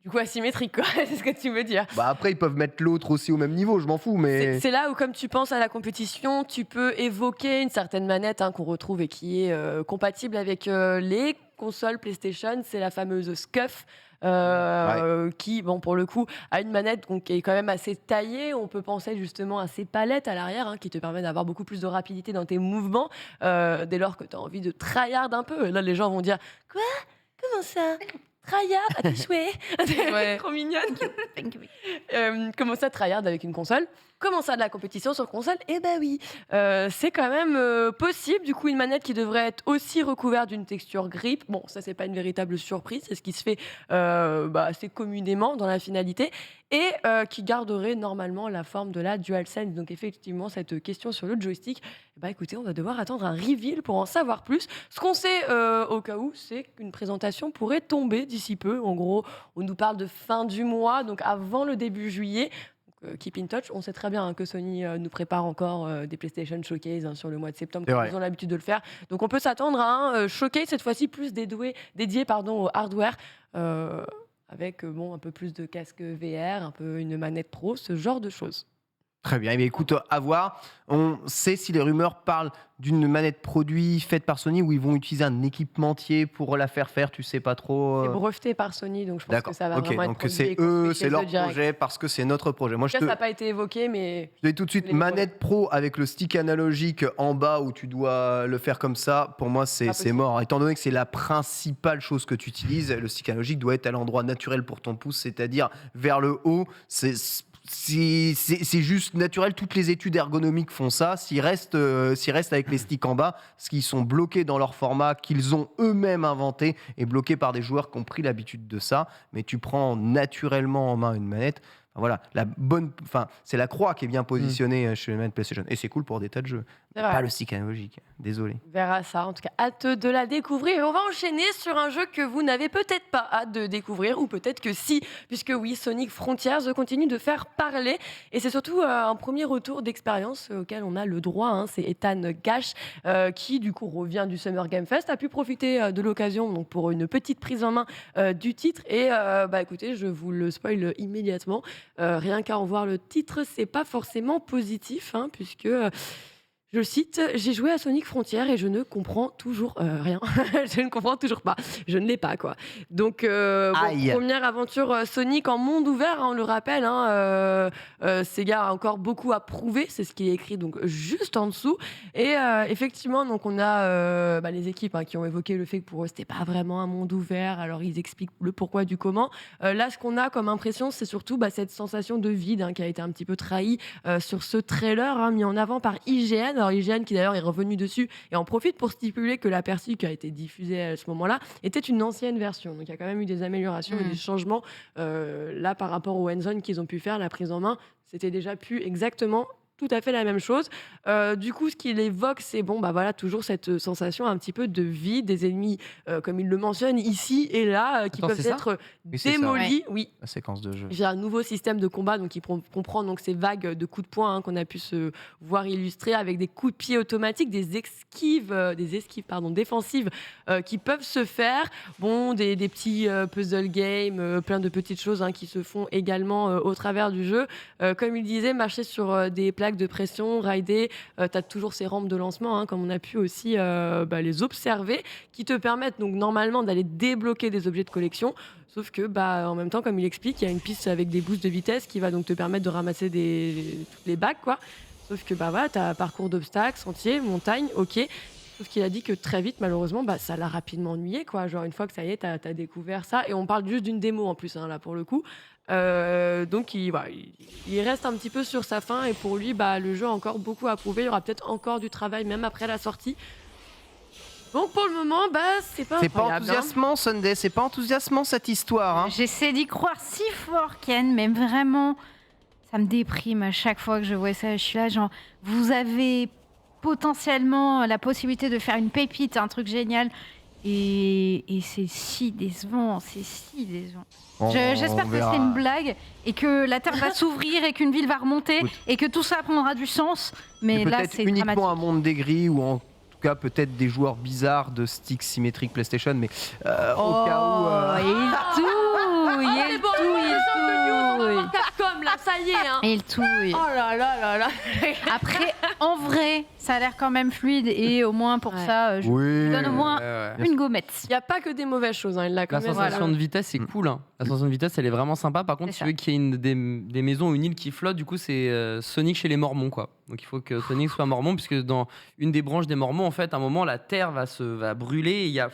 Du coup asymétrique, quoi. C'est ce que tu veux dire. Bah après, ils peuvent mettre l'autre aussi au même niveau, je m'en fous, mais... C'est là où, comme tu penses à la compétition, tu peux évoquer une certaine manette qu'on retrouve et qui est compatible avec les consoles PlayStation. C'est la fameuse SCUF. Qui, bon, pour le coup, a une manette donc, qui est quand même assez taillée. On peut penser justement à ces palettes à l'arrière qui te permettent d'avoir beaucoup plus de rapidité dans tes mouvements dès lors que tu as envie de tryhard un peu. Et là, les gens vont dire quoi? Comment ça? tryhard à tes souhaits. Ouais. Trop mignonne. Comment ça, tryhard avec une console? Comment ça, de la compétition sur console? Eh ben oui, c'est quand même possible. Du coup, une manette qui devrait être aussi recouverte d'une texture grip. Bon, ça, c'est pas une véritable surprise. C'est ce qui se fait assez communément dans la finalité. Et qui garderait normalement la forme de la DualSense. Donc, effectivement, cette question sur le joystick, écoutez, on va devoir attendre un reveal pour en savoir plus. Ce qu'on sait au cas où, c'est qu'une présentation pourrait tomber d'ici peu. En gros, on nous parle de fin du mois, donc avant le début juillet. Keep in touch. On sait très bien que Sony nous prépare encore des PlayStation Showcase sur le mois de septembre, comme ils ont l'habitude de le faire. Donc on peut s'attendre à un Showcase, cette fois-ci plus dédié au hardware, avec un peu plus de casque VR, un peu une manette pro, ce genre de choses. Très bien, écoute, à voir. On sait si les rumeurs parlent d'une manette produit faite par Sony ou ils vont utiliser un équipementier pour la faire, tu sais pas trop. C'est breveté par Sony, donc je pense que ça va vraiment être donc produit c'est et construit c'est chez leur eux direct. projet parce que c'est notre projet. Moi, Ça n'a pas été évoqué, mais... Je te dis tout de suite, manette pro avec le stick analogique en bas où tu dois le faire comme ça, pour moi, c'est mort. Étant donné que c'est la principale chose que tu utilises, le stick analogique doit être à l'endroit naturel pour ton pouce, c'est-à-dire vers le haut. C'est juste naturel, toutes les études ergonomiques font ça. S'ils restent avec les sticks en bas, parce qu'ils sont bloqués dans leur format qu'ils ont eux-mêmes inventé et bloqués par des joueurs qui ont pris l'habitude de ça, mais tu prends naturellement en main une manette. Voilà, c'est la croix qui est bien positionnée chez les manettes PlayStation. Et c'est cool pour des tas de jeux. Pas le stick analogique, désolé. On verra ça, en tout cas, hâte de la découvrir. Et on va enchaîner sur un jeu que vous n'avez peut-être pas hâte de découvrir, ou peut-être que si, puisque oui, Sonic Frontiers continue de faire parler. Et c'est surtout un premier retour d'expérience auquel on a le droit. C'est Ethan Gash, qui du coup revient du Summer Game Fest, a pu profiter de l'occasion donc, pour une petite prise en main du titre. Et écoutez, je vous le spoil immédiatement. Rien qu'à en voir le titre, c'est pas forcément positif, puisque... Je cite, j'ai joué à Sonic Frontiers et je ne comprends toujours rien. Je ne comprends toujours pas. Je ne l'ai pas, quoi. Donc, première aventure Sonic en monde ouvert, on le rappelle. Sega a encore beaucoup à prouver. C'est ce qui est écrit donc juste en dessous. Et effectivement, donc on a les équipes qui ont évoqué le fait que pour eux, c'était pas vraiment un monde ouvert. Alors, ils expliquent le pourquoi du comment. Là, ce qu'on a comme impression, c'est surtout cette sensation de vide qui a été un petit peu trahie sur ce trailer mis en avant par IGN. Alors IGN qui d'ailleurs est revenu dessus et en profite pour stipuler que l'aperçu qui a été diffusé à ce moment-là était une ancienne version. Donc il y a quand même eu des améliorations et des changements là par rapport au hands-on qu'ils ont pu faire, la prise en main. C'était déjà plus exactement tout à fait la même chose. Du coup, ce qu'il évoque, c'est toujours cette sensation un petit peu de vide, des ennemis, comme il le mentionne ici et là, qui peuvent être démolis. Oui, la séquence de jeu. J'ai un nouveau système de combat qui comprend donc ces vagues de coups de poing qu'on a pu se voir illustrer avec des coups de pied automatiques, des esquives défensives qui peuvent se faire. Des petits puzzle games, plein de petites choses qui se font également au travers du jeu. Comme il disait, marcher sur des plaques de pression, rider, tu as toujours ces rampes de lancement, comme on a pu aussi les observer, qui te permettent donc normalement d'aller débloquer des objets de collection. Sauf que, en même temps, comme il explique, il y a une piste avec des boosts de vitesse qui va donc te permettre de ramasser toutes les bagues, quoi. Sauf que, tu as un parcours d'obstacles, sentiers, montagnes, ok. Sauf qu'il a dit que très vite, malheureusement, ça l'a rapidement ennuyé, quoi. Genre, une fois que ça y est, t'as découvert ça. Et on parle juste d'une démo en plus, là, pour le coup. Donc, il reste un petit peu sur sa fin. Et pour lui, le jeu a encore beaucoup à prouver. Il y aura peut-être encore du travail, même après la sortie. Donc, pour le moment, c'est pas enthousiasmant, Sunday. C'est pas enthousiasmant, cette histoire. J'essaie d'y croire si fort, Ken, mais vraiment, ça me déprime à chaque fois que je vois ça. Je suis là, genre, vous avez potentiellement la possibilité de faire une pépite, un truc génial. Et c'est si décevant, J'espère que c'est une blague et que la Terre va s'ouvrir et qu'une ville va remonter et que tout ça prendra du sens. Mais là, c'est uniquement dramatique. un monde des gris ou en tout cas peut-être des joueurs bizarres de sticks symétriques PlayStation, mais au cas où... Il touille. Capcom, là, ça y est. Il touille. Oh là là là. Après, en vrai, ça a l'air quand même fluide et au moins pour ça, je vous donne au moins une gommette. Il n'y a pas que des mauvaises choses. Il l'a quand même. La sensation de vitesse, c'est cool. La sensation de vitesse, elle est vraiment sympa. Par contre, si tu veux qu'il y ait des maisons, une île qui flotte, du coup, c'est Sonic chez les Mormons, quoi. Donc il faut que Sonic soit Mormon, puisque dans une des branches des Mormons, en fait, à un moment, la terre va brûler et il y a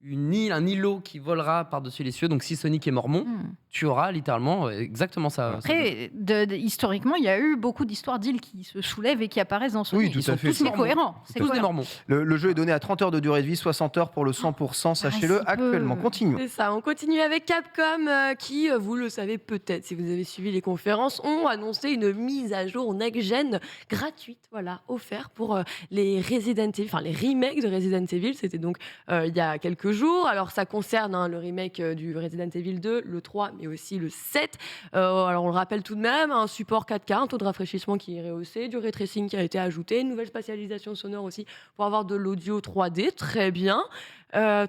une île, un îlot qui volera par-dessus les cieux. Donc si Sonic est mormon, tu auras littéralement exactement ça. Après, historiquement, il y a eu beaucoup d'histoires d'îles qui se soulèvent et qui apparaissent dans Sonic. Oui, tout Ils à sont fait. tous cohérents. C'est Tous des cohérent. mormons. Le jeu est donné à 30 heures de durée de vie, 60 heures pour le 100%, sachez-le si peu. actuellement. Continuons. C'est ça, on continue avec Capcom qui, vous le savez peut-être si vous avez suivi les conférences, ont annoncé une mise à jour next-gen gratuite, voilà, offerte pour les Resident Evil, enfin les remakes de Resident Evil. C'était donc il y a quelques jours. Alors ça concerne le remake du Resident Evil 2, le 3, mais aussi le 7. Alors on le rappelle tout de même, un support 4K, un taux de rafraîchissement qui est rehaussé, du ray tracing qui a été ajouté, une nouvelle spatialisation sonore aussi pour avoir de l'audio 3D, très bien.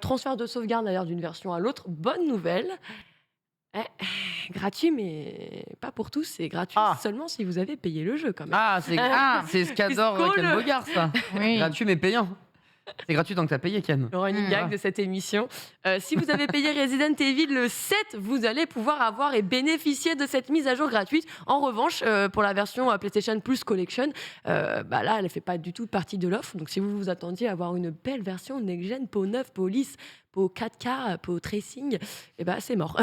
Transfert de sauvegarde d'ailleurs d'une version à l'autre, bonne nouvelle. Gratuit, mais pas pour tous, c'est gratuit seulement si vous avez payé le jeu quand même. Ah, c'est ce qu'adore Puisqu'on Ken le- Bogart, ça. Oui. Gratuit mais payant. C'est gratuit tant que t'as payé, Ken. Le running gag de cette émission. Si vous avez payé Resident Evil le 7, vous allez pouvoir avoir et bénéficier de cette mise à jour gratuite. En revanche, pour la version PlayStation Plus Collection, là, elle ne fait pas du tout partie de l'offre. Donc, si vous vous attendiez à avoir une belle version next-gen, peau neuve, peau lisse, peau 4K, peau tracing, c'est mort.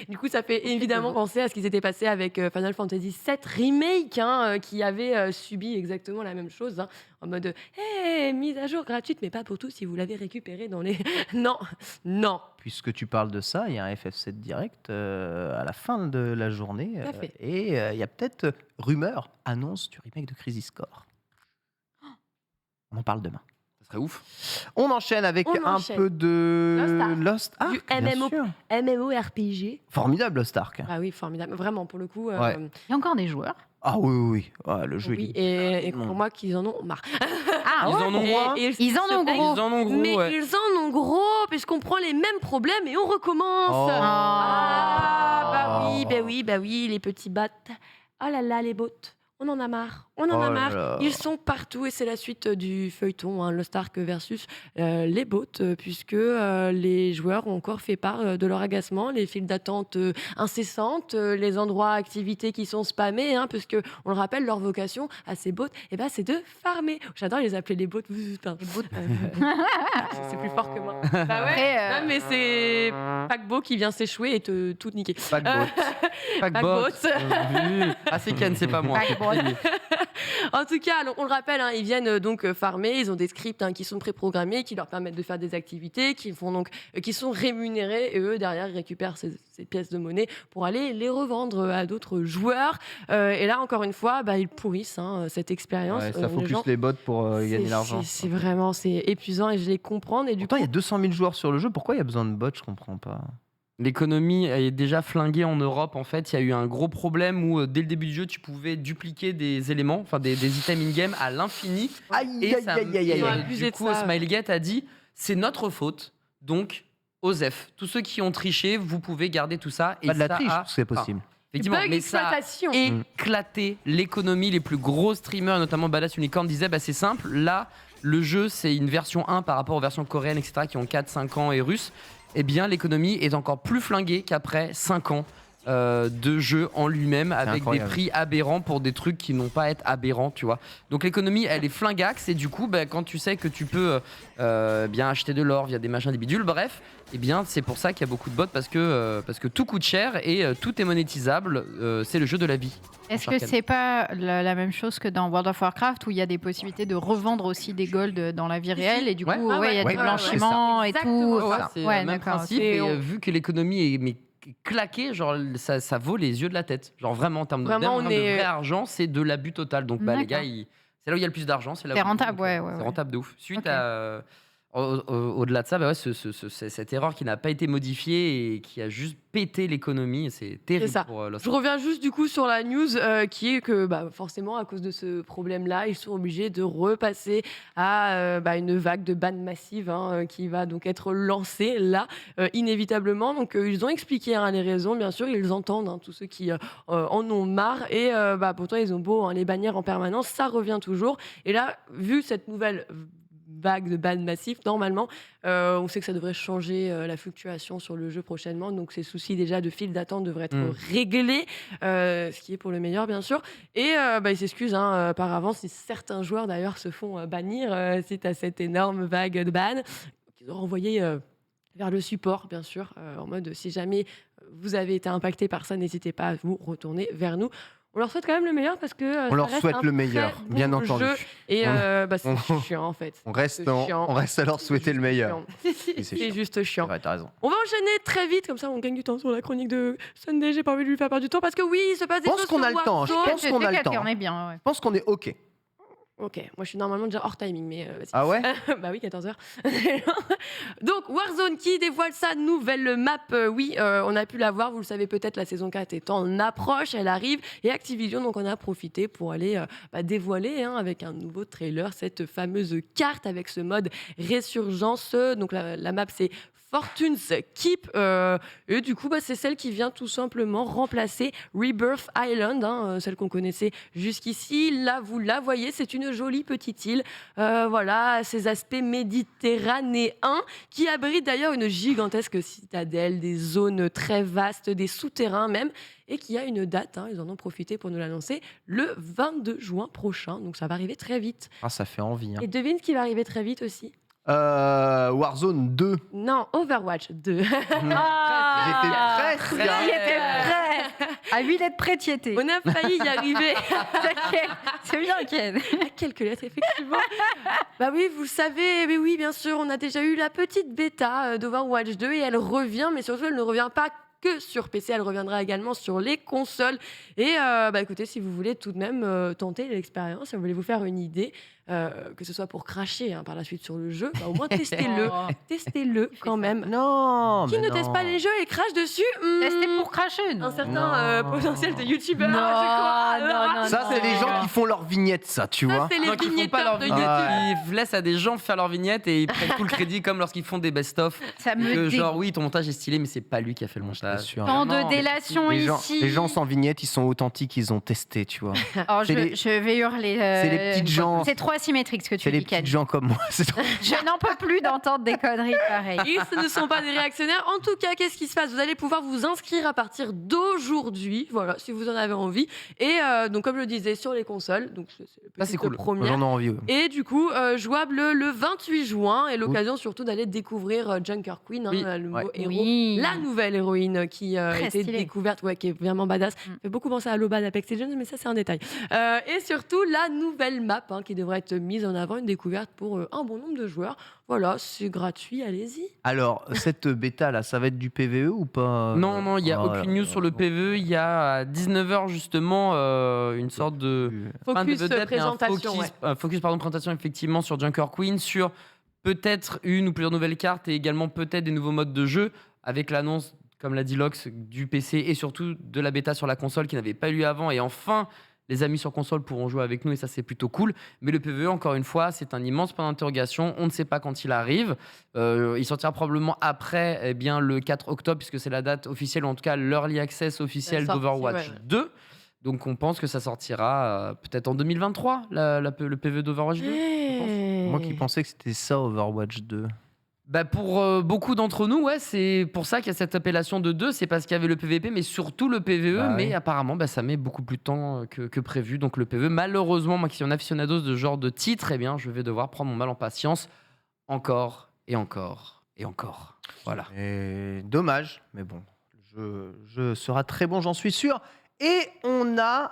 Du coup, ça fait évidemment penser à ce qui s'était passé avec Final Fantasy VII Remake, qui avait subi exactement la même chose, en mode mise à jour gratuite, mais pas pour tous si vous l'avez récupéré dans les. Non. Puisque tu parles de ça, il y a un FF7 direct à la fin de la journée. Tout à fait. Et il y a peut-être rumeur, annonce du remake de Crisis Core. On en parle demain. Ça serait ouf. On enchaîne avec On un enchaîne. peu de Lost Ark. Du bien MMO. sûr. MMORPG. Formidable Lost Ark. Ah oui, formidable. Vraiment, pour le coup. Ouais. Il y a encore des joueurs. Ah oui. Ouais, le jeu Oui, il est... et pour moi, qu'ils en ont marre. Ils en ont gros. Ils en ont gros. Ils en ont gros, Mais ouais. ils en ont gros, puisqu'on prend les mêmes problèmes et on recommence. Oh. Bah oui, les petits bots. Oh là là, les bots. On en a marre. On en a Oh marre. là. Ils sont partout et c'est la suite du feuilleton, Lost Ark versus les bots, puisque les joueurs ont encore fait part de leur agacement, les files d'attente incessantes, les endroits activités qui sont spammés, puisque on le rappelle, leur vocation à ces bots, c'est de farmer. J'adore les appeler les bots. Putain. Les bots. C'est plus fort que moi. Bah ouais. Après, Non, mais c'est Paquebot qui vient s'échouer et te tout niquer. Pas de bot. Paquebot. Paquebot. Ah, c'est Ken, c'est pas moi. Paquebot. En tout cas, alors, on le rappelle, ils viennent donc farmer. Ils ont des scripts qui sont préprogrammés, qui leur permettent de faire des activités, qui sont rémunérés et eux derrière ils récupèrent ces pièces de monnaie pour aller les revendre à d'autres joueurs. Et là, encore une fois, ils pourrissent cette expérience. Ouais, ça Les focus gens- les bots pour gagner c'est- de l'argent. C'est vraiment épuisant et je les comprends. Et du Pourtant, coup, il y a 200 000 joueurs sur le jeu. Pourquoi il y a besoin de bots? Je comprends pas. L'économie est déjà flinguée en Europe. En fait, il y a eu un gros problème où, dès le début du jeu, tu pouvais dupliquer des éléments, enfin des items in-game à l'infini. Aïe, Et aïe, ça- aïe, aïe, Ils aïe, ont aïe. abusé du de coup, ça. Smilegate a dit c'est notre faute. Donc, OSEF, tous ceux qui ont triché, vous pouvez garder tout ça. Et Pas de la ça triche, a- c'est possible. Effectivement, bug mais ça a exploitation. éclaté l'économie. Les plus gros streamers, notamment Badass Unicorn, disaient c'est simple. Là, le jeu, c'est une version 1 par rapport aux versions coréennes, etc., qui ont 4, 5 ans et russes. Eh bien, l'économie est encore plus flinguée qu'après 5 ans de jeu en lui-même, avec des incroyable. prix aberrants pour des trucs qui n'ont pas à être aberrants, tu vois. Donc l'économie, elle est flingaxe, et du coup, quand tu sais que tu peux bien acheter de l'or via des machins, des bidules, bref, eh bien, c'est pour ça qu'il y a beaucoup de bots, parce que tout coûte cher et tout est monétisable. C'est le jeu de la vie. Est-ce que Sharkan. c'est pas la même chose que dans World of Warcraft où il y a des possibilités de revendre aussi des golds dans la vie réelle et du coup, Ouais. Ah il y a ouais, du ouais, blanchiment et exactement tout. ça. Enfin, C'est ouais, le même d'accord. principe. Et Et on- vu que l'économie est claquée, genre ça vaut les yeux de la tête. Genre vraiment en termes Vraiment, on de est- vrai argent, c'est de l'abus total. Donc les D'accord. gars, c'est là où il y a le plus d'argent. C'est là C'est où- rentable, donc, ouais, ouais, C'est ouais. rentable de ouf. Suite Ok. à au-delà de ça, cette erreur qui n'a pas été modifiée et qui a juste pété l'économie, c'est terrible C'est ça. pour Lost Je Ark. reviens juste du coup sur la news qui est que forcément à cause de ce problème-là, ils sont obligés de repasser à une vague de ban massive qui va donc être lancée là inévitablement. Donc ils ont expliqué les raisons, bien sûr, ils entendent tous ceux qui en ont marre et pourtant ils ont beau les bannir en permanence, ça revient toujours. Et là, vu cette nouvelle vague de ban massif, normalement, on sait que ça devrait changer la fluctuation sur le jeu prochainement, donc ces soucis déjà de file d'attente devraient être réglés, ce qui est pour le meilleur bien sûr. Et ils s'excusent par avance si certains joueurs d'ailleurs se font bannir suite à cette énorme vague de ban qu'ils ont renvoyé vers le support, bien sûr, en mode si jamais vous avez été impacté par ça, n'hésitez pas à vous retourner vers nous. On leur souhaite quand même le meilleur parce que On ça leur reste souhaite un le meilleur, très bien bon entendu. jeu. Et c'est on- chiant en fait. On reste, C'est chiant. on reste à leur souhaiter le meilleur. Chiant. Oui, c'est C'est chiant. juste C'est chiant. vrai, t'as raison. On va enchaîner très vite, comme ça on gagne du temps sur la chronique de Sunday. J'ai pas envie de lui faire perdre du temps parce que oui, il se passe des Je pense choses qu'on sur a le temps, je Warzone. pense qu'on a le temps. On est bien, ouais. Je pense qu'on est OK. Ok, moi je suis normalement déjà hors timing, mais vas-y. Ah ouais? Bah oui, 14h. Donc Warzone qui dévoile sa nouvelle map. On a pu la voir, vous le savez peut-être, la saison 4 est en approche, elle arrive. Et Activision, donc on a profité pour aller dévoiler avec un nouveau trailer cette fameuse carte avec ce mode Résurgence. Donc la map c'est Fortune's Keep. Et du coup, c'est celle qui vient tout simplement remplacer Rebirth Island, celle qu'on connaissait jusqu'ici. Là, vous la voyez, c'est une jolie petite île. Voilà, ses aspects méditerranéens qui abrite d'ailleurs une gigantesque citadelle, des zones très vastes, des souterrains même, et qui a une date, ils en ont profité pour nous l'annoncer, le 22 juin prochain. Donc ça va arriver très vite. Ah, ça fait envie. Hein. Et devine ce qui va arriver très vite aussi. Warzone 2. Non, Overwatch 2. J'étais presque. Il était prêt. À 8 lettres près, t'y étais. On a failli y arriver. C'est bien, Ken. À quelques lettres, effectivement. Bah oui, vous le savez, mais oui, bien sûr, on a déjà eu la petite bêta d'Overwatch 2 et elle revient, mais surtout, elle ne revient pas que sur PC, elle reviendra également sur les consoles. Et écoutez, si vous voulez tout de même tenter l'expérience, si vous voulez vous faire une idée, que ce soit pour cracher par la suite sur le jeu, au moins testez-le. Testez-le quand même. Non, Qui mais ne non. teste pas les jeux et crache dessus Tester pour cracher, non. un certain Non. potentiel de youtubeur. Non, je crois. non, Ça, c'est les gens qui font leurs vignettes, ça, tu Ça, vois. c'est les Non, qui font pas vignetteurs leur de vignette, YouTube. ils laissent à des gens faire leur vignette et ils prennent tout le crédit comme lorsqu'ils font des best-of. Ça me Que dégoûte. genre oui, ton montage est stylé, mais c'est pas lui qui a fait le C'est montage. sûr. Tant de Vraiment. délation Les gens, ici. les gens sans vignette, ils sont authentiques, ils ont testé, tu vois. Alors, c'est les- je vais hurler. c'est les petites gens. C'est trop asymétrique ce que tu C'est les dis, Ken. petites gens comme moi. C'est trop- Je n'en peux plus d'entendre des conneries pareilles. Et ce ne sont pas des réactionnaires. En tout cas, qu'est-ce qui se passe? Vous allez pouvoir vous inscrire à partir d'aujourd'hui, voilà, si vous en avez envie. Et donc, comme je le disais, sur les consoles. Donc, c'est Ça, c'est cool. première. J'en ai envie. Ouais. Et du coup, jouable le 28 juin. Et l'occasion surtout d'aller découvrir Junker Queen, Oui, le nouveau ouais. héros. Oui. La nouvelle héroïne qui a Très été stylée. découverte, qui est vraiment badass. Mm. Fait beaucoup penser à Loba d'Apex Legends, mais ça, c'est un détail. Et surtout, la nouvelle map qui devrait être mise en avant, une découverte pour un bon nombre de joueurs. Voilà, c'est gratuit, allez-y. Alors, cette bêta là, ça va être du PVE ou pas? Non, non, il n'y a Ah, aucune news sur le PVE. Il y a à 19h justement une sorte de fin de Focus vedette, mais un présentation, focus, présentation effectivement sur Junker Queen, sur peut-être une ou plusieurs nouvelles cartes et également peut-être des nouveaux modes de jeu avec l'annonce, comme l'a dit Lox, du PC et surtout de la bêta sur la console qui n'avait pas eu avant. Et enfin, les amis sur console pourront jouer avec nous et ça, c'est plutôt cool. Mais le PVE, encore une fois, c'est un immense point d'interrogation. On ne sait pas quand il arrive. Il sortira probablement après le 4 octobre, puisque c'est la date officielle, ou en tout cas l'early access officiel sortie, d'Overwatch ouais. 2. Donc on pense que ça sortira peut-être en 2023, le PVE d'Overwatch 2. Moi qui pensais que c'était ça Overwatch 2. Bah pour beaucoup d'entre nous, ouais, c'est pour ça qu'il y a cette appellation de 2, c'est parce qu'il y avait le PVP, mais surtout le PVE, Bah mais ouais. apparemment, ça met beaucoup plus de temps que prévu. Donc le PVE, malheureusement, moi qui suis un aficionados de ce genre de titre, eh bien, je vais devoir prendre mon mal en patience encore et encore et encore. Voilà. Et dommage, mais bon, le jeu sera très bon, j'en suis sûr. Et on a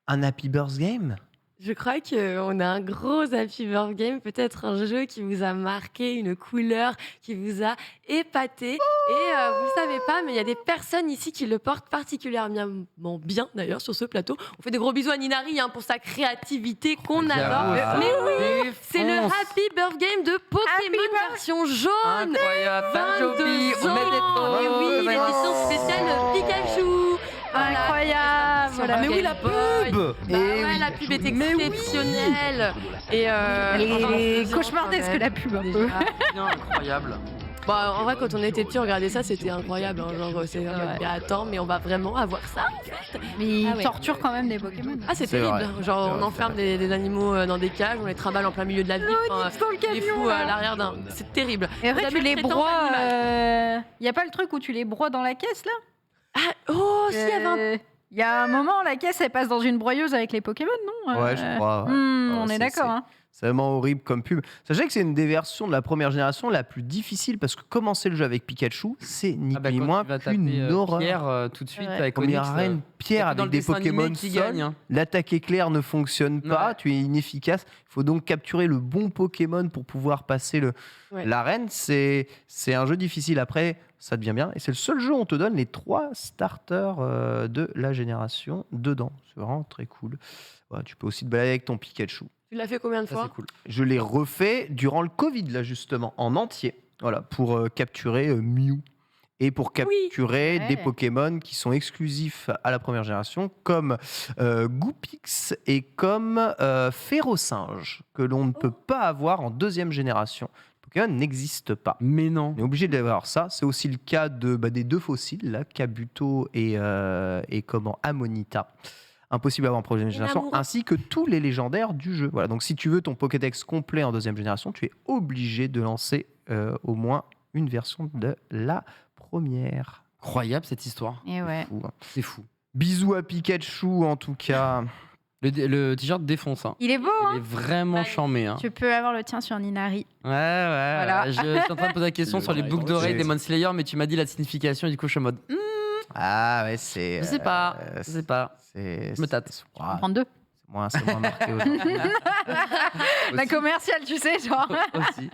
un Happy Birth Game. Je crois qu'on a un gros Happy Birth Game, peut-être un jeu qui vous a marqué, une couleur qui vous a épaté. Et vous ne savez pas, mais il y a des personnes ici qui le portent particulièrement bien, d'ailleurs, sur ce plateau. On fait des gros bisous à Ninari pour sa créativité qu'on adore. J'avoue, Mais oui, défonce. c'est le Happy Birth Game de Pokémon version jaune. Incroyable, 22 Joby, ans. Et oui, l'édition spéciale Pikachu. Voilà. Incroyable. Voilà. mais oui, la Game pub. Boy. Bah Eh ouais, oui. la pub est Mais oui. exceptionnelle. Et Elle est cauchemardesque, la pub, un peu. bien incroyable. Bah, en vrai, quand on était petit, on regardait ça, c'était incroyable. Genre, c'est Ouais. mais attends, mais on va vraiment avoir ça en fait. Mais ils Ah ouais. torturent quand même des Pokémon. Ah, c'est C'est terrible. vrai. Genre, C'est on vrai, enferme c'est des animaux dans des cages, on les trimballe en plein milieu de la ville. Enfin, dans le les camion, fous à là. l'arrière d'un. C'est terrible. Et après, On tu appelle les traitance broies. animale. Il y a pas le truc où tu les broies dans la caisse, là Ah, oh, s'il y avait un. Il y a un moment, la caisse, elle passe dans une broyeuse avec les Pokémon, non Ouais, je crois. ouais. on Ouais, est d'accord. Hein. C'est vraiment horrible comme pub. Sachez que c'est une des versions de la première génération la plus difficile parce que commencer le jeu avec Pikachu, c'est ni Ah bah, plus ni quand moins tu vas qu'une taper horreur. Pierre tout de suite Ouais. avec Comme il y Onyx, a une pierre c'est dans avec le des dessin animé Pokémon qui seuls, gagne, hein. l'attaque éclair ne fonctionne pas, Ouais. tu es inefficace. Il faut donc capturer le bon Pokémon pour pouvoir passer Ouais. l'arène. C'est un jeu difficile. Après, ça devient bien. Et c'est le seul jeu où on te donne les 3 starters de la génération dedans. C'est vraiment très cool. Ouais, tu peux aussi te balader avec ton Pikachu. Tu l'as fait combien de Ça, fois c'est cool. Je l'ai refait durant le Covid, là, justement, en entier. Voilà, pour capturer Mew. Et pour capturer Ouais. des Pokémon qui sont exclusifs à la première génération, comme Goopix et comme Ferrosinge, que l'on ne peut pas avoir en deuxième génération. Pokémon n'existe pas. Mais non. On est obligé d'avoir ça. C'est aussi le cas des 2 fossiles, là, Kabuto et Amonita. Impossible à avoir en première génération, amoureux. ainsi que tous les légendaires du jeu. Voilà. Donc si tu veux ton Pokédex complet en deuxième génération, tu es obligé de lancer au moins une version de la première. Incroyable cette histoire. Et ouais. Fou, hein. C'est fou. Bisous à Pikachu en tout cas. Le t-shirt défonce. Hein. Il est beau, Il hein. est vraiment charmé. Hein. Tu peux avoir le tien sur Ninari. Ouais, ouais. Voilà. Je suis en train de poser la question sur les boucles d'oreilles des Demon Slayer, mais tu m'as dit la signification et du coup je suis en mode. Ah ouais, c'est. Je sais pas. Je sais pas. Je me tâte. C'est Prendre 2. c'est moins marqué aujourd'hui. La commerciale, tu sais, genre.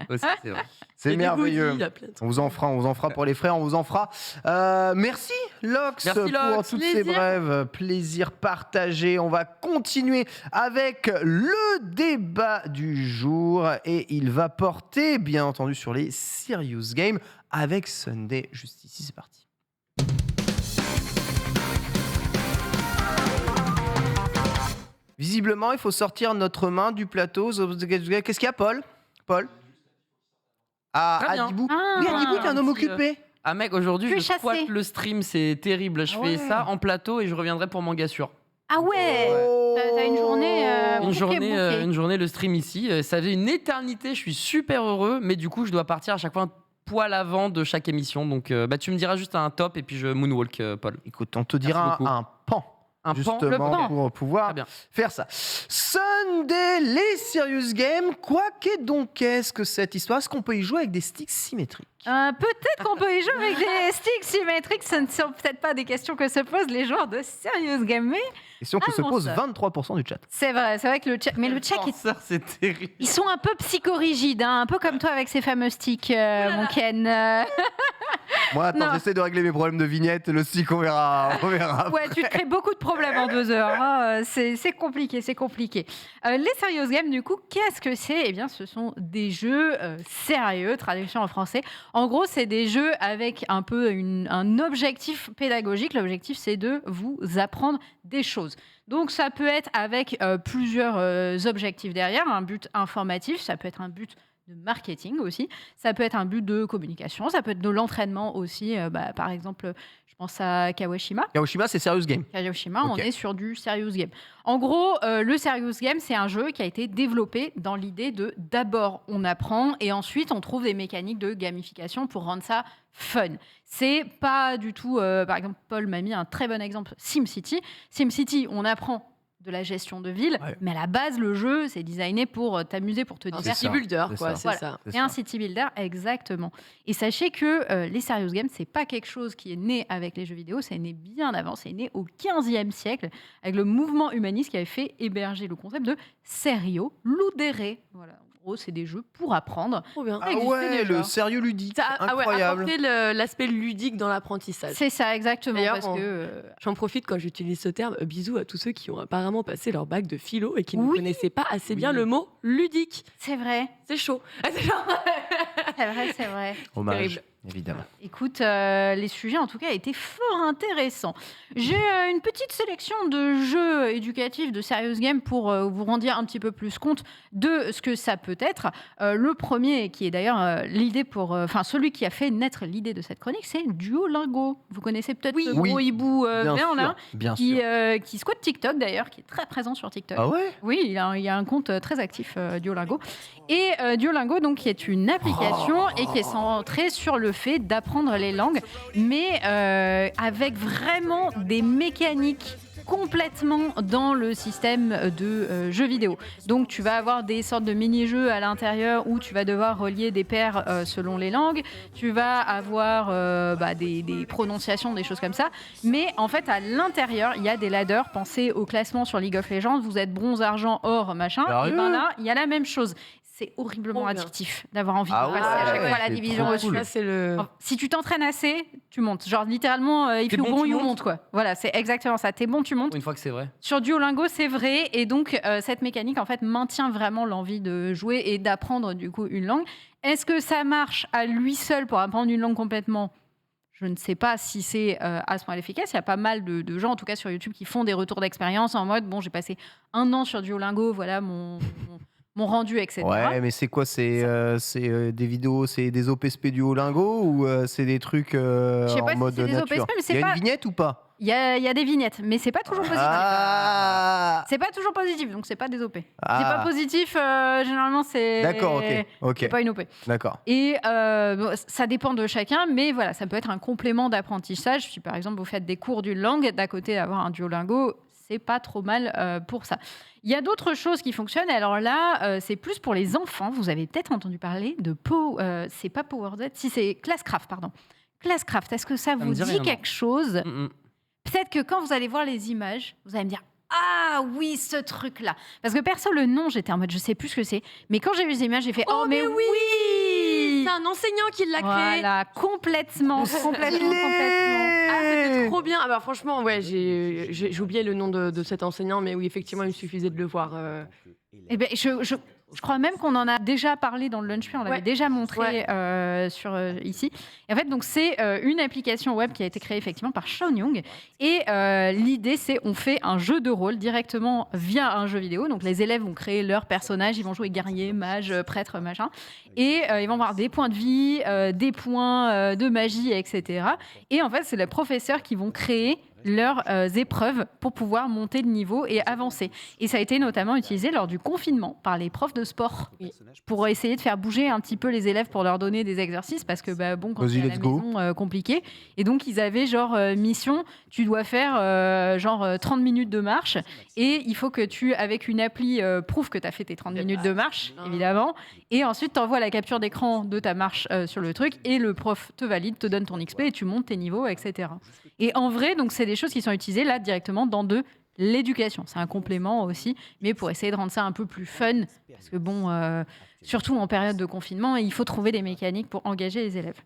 Aussi, c'est vrai. C'est Il y a des merveilleux. goodies, il y a plein de trucs. On vous en fera pour les frères, on vous en fera. Merci Lox Merci, pour Lox. toutes ces Plaisir. brèves. Plaisir partagé. On va continuer avec le débat du jour et il va porter bien entendu sur les serious games avec Sunday. Juste ici, c'est parti. Visiblement, il faut sortir notre main du plateau. Qu'est-ce qu'il y a, Paul Paul Ah, Très bien. Adibou. Ah. Oui, Adibou, t'es un homme Petit, occupé. Ah mec, aujourd'hui Tu es je squatte chassé. le stream, c'est terrible. Je Ah fais ouais. ça en plateau et je reviendrai pour Manga sûr. Ah ouais. T'as une journée. Une journée le stream ici. Ça fait une éternité, je suis super heureux, mais du coup je dois partir à chaque fois un poil avant de chaque émission. Donc tu me diras juste un top et puis je moonwalk, Paul. Écoute, on te dira beaucoup. un pan. Un pan, Justement, le pan. pour pouvoir Très bien. faire ça. Sunday, les serious games. Quoi qu'est donc qu'est-ce que cette histoire? Est-ce qu'on peut y jouer avec des sticks symétriques? Peut-être qu'on peut y jouer avec des sticks symétriques. Ce ne sont peut-être pas des questions que se posent les joueurs de Serious Game. Mais Question que se bon, pose ça. 23% du chat. c'est vrai que le chat. Mais le chat, Ça c'est terrible. ils sont un peu psychorigides, hein, un peu comme toi avec ces fameux sticks, mon Ken. Moi, attends, Non. j'essaie de régler mes problèmes de vignette. Le stick, on verra. On verra. Ouais, tu te crées beaucoup de problèmes en 2 heures. Hein. C'est compliqué, c'est compliqué. Les Serious Games, du coup, qu'est-ce que c'est? Eh bien, ce sont des jeux sérieux, traduction en français. En gros, c'est des jeux avec un peu un objectif pédagogique. L'objectif, c'est de vous apprendre des choses. Donc, ça peut être avec plusieurs objectifs derrière. Un but informatif, ça peut être un but de marketing aussi. Ça peut être un but de communication. Ça peut être de l'entraînement aussi. Par exemple, je pense à Kawashima. Kagoshima, c'est serious game. Kawashima, Ok. on est sur du serious game. En gros, le serious game, c'est un jeu qui a été développé dans l'idée de d'abord on apprend et ensuite on trouve des mécaniques de gamification pour rendre ça fun. C'est pas du tout, par exemple, Paul m'a mis un très bon exemple, SimCity. SimCity, on apprend de la gestion de ville, Ouais. mais à la base, le jeu, c'est designé pour t'amuser, pour te Un C'est divertir. city builder, c'est quoi, ça. c'est Voilà. ça. Et un city builder, exactement. Et sachez que les serious games, c'est pas quelque chose qui est né avec les jeux vidéo, c'est né bien avant, c'est né au 15e siècle avec le mouvement humaniste qui avait fait héberger le concept de serio ludere. Voilà, en gros, c'est des jeux pour apprendre. Trop bien. Ça Ah existait ouais, déjà. le sérieux ludique. Ça a Incroyable. apporté l'aspect ludique dans l'apprentissage. C'est ça, exactement. D'ailleurs, Parce que, J'en profite quand j'utilise ce terme. Bisous à tous ceux qui ont apparemment passé leur bac de philo et qui ne Oui. connaissaient pas assez bien Oui. le mot ludique. c'est vrai, C'est chaud. Ah, c'est genre- c'est vrai, c'est vrai. Hommage, terrible. évidemment. Écoute, les sujets en tout cas étaient fort intéressants. J'ai une petite sélection de jeux éducatifs de Serious Game pour vous rendre un petit peu plus compte de ce que ça peut être. Le premier, qui est d'ailleurs l'idée celui qui a fait naître l'idée de cette chronique, c'est Duolingo. Vous connaissez peut-être ce gros Oui. hibou Bien vert là, sûr. Bien qui, sûr. qui squatte TikTok d'ailleurs, qui est très présent sur TikTok. Ah ouais? Oui, il y a un compte très actif, Duolingo. Et Duolingo, donc, qui est une application et qui est centrée sur le fait d'apprendre les langues, mais avec vraiment des mécaniques complètement dans le système de jeux vidéo. Donc tu vas avoir des sortes de mini-jeux à l'intérieur où tu vas devoir relier des paires selon les langues. Tu vas avoir des prononciations, des choses comme ça. Mais en fait, à l'intérieur, il y a des ladders. Pensez au classement sur League of Legends. Vous êtes bronze, argent, or, machin. Et ben là, il y a la même chose. C'est horriblement addictif d'avoir envie de passer à chaque fois la division au-dessus. Si tu t'entraînes assez, tu montes. Genre littéralement, if you bon, you montes quoi. Voilà, c'est exactement ça. T'es bon, tu montes. Une fois que c'est vrai. Sur Duolingo, c'est vrai. Et donc, cette mécanique, en fait, maintient vraiment l'envie de jouer et d'apprendre du coup une langue. Est-ce que ça marche à lui seul pour apprendre une langue complètement ? Je ne sais pas si c'est à ce point efficace. Il y a pas mal de gens, en tout cas sur YouTube, qui font des retours d'expérience en mode bon, j'ai passé 1 an sur Duolingo, voilà mon rendu, etc. Ouais, mais c'est quoi? C'est des vidéos, c'est des OPSP Duolingo ou c'est des trucs Je sais pas en si mode c'est des nature? OPSP, mais c'est Il y a pas- une vignette ou pas? Il y a des vignettes, mais c'est pas toujours positif. Ah, C'est pas toujours positif, donc c'est pas des OP. Ah. C'est pas positif, généralement c'est. D'accord, ok. C'est pas une OP. D'accord. Et ça dépend de chacun, mais voilà, ça peut être un complément d'apprentissage. Si par exemple vous faites des cours d'une langue, d'à côté d'avoir un Duolingo, c'est pas trop mal pour ça. Il y a d'autres choses qui fonctionnent. Alors là, c'est plus pour les enfants. Vous avez peut-être entendu parler de c'est pas PowerZ, si c'est Classcraft, pardon. Classcraft, est-ce que ça me vous dit dit rien, non. quelque chose? Mm, mm. Peut-être que quand vous allez voir les images, vous allez me dire ah oui, ce truc-là. Parce que perso, le nom, j'étais en mode je sais plus ce que c'est. Mais quand j'ai vu les images, j'ai fait oh mais oui. C'est un enseignant qui l'a créé. Voilà, complètement. Ah, c'était trop bien. Ah bah franchement, ouais, j'ai oublié le nom de cet enseignant, mais oui, effectivement, il me suffisait de le voir. Eh ben, je crois même qu'on en a déjà parlé dans le Lunch Play, on l'avait déjà montré ici. Et en fait, donc c'est une application web qui a été créée effectivement par Sean Young. Et l'idée, c'est on fait un jeu de rôle directement via un jeu vidéo. Donc les élèves vont créer leur personnage, ils vont jouer guerrier, mage, prêtre, machin. Et ils vont avoir des points de vie, des points de magie, etc. Et en fait, c'est les professeurs qui vont créer leurs épreuves pour pouvoir monter de niveau et avancer. Et ça a été notamment utilisé lors du confinement par les profs de sport pour essayer de faire bouger un petit peu les élèves pour leur donner des exercices parce que quand Vas-y, c'est à la let's go. maison compliqué. Et donc ils avaient mission, tu dois faire 30 minutes de marche et il faut que tu, avec une appli, prouves que tu as fait tes 30 minutes de marche, évidemment. Et ensuite, tu envoies la capture d'écran de ta marche sur le truc et le prof te valide, te donne ton XP et tu montes tes niveaux, etc. Et en vrai, donc c'est des choses qui sont utilisées là directement dans de l'éducation. C'est un complément aussi, mais pour essayer de rendre ça un peu plus fun, parce que surtout en période de confinement, il faut trouver des mécaniques pour engager les élèves.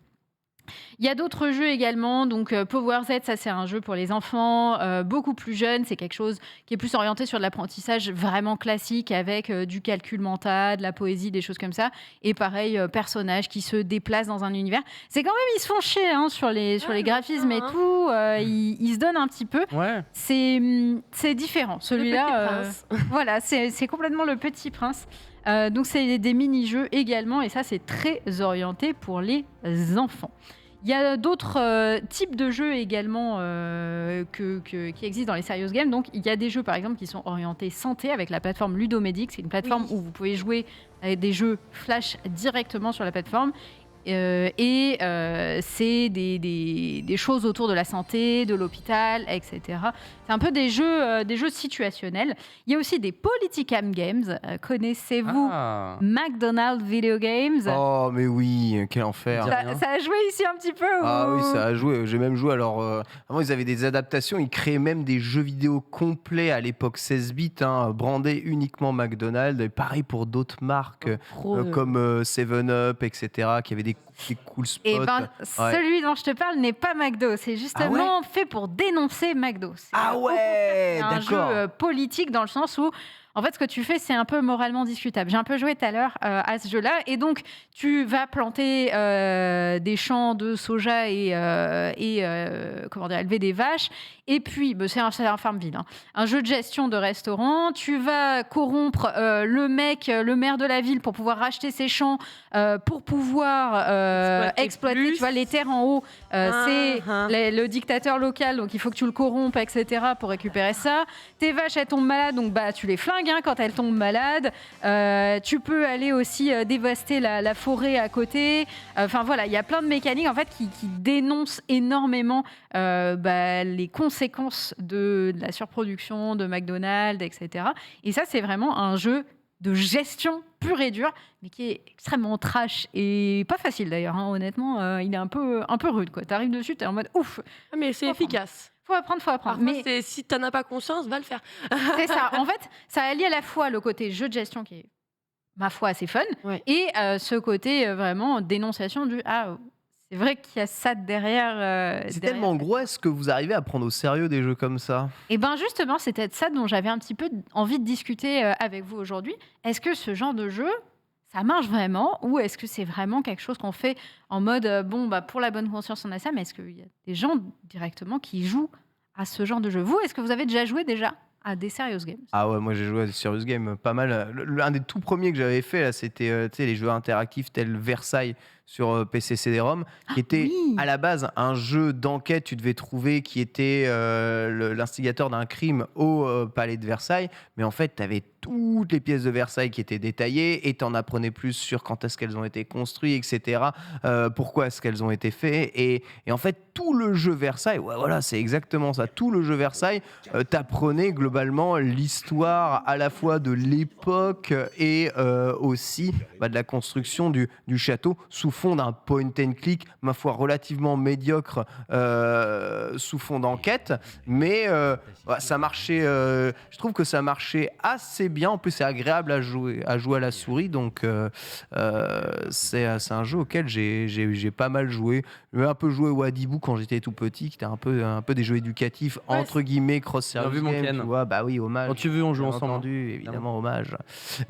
Il y a d'autres jeux également, donc PowerZ, ça c'est un jeu pour les enfants beaucoup plus jeunes, c'est quelque chose qui est plus orienté sur de l'apprentissage vraiment classique avec du calcul mental, de la poésie, des choses comme ça, et pareil, personnages qui se déplacent dans un univers. C'est quand même, ils se font chier sur les graphismes et tout, ils se donnent un petit peu. Ouais. C'est différent, celui-là, voilà, c'est complètement le Petit Prince. Donc c'est des mini-jeux également, et ça c'est très orienté pour les enfants. Il y a d'autres types de jeux également qui existent dans les serious games. Donc, il y a des jeux, par exemple, qui sont orientés santé avec la plateforme Ludomédic. C'est une plateforme où vous pouvez jouer avec des jeux flash directement sur la plateforme. C'est des choses autour de la santé, de l'hôpital, etc. C'est un peu des jeux situationnels. Il y a aussi des Politicam Games. Connaissez-vous McDonald's Video Games? Oh, mais oui, quel enfer. Ça a joué ici un petit peu Ah oui, ça a joué. J'ai même joué. Alors, avant, ils avaient des adaptations. Ils créaient même des jeux vidéo complets à l'époque 16 bits, brandés uniquement McDonald's. Et pareil pour d'autres marques comme 7-Up, etc., qui avaient des cool spots. Et celui dont je te parle n'est pas McDo. C'est justement fait pour dénoncer McDo. C'est un jeu politique dans le sens où en fait, ce que tu fais, c'est un peu moralement discutable. J'ai un peu joué tout à l'heure à ce jeu-là. Et donc, tu vas planter des champs de soja et élever des vaches. Et puis, c'est un Farmville. Un jeu de gestion de restaurant. Tu vas corrompre le maire de la ville pour pouvoir racheter ses champs, pour pouvoir exploiter, tu vois, les terres en haut. C'est le dictateur local, donc il faut que tu le corrompes, etc. pour récupérer ça. Tes vaches, elles tombent malades, donc tu les flingues quand elles tombent malades. Tu peux aller aussi dévaster la forêt à côté. Enfin voilà, il y a plein de mécaniques en fait qui dénoncent énormément les conséquences de la surproduction de McDonald's, etc. Et ça, c'est vraiment un jeu de gestion pure et dure, mais qui est extrêmement trash et pas facile d'ailleurs. Honnêtement, il est un peu rude. Tu arrives dessus, tu es en mode ouf. Mais c'est efficace. Faut apprendre. Parfois, Mais si t'en as pas conscience, va le faire. c'est ça. En fait, ça allie à la fois le côté jeu de gestion qui est, ma foi, assez fun, et ce côté vraiment dénonciation du c'est vrai qu'il y a ça derrière. C'est tellement gros, est-ce que vous arrivez à prendre au sérieux des jeux comme ça? Et bien justement, c'était de ça dont j'avais un petit peu envie de discuter avec vous aujourd'hui. Est-ce que ce genre de jeu, ça marche vraiment, ou est-ce que c'est vraiment quelque chose qu'on fait en mode pour la bonne conscience on a ça, mais est-ce qu'il y a des gens directement qui jouent à ce genre de jeu? Vous, est-ce que vous avez déjà joué à des serious games? Ah ouais, moi j'ai joué à des serious games pas mal. Un des tout premiers que j'avais fait, là, c'était les jeux interactifs tels Versailles sur PC CD-ROM, qui était à la base un jeu d'enquête. Tu devais trouver qui était l'instigateur d'un crime au palais de Versailles, mais en fait, tu avais toutes les pièces de Versailles qui étaient détaillées et tu en apprenais plus sur quand est-ce qu'elles ont été construites, etc. Pourquoi est-ce qu'elles ont été faites. Et en fait, tout le jeu Versailles, voilà, c'est exactement ça. Tout le jeu Versailles t'apprenait globalement l'histoire à la fois de l'époque et aussi de la construction du château sous fond d'un point and click, ma foi, relativement médiocre sous fond d'enquête. Mais ça marchait, je trouve que ça marchait assez bien. En plus, c'est agréable à jouer à la souris. Donc, c'est un jeu auquel j'ai pas mal joué. J'ai un peu joué au Hadibou quand j'étais tout petit, qui était un peu des jeux éducatifs, entre guilles, cross-serious game. Tu vois, bah oui, hommage. Quand tu veux, on joue bien ensemble. Entendu, évidemment, hommage.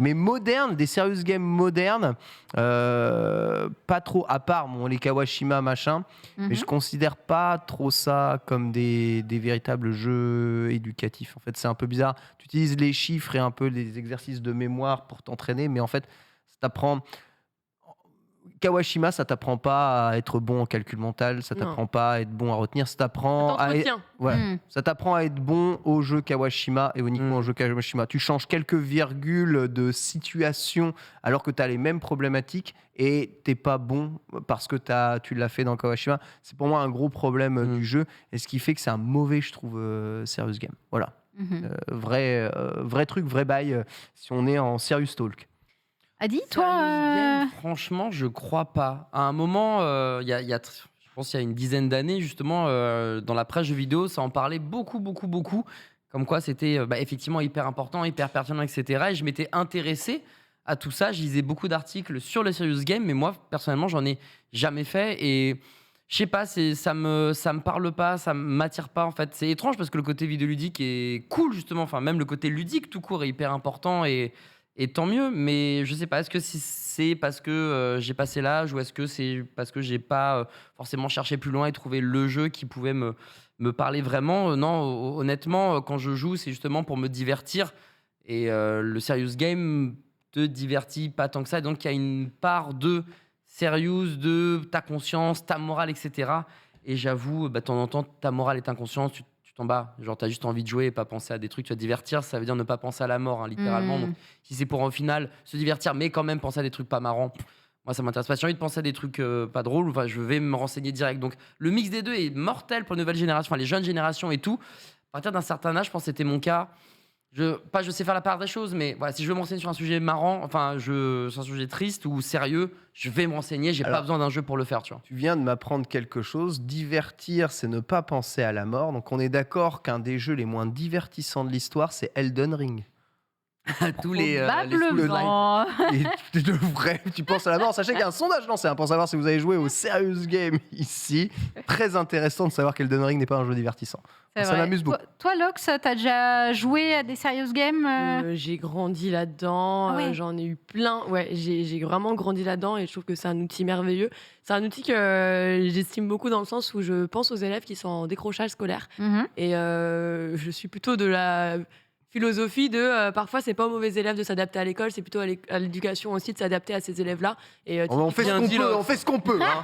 Mais moderne, des serious games modernes, pas trop, à part les Kawashima, machin, mais je considère pas trop ça comme des véritables jeux éducatifs. En fait, c'est un peu bizarre. Tu utilises les chiffres et un peu les exercices de mémoire pour t'entraîner, mais en fait, ça t'apprend. Kawashima, ça t'apprend pas à être bon en calcul mental, ça t'apprend pas à être bon à retenir, ça t'apprend ça t'apprend à être bon au jeu Kawashima et uniquement au jeu Kawashima. Tu changes quelques virgules de situation alors que tu as les mêmes problématiques et t'es pas bon parce que tu l'as fait dans Kawashima. C'est pour moi un gros problème du jeu et ce qui fait que c'est un mauvais, je trouve, serious game. Voilà. Vrai truc, vrai bail si on est en serious talk. Adi, toi Franchement, je crois pas. À un moment, je pense qu'il y a une dizaine d'années, justement, dans la presse jeux vidéo, ça en parlait beaucoup. Comme quoi, c'était effectivement hyper important, hyper pertinent, etc. Et je m'étais intéressé à tout ça. Je lisais beaucoup d'articles sur les serious games, mais moi, personnellement, j'en ai jamais fait. Et je sais pas, ça me parle pas, ça m'attire pas, en fait. C'est étrange parce que le côté vidéoludique est cool, justement. Enfin, même le côté ludique, tout court, est hyper important et tant mieux, mais je sais pas, est-ce que c'est parce que j'ai passé l'âge ou est-ce que c'est parce que j'ai pas forcément cherché plus loin et trouvé le jeu qui pouvait me parler vraiment. Non, honnêtement, quand je joue, c'est justement pour me divertir et le serious game te divertit pas tant que ça. Donc il y a une part de serious, de ta conscience, ta morale, etc. Et j'avoue, de temps en temps, ta morale est inconsciente, tu t'en bats. Genre, t'as juste envie de jouer et pas penser à des trucs, tu vas te divertir, ça veut dire ne pas penser à la mort, littéralement. Donc, si c'est pour au final se divertir, mais quand même penser à des trucs pas marrants, moi ça m'intéresse pas. Si j'ai envie de penser à des trucs pas drôles, je vais me renseigner direct. Donc, le mix des deux est mortel pour les nouvelles générations, les jeunes générations et tout. À partir d'un certain âge, je pense que c'était mon cas. Je sais faire la part des choses, mais voilà, si je veux me renseigner sur un sujet marrant, sur un sujet triste ou sérieux, je vais me renseigner, j'ai pas besoin d'un jeu pour le faire, tu vois. Tu viens de m'apprendre quelque chose. Divertir, c'est ne pas penser à la mort. Donc on est d'accord qu'un des jeux les moins divertissants de l'histoire, c'est Elden Ring. Tous les Probablement. Et de vrai, tu penses à la mort. Sachez qu'il y a un sondage lancé pour savoir si vous avez joué au Serious Game ici. Très intéressant de savoir qu'Elden Ring n'est pas un jeu divertissant. Ça m'amuse beaucoup. Toi, Lox, t'as déjà joué à des serious games J'ai grandi là-dedans, j'en ai eu plein. Ouais, j'ai vraiment grandi là-dedans et je trouve que c'est un outil merveilleux. C'est un outil que j'estime beaucoup dans le sens où je pense aux élèves qui sont en décrochage scolaire. Et je suis plutôt de la philosophie de parfois c'est pas aux mauvais élèves de s'adapter à l'école, c'est plutôt à l'éducation aussi de s'adapter à ces élèves-là. Et On fait ce qu'on peut, on fait ce qu'on peut. Hein.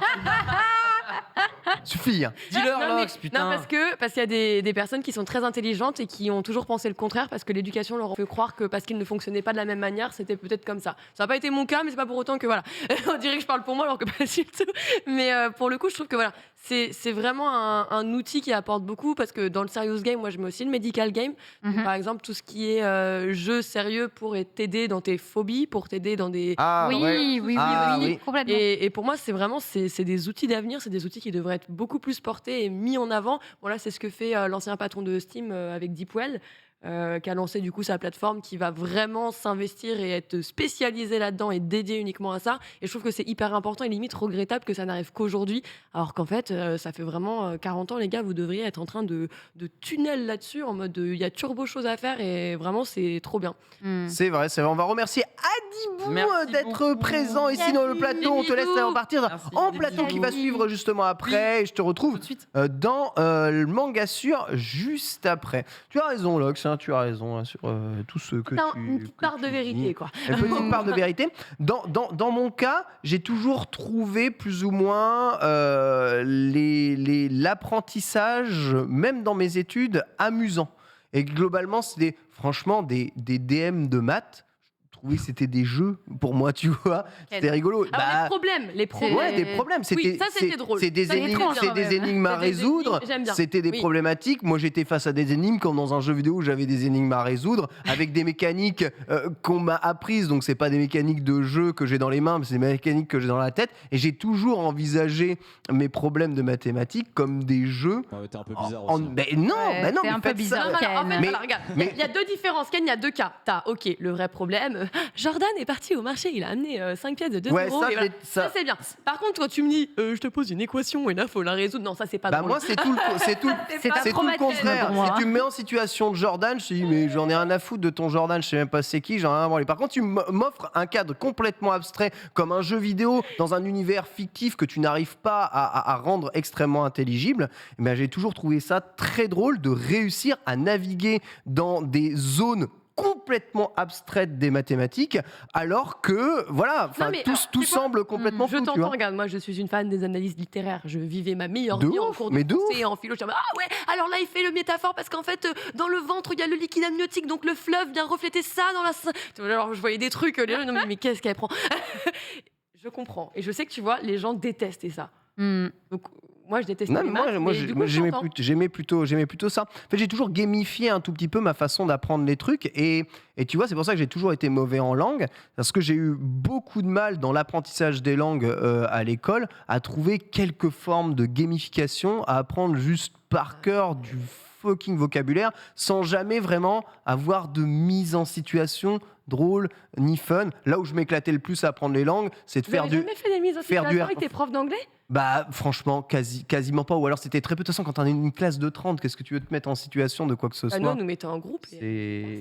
Suffit. Hein. Dis-leur, Non, mais- Lox, putain. Non, parce qu'il y a des personnes qui sont très intelligentes et qui ont toujours pensé le contraire parce que l'éducation leur fait croire que parce qu'ils ne fonctionnaient pas de la même manière, c'était peut-être comme ça. Ça n'a pas été mon cas, mais c'est pas pour autant que voilà. On dirait que je parle pour moi alors que pas du tout. Mais pour le coup, je trouve que voilà, c'est vraiment un outil qui apporte beaucoup parce que dans le serious game, moi je mets aussi le medical game. Mhm. Par exemple, tout ce qui est jeu sérieux pour t'aider dans tes phobies, pour t'aider dans des. Ah, oui, ouais. oui, Ah, oui, oui. complètement. Et pour moi, c'est des outils d'avenir, c'est des outils qui devraient être beaucoup plus portés et mis en avant. Voilà, c'est ce que fait l'ancien patron de Steam avec Deepwell, qui a lancé du coup sa plateforme qui va vraiment s'investir et être spécialisée là-dedans et dédiée uniquement à ça. Et je trouve que c'est hyper important et limite regrettable que ça n'arrive qu'aujourd'hui, alors qu'en fait, ça fait vraiment 40 ans, les gars, vous devriez être en train de tunnel là-dessus, en mode il y a turbo choses à faire et vraiment, c'est trop bien. Mm. C'est vrai, c'est vrai. On va remercier Adibou Merci d'être beaucoup. présent ici dans le plateau. On te laisse partir Merci, en des plateau bisous. qui va suivre justement après. Et je te retrouve Tout de suite. dans le manga sur juste après. Tu as raison, Lox, hein, tu as raison hein, sur tout ce que tu Une petite que part tu de dis. vérité, quoi. Une petite part de vérité. Dans mon cas, j'ai toujours trouvé plus ou moins l'apprentissage, même dans mes études, amusant. Et globalement, c'était franchement des DM de maths. Je trouvais que c'était des jeux pour moi, tu vois. C'était rigolo. Alors, les problèmes. Ouais, des problèmes. Oui, ça, c'était drôle. C'est des Ça, c'est énigmes, étrange, c'est quand des même. énigmes à C'est des résoudre. énigmes, j'aime bien. C'était des Oui. problématiques. Moi, j'étais face à des énigmes comme dans un jeu vidéo où j'avais des énigmes à résoudre avec des mécaniques qu'on m'a apprises. Donc, c'est pas des mécaniques de jeu que j'ai dans les mains, mais c'est des mécaniques que j'ai dans la tête. Et j'ai toujours envisagé mes problèmes de mathématiques comme des jeux. Ouais, t'es un peu bizarre en- aussi. hein. mais non, Ouais, mais non, t'es mais un peu faites ça. bizarre. Non, mais alors, en fait, Mais- alors, regarde, mais- il y a deux différences. Ken, il y a deux cas. T'as, ok, le vrai problème. Jordan est parti au marché, il a amené 5 pièces de 2 Ouais, euros. ça, et voilà. ça- Ça, c'est bien. Par contre, quand tu me dis, je te pose une équation et là, faut la résoudre. Non, ça, c'est pas Bah drôle. moi c'est tout le C'est un c'est tout le traumatisme contraire. pour moi, Si hein. tu me mets en situation de Jordan, je te dis mais j'en ai rien à foutre de ton Jordan, je sais même pas c'est qui, j'en ai rien à branler. Par contre, tu m'offres un cadre complètement abstrait comme un jeu vidéo dans un univers fictif que tu n'arrives pas à rendre extrêmement intelligible. Eh ben, j'ai toujours trouvé ça très drôle de réussir à naviguer dans des zones complètement abstraites des mathématiques alors que voilà, enfin, mais tout, alors, tout c'est quoi semble complètement Je fou, tu t'entends, vois. regarde, moi je suis une fan des analyses littéraires. Je vivais ma meilleure De vie en ouf, cours mais de de français et en philo. Je disais, ah ouais, alors là il fait le métaphore parce qu'en fait dans le ventre il y a le liquide amniotique, donc le fleuve vient refléter ça dans la. Alors je voyais des trucs, les gens non mais qu'est-ce qu'elle prend. Je comprends et je sais que tu vois les gens détestaient ça. Mm. Donc moi je détestais Non, les mais moi, maths, moi, mais du coup, je j'aimais, t'entends. j'aimais plutôt ça. En fait, j'ai toujours gamifié un tout petit peu ma façon d'apprendre les trucs. Et tu vois, c'est pour ça que j'ai toujours été mauvais en langue. Parce que j'ai eu beaucoup de mal dans l'apprentissage des langues à l'école à trouver quelques formes de gamification, à apprendre juste par cœur du fucking vocabulaire sans jamais vraiment avoir de mise en situation drôle ni fun. Là où je m'éclatais le plus à apprendre les langues, c'est de Vous faire avez du... jamais fait des mises en faire du situation avec tes profs d'anglais? Bah franchement, quasiment pas. Ou alors c'était très peu. De toute façon, quand t'en as une classe de 30, qu'est-ce que tu veux te mettre en situation de quoi que ce Bah, soit nous, on nous mettait en groupe. et-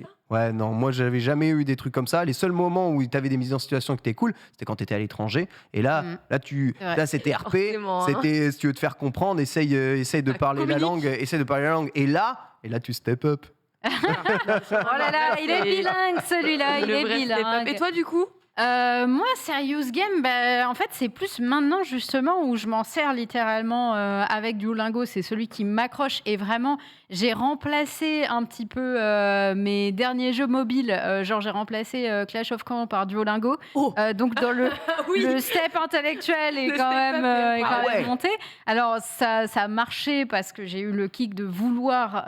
C'est... Ouais, non, moi j'avais jamais eu des trucs comme ça. Les seuls moments où t'avais des mises en situation qui étaient cool, c'était quand t'étais à l'étranger. Et là, Mm. là, C'est vrai. là c'était RP. Forcément, hein. C'était, si tu veux te faire comprendre, essaye de parler la langue. Essaye de parler la langue. Et là, tu step up. Oh là là, il est bilingue celui-là, il Le est vrai step-up. bilingue. Et toi, du coup? Moi, Serious Game, en fait, c'est plus maintenant justement où je m'en sers littéralement avec Duolingo. C'est celui qui m'accroche et vraiment, j'ai remplacé un petit peu mes derniers jeux mobiles. Genre, j'ai remplacé Clash of Clans par Duolingo. Oh. Donc, dans le, Oui. le step intellectuel est Le quand step-up même, est- est quand Ah même ouais. monté. Alors, ça a marché parce que j'ai eu le kick de vouloir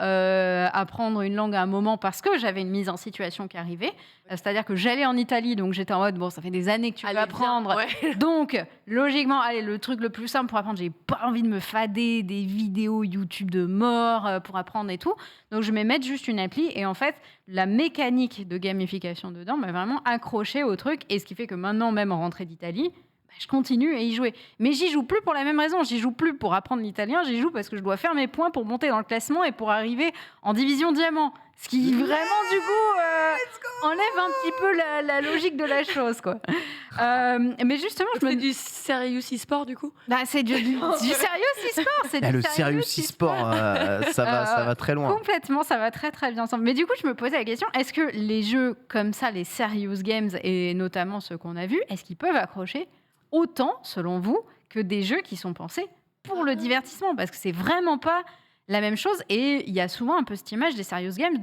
apprendre une langue à un moment parce que j'avais une mise en situation qui arrivait. C'est-à-dire que j'allais en Italie, donc j'étais en mode, bon, ça fait des années que tu veux Allez, apprendre. viens. Ouais. Donc, logiquement, allez, le truc le plus simple pour apprendre, j'ai pas envie de me fader des vidéos YouTube de mort pour apprendre et tout. Donc, je vais mettre juste une appli et en fait, la mécanique de gamification dedans m'a vraiment accroché au truc. Et ce qui fait que maintenant, même en rentrée d'Italie, je continue à y jouer. Mais j'y joue plus pour la même raison. J'y joue plus pour apprendre l'italien. J'y joue parce que je dois faire mes points pour monter dans le classement et pour arriver en division diamant. Ce qui vraiment, du coup, enlève un petit peu la logique de la chose, quoi. Mais justement, C'est du serious e-sport, du coup? c'est du sérieux e-sport. C'est du Le sérieux serious e-sport, ça va très loin. Complètement, ça va très très bien ensemble. Mais du coup, je me posais la question, est-ce que les jeux comme ça, les serious games, et notamment ceux qu'on a vus, est-ce qu'ils peuvent accrocher autant, selon vous, que des jeux qui sont pensés pour le divertissement? Parce que c'est vraiment pas la même chose. Et il y a souvent un peu cette image des serious games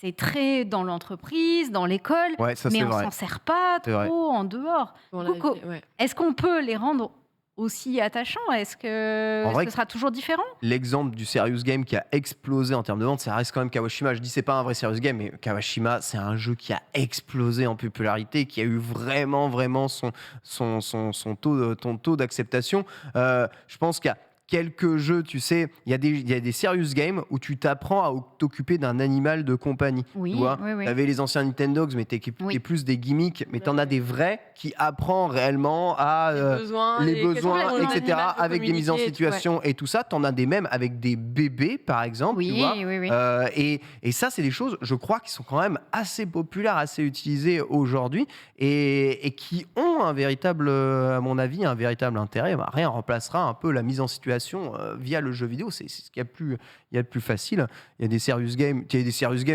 c'est très dans l'entreprise, dans l'école, Ouais, ça mais c'est on vrai. s'en sert pas C'est vrai. trop en dehors. Coco, est-ce qu'on peut les rendre aussi attachants? Est-ce que En vrai, ce sera toujours différent? L'exemple du serious game qui a explosé en termes de vente, ça reste quand même Kawashima. Je dis c'est pas un vrai serious game, mais Kawashima, c'est un jeu qui a explosé en popularité, qui a eu vraiment son taux d'acceptation. Je pense qu'il y a quelques jeux, tu sais, il y a des serious games où tu t'apprends à t'occuper d'un animal de compagnie. Oui, Tu vois, oui. t'avais les anciens Nintendogs, mais t'es Oui. plus des gimmicks, mais t'en as des vrais qui apprend réellement à les et besoins, qu'est-ce qu'on a etc. l'animal de avec des mises en communiquer, situation et tout ça. T'en as des mêmes avec des bébés, par exemple. tu vois. Oui. Et ça, c'est des choses, je crois, qui sont quand même assez populaires, assez utilisées aujourd'hui et qui ont un véritable, à mon avis, un véritable intérêt. Rien remplacera un peu la mise en situation via le jeu vidéo. C'est ce qu'il y a de plus facile. Il y a des serious games.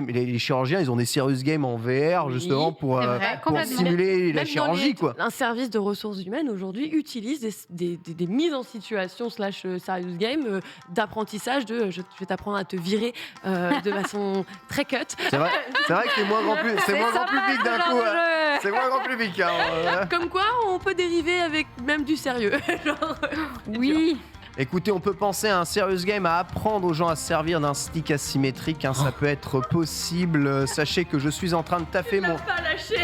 Les chirurgiens, ils ont des serious games en VR, Oui, justement, pour c'est vrai, pour complètement. simuler la Même chirurgie, quoi. Un service de ressources humaines aujourd'hui utilise des mises en situation / serious game d'apprentissage je vais t'apprendre à te virer de façon très cut. C'est vrai que c'est moins grand public d'un coup. C'est moins grand public. Hein. Comme quoi, on peut dériver avec même du sérieux. Genre, Oui. Écoutez, on peut penser à un serious game, à apprendre aux gens à se servir d'un stick asymétrique. Hein, ça peut être possible. Sachez que je suis en train de taffer mon. pas lâché.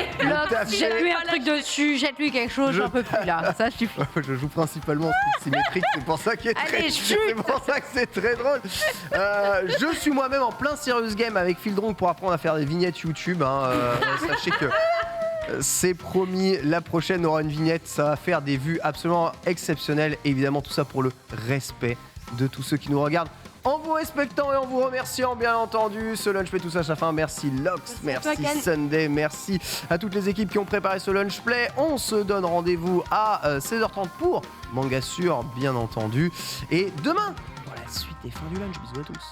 Jette-lui un truc dessus, jette-lui quelque chose, j'en peux plus là. Ça suffit. Je joue principalement au stick symétrique, c'est pour ça qu'il est Allez, chut. c'est pour ça que c'est très drôle. Je suis moi-même en plein serious game avec Fieldrong pour apprendre à faire des vignettes YouTube. Hein. Sachez que c'est promis, la prochaine aura une vignette, ça va faire des vues absolument exceptionnelles. Évidemment, tout ça pour le respect de tous ceux qui nous regardent. En vous respectant et en vous remerciant, bien entendu. Ce lunch play tout ça à sa fin. Merci Lox, merci Sunday, merci à toutes les équipes qui ont préparé ce lunch play. On se donne rendez-vous à 16h30 pour Manga Sûr, bien entendu. Et demain, pour la suite des fins du lunch. Bisous à tous.